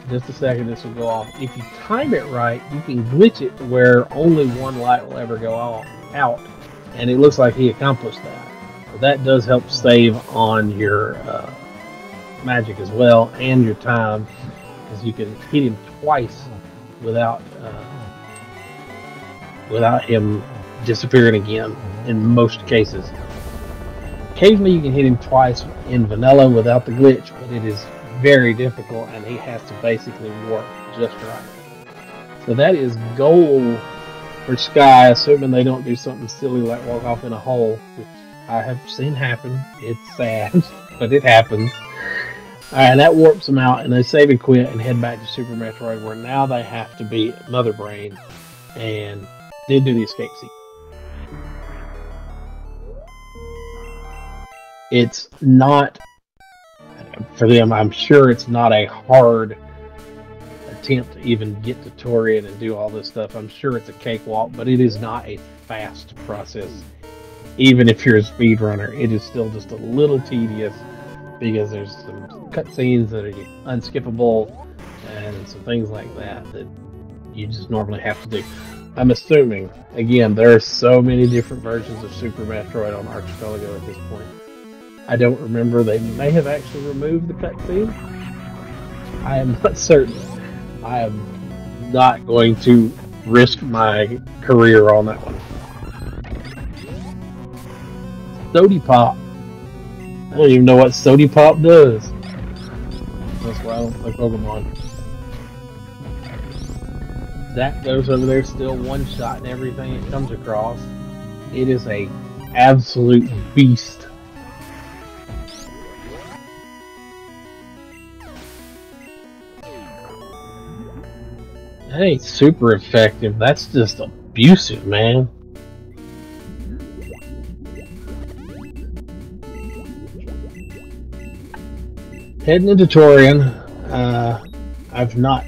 Just a second, this will go off. If you time it right, you can glitch it to where only one light will ever go out. And it looks like he accomplished that. So that does help save on your magic as well, and your time, because you can hit him twice without him disappearing again in most cases. Occasionally you can hit him twice in vanilla without the glitch, but it is very difficult and he has to basically work just right. So that is goal for Skyy, assuming they don't do something silly like walk off in a hole, which I have seen happen. It's sad, but it happens. Alright, that warps them out, and they save and quit and head back to Super Metroid, where now they have to beat Mother Brain and then do the escape sequence. It's not, for them, I'm sure it's not a hard attempt to even get to Torian and do all this stuff. I'm sure it's a cakewalk, but it is not a fast process. Even if you're a speedrunner, it is still just a little tedious, because there's some cutscenes that are unskippable and some things like that that you just normally have to do. I'm assuming, again, there are so many different versions of Super Metroid on Archipelago at this point. I don't remember. They may have actually removed the cutscene. I am not certain. I am not going to risk my career on that one. Sody Pop. I don't even know what Sody Pop does. That's why I don't play Pokemon. That goes over there, still one shot and everything it comes across. It is a absolute beast. That ain't super effective. That's just abusive, man. Heading into Torian, I've not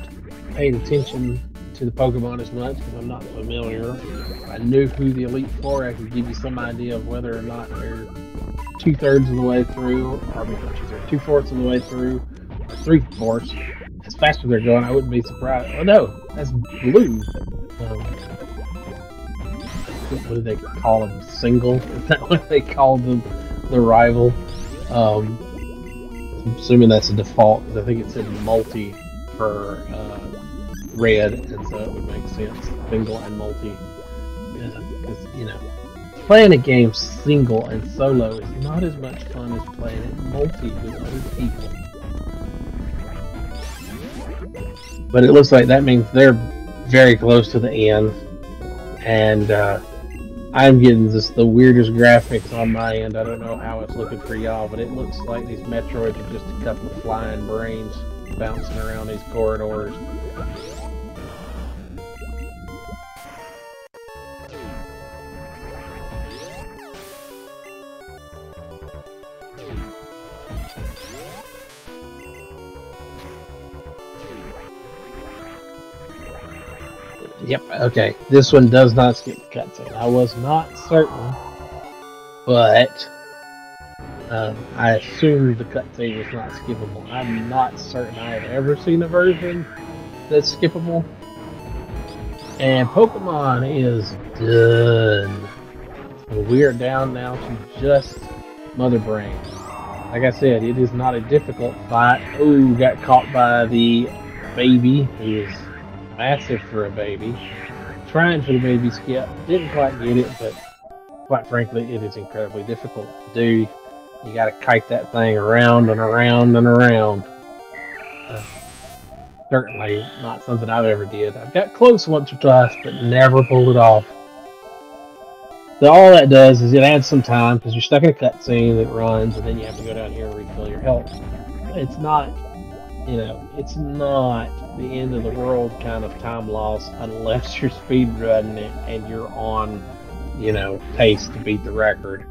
paid attention to the Pokemon as much because I'm not familiar. If I knew who the Elite Four, I could give you some idea of whether or not they're 2/3 of the way through, or 2/4 of the way through, or 3/4. As fast as they're going, I wouldn't be surprised. Oh no, that's Blue. What do they call them? Single? Is that what they call the rival? I'm assuming that's a default because I think it said multi for red, and so it would make sense. Single and multi. Because, you know, playing a game single and solo is not as much fun as playing it multi with other people. But it looks like that means they're very close to the end, and I'm getting just the weirdest graphics on my end. I don't know how it's looking for y'all, but it looks like these Metroids are just a couple of flying brains bouncing around these corridors. Yep, okay. This one does not skip the cutscene. I was not certain, but I assumed the cutscene was not skippable. I'm not certain I have ever seen a version that's skippable. And Pokemon is done. So we are down now to just Mother Brain. Like I said, it is not a difficult fight. Ooh, got caught by the baby. He is massive for a baby. Trying for the baby skip. Didn't quite get it, but quite frankly, it is incredibly difficult to do. You gotta kite that thing around and around and around. Certainly not something I've ever did. I've got close once or twice, but never pulled it off. So all that does is it adds some time, because you're stuck in a cutscene that runs, and then you have to go down here and refill your health. It's not, you know, it's not the end of the world kind of time loss unless you're speedrunning it and you're on, you know, pace to beat the record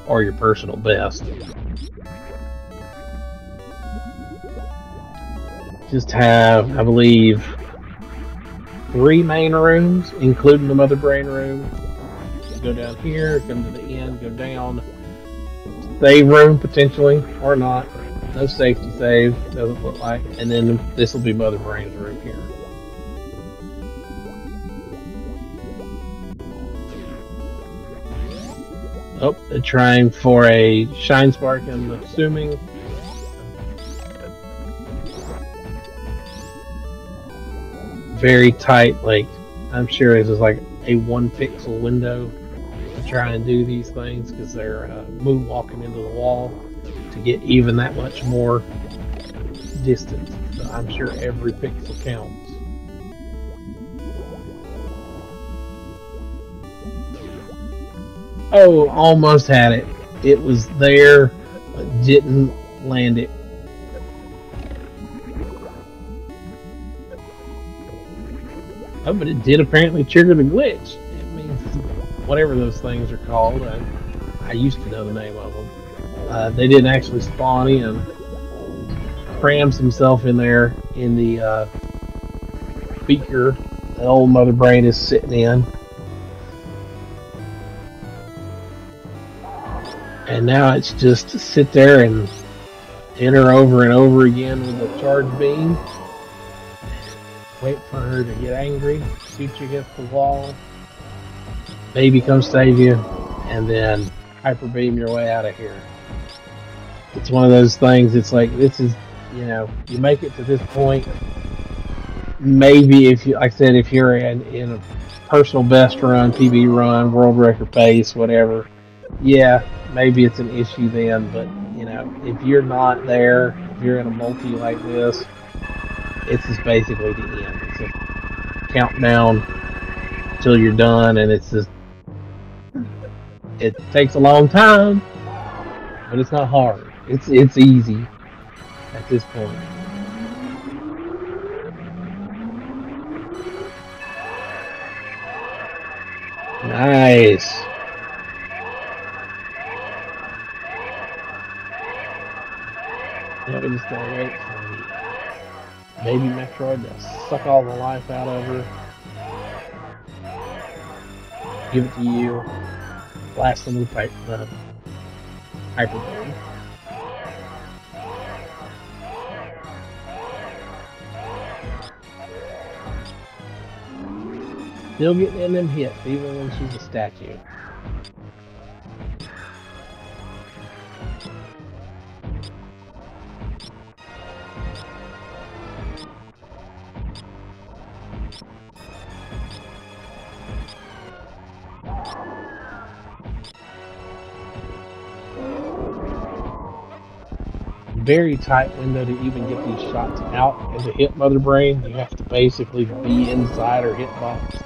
or your personal best. Just have, I believe, 3 main rooms, including the Mother Brain room. Go down here, come to the end, go down. Save room potentially, or not. No safety save, doesn't look like. And then this will be Mother Brain's room here. Oh, they're trying for a Shine Spark, I'm assuming. Very tight, like, I'm sure this is like a 1 pixel window to try and do these things, because they're moonwalking into the wall to get even that much more distance. So I'm sure every pixel counts. Oh, almost had it. It was there, but didn't land it. Oh, but it did apparently trigger the glitch. It means whatever those things are called. I used to know the name of them. They didn't actually spawn in. Crams himself in there in the beaker the old Mother Brain is sitting in. And now it's just to sit there and hit her over and over again with a charge beam. wait for her to get angry, shoot you against the wall, baby comes save you, and then hyper beam your way out of here. It's one of those things, it's like, this is, you know, you make it to this point, maybe if you, like I said, if you're in a personal best run, PB run, world record pace, whatever, yeah, maybe it's an issue then, but, you know, if you're not there, if you're in a multi like this, it's just basically the end. It's a countdown till you're done, and it's just, it takes a long time, but it's not hard. It's easy at this point. Nice. Yeah, we just gotta wait for the baby Metroid to suck all the life out of her. Give it to you. Blast them with hyper beam. Still getting in them hits, even when she's a statue. Very tight window to even get these shots out and to hit Mother Brain. You have to basically be inside her hitbox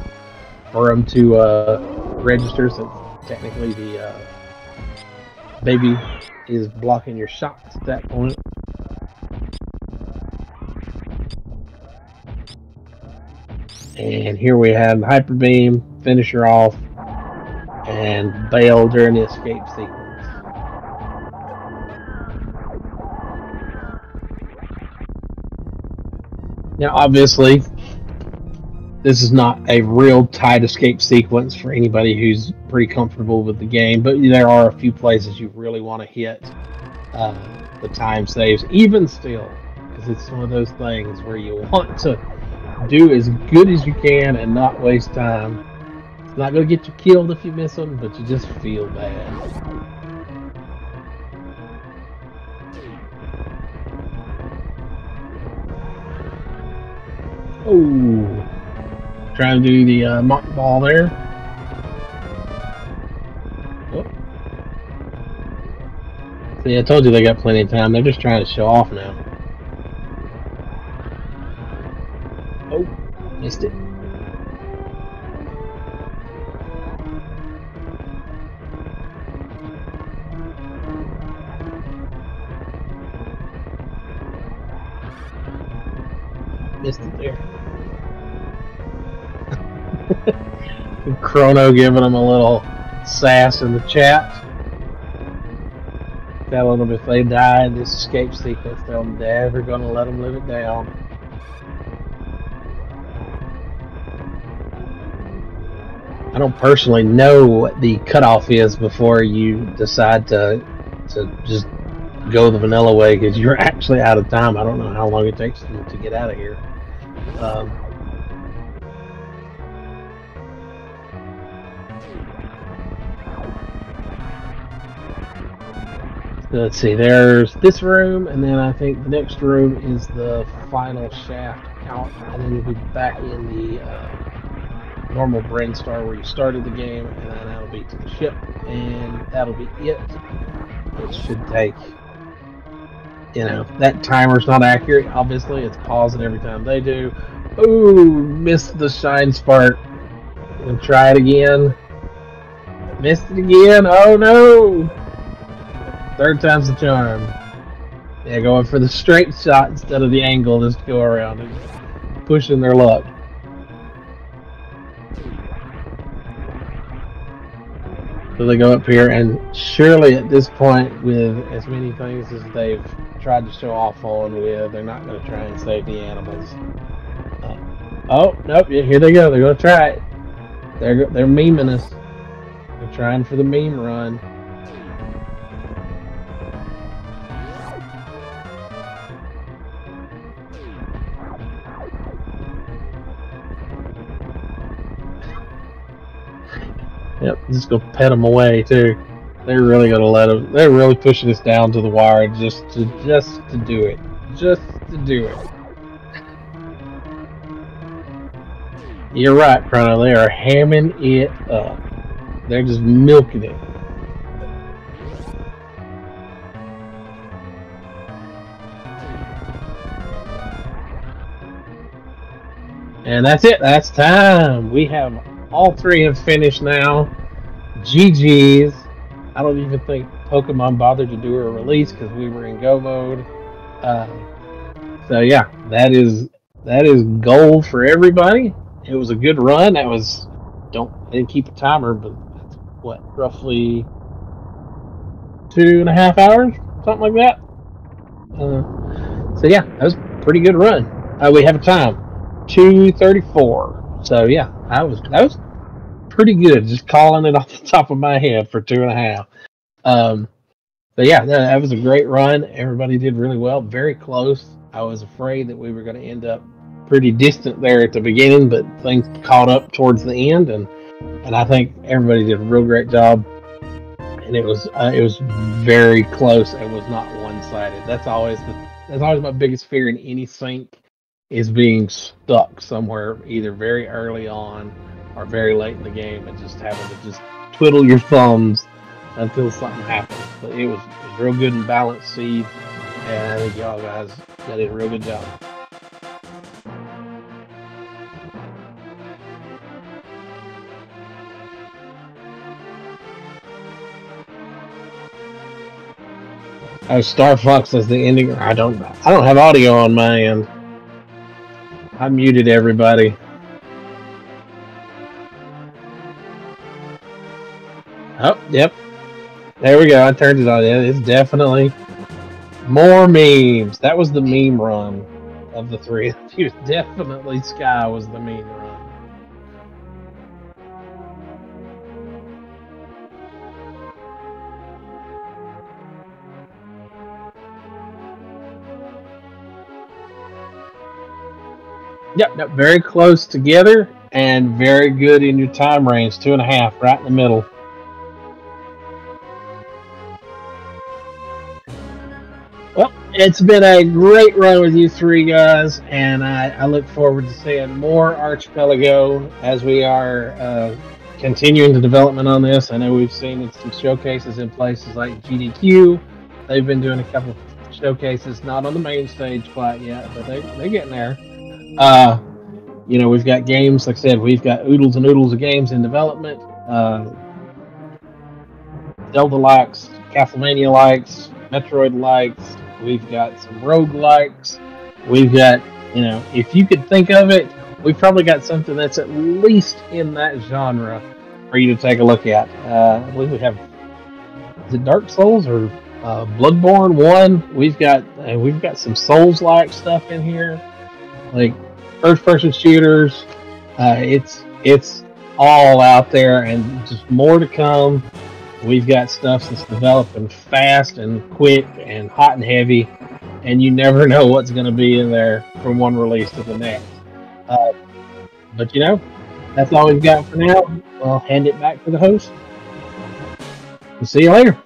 for them to register, since technically the baby is blocking your shots at that point. And here we have Hyper Beam, finish her off, and bail during the escape sequence. Now, obviously, this is not a real tight escape sequence for anybody who's pretty comfortable with the game, but there are a few places you really want to hit the time saves, even still, because it's one of those things where you want to do as good as you can and not waste time. It's not going to get you killed if you miss them, but you just feel bad. Oh, trying to do the mock ball there. Oh. See, I told you they got plenty of time. They're just trying to show off now. Oh, missed it. Missed it there. Chrono giving them a little sass in the chat. Telling them if they die in this escape sequence, they're never going to let them live it down. I don't personally know what the cutoff is before you decide to just go the vanilla way, because you're actually out of time. I don't know how long it takes to get out of here. Let's see, there's this room, and then I think the next room is the final shaft out, and then you'll be back in the normal Brain Star where you started the game, and then that'll be to the ship, and that'll be it. It should take, you know, that timer's not accurate, obviously, it's pausing every time they do. Ooh, missed the shine spark. Gonna try it again. Missed it again, oh no! Third time's the charm. Yeah, going for the straight shot instead of the angle just to go around and pushing their luck. So they go up here, and surely at this point, with as many things as they've tried to show off on with, they're not going to try and save the animals. Oh, nope, yeah, here they go. They're going to try it. They're memeing us. They're trying for the meme run. Yep, just gonna pet them away too. They're really gonna let them. They're really pushing us down to the wire just to do it, just to do it. You're right, Chrono. They are hamming it up. They're just milking it. And that's it. That's time. We have all three have finished now. GG's. I don't even think Pokemon bothered to do a release because we were in go mode. So yeah, that is gold for everybody. It was a good run. That was I didn't keep a timer, but that's what, roughly 2.5 hours, something like that. So yeah, that was a pretty good run. We have a time 2:34. So yeah, that was pretty good. Just calling it off the top of my head for 2.5. But yeah, that was a great run. Everybody did really well. Very close. I was afraid that we were going to end up pretty distant there at the beginning, but things caught up towards the end, and I think everybody did a real great job. And it was very close. It was not one-sided. That's always my biggest fear in any sync, is being stuck somewhere either very early on or very late in the game and just having to just twiddle your thumbs until something happens. But it was real good and balanced seed, and I think y'all guys did a real good job. Oh, Star Fox is the ending. I don't have audio on my end. I muted everybody. Oh, yep. There we go. I turned it on. It's definitely more memes. That was the meme run of the three. Definitely Skyy was the meme run. Yep, very close together and very good in your time range. 2.5, right in the middle. Well, it's been a great run with you three guys, and I look forward to seeing more Archipelago as we are continuing the development on this. I know we've seen some showcases in places like GDQ. They've been doing a couple showcases, not on the main stage quite yet, but they're getting there. You know, we've got games, like I said, we've got oodles and oodles of games in development. Zelda likes, Castlevania likes, Metroid likes, we've got some rogue likes, we've got, you know, if you could think of it, we've probably got something that's at least in that genre for you to take a look at. I believe we have, is it Dark Souls or Bloodborne 1? We've got some Souls-like stuff in here, like first-person shooters. It's all out there, and just more to come. We've got stuff that's developing fast and quick and hot and heavy, and you never know what's going to be in there from one release to the next. But you know, that's all we've got for now. I'll hand it back to the host. We'll see you later.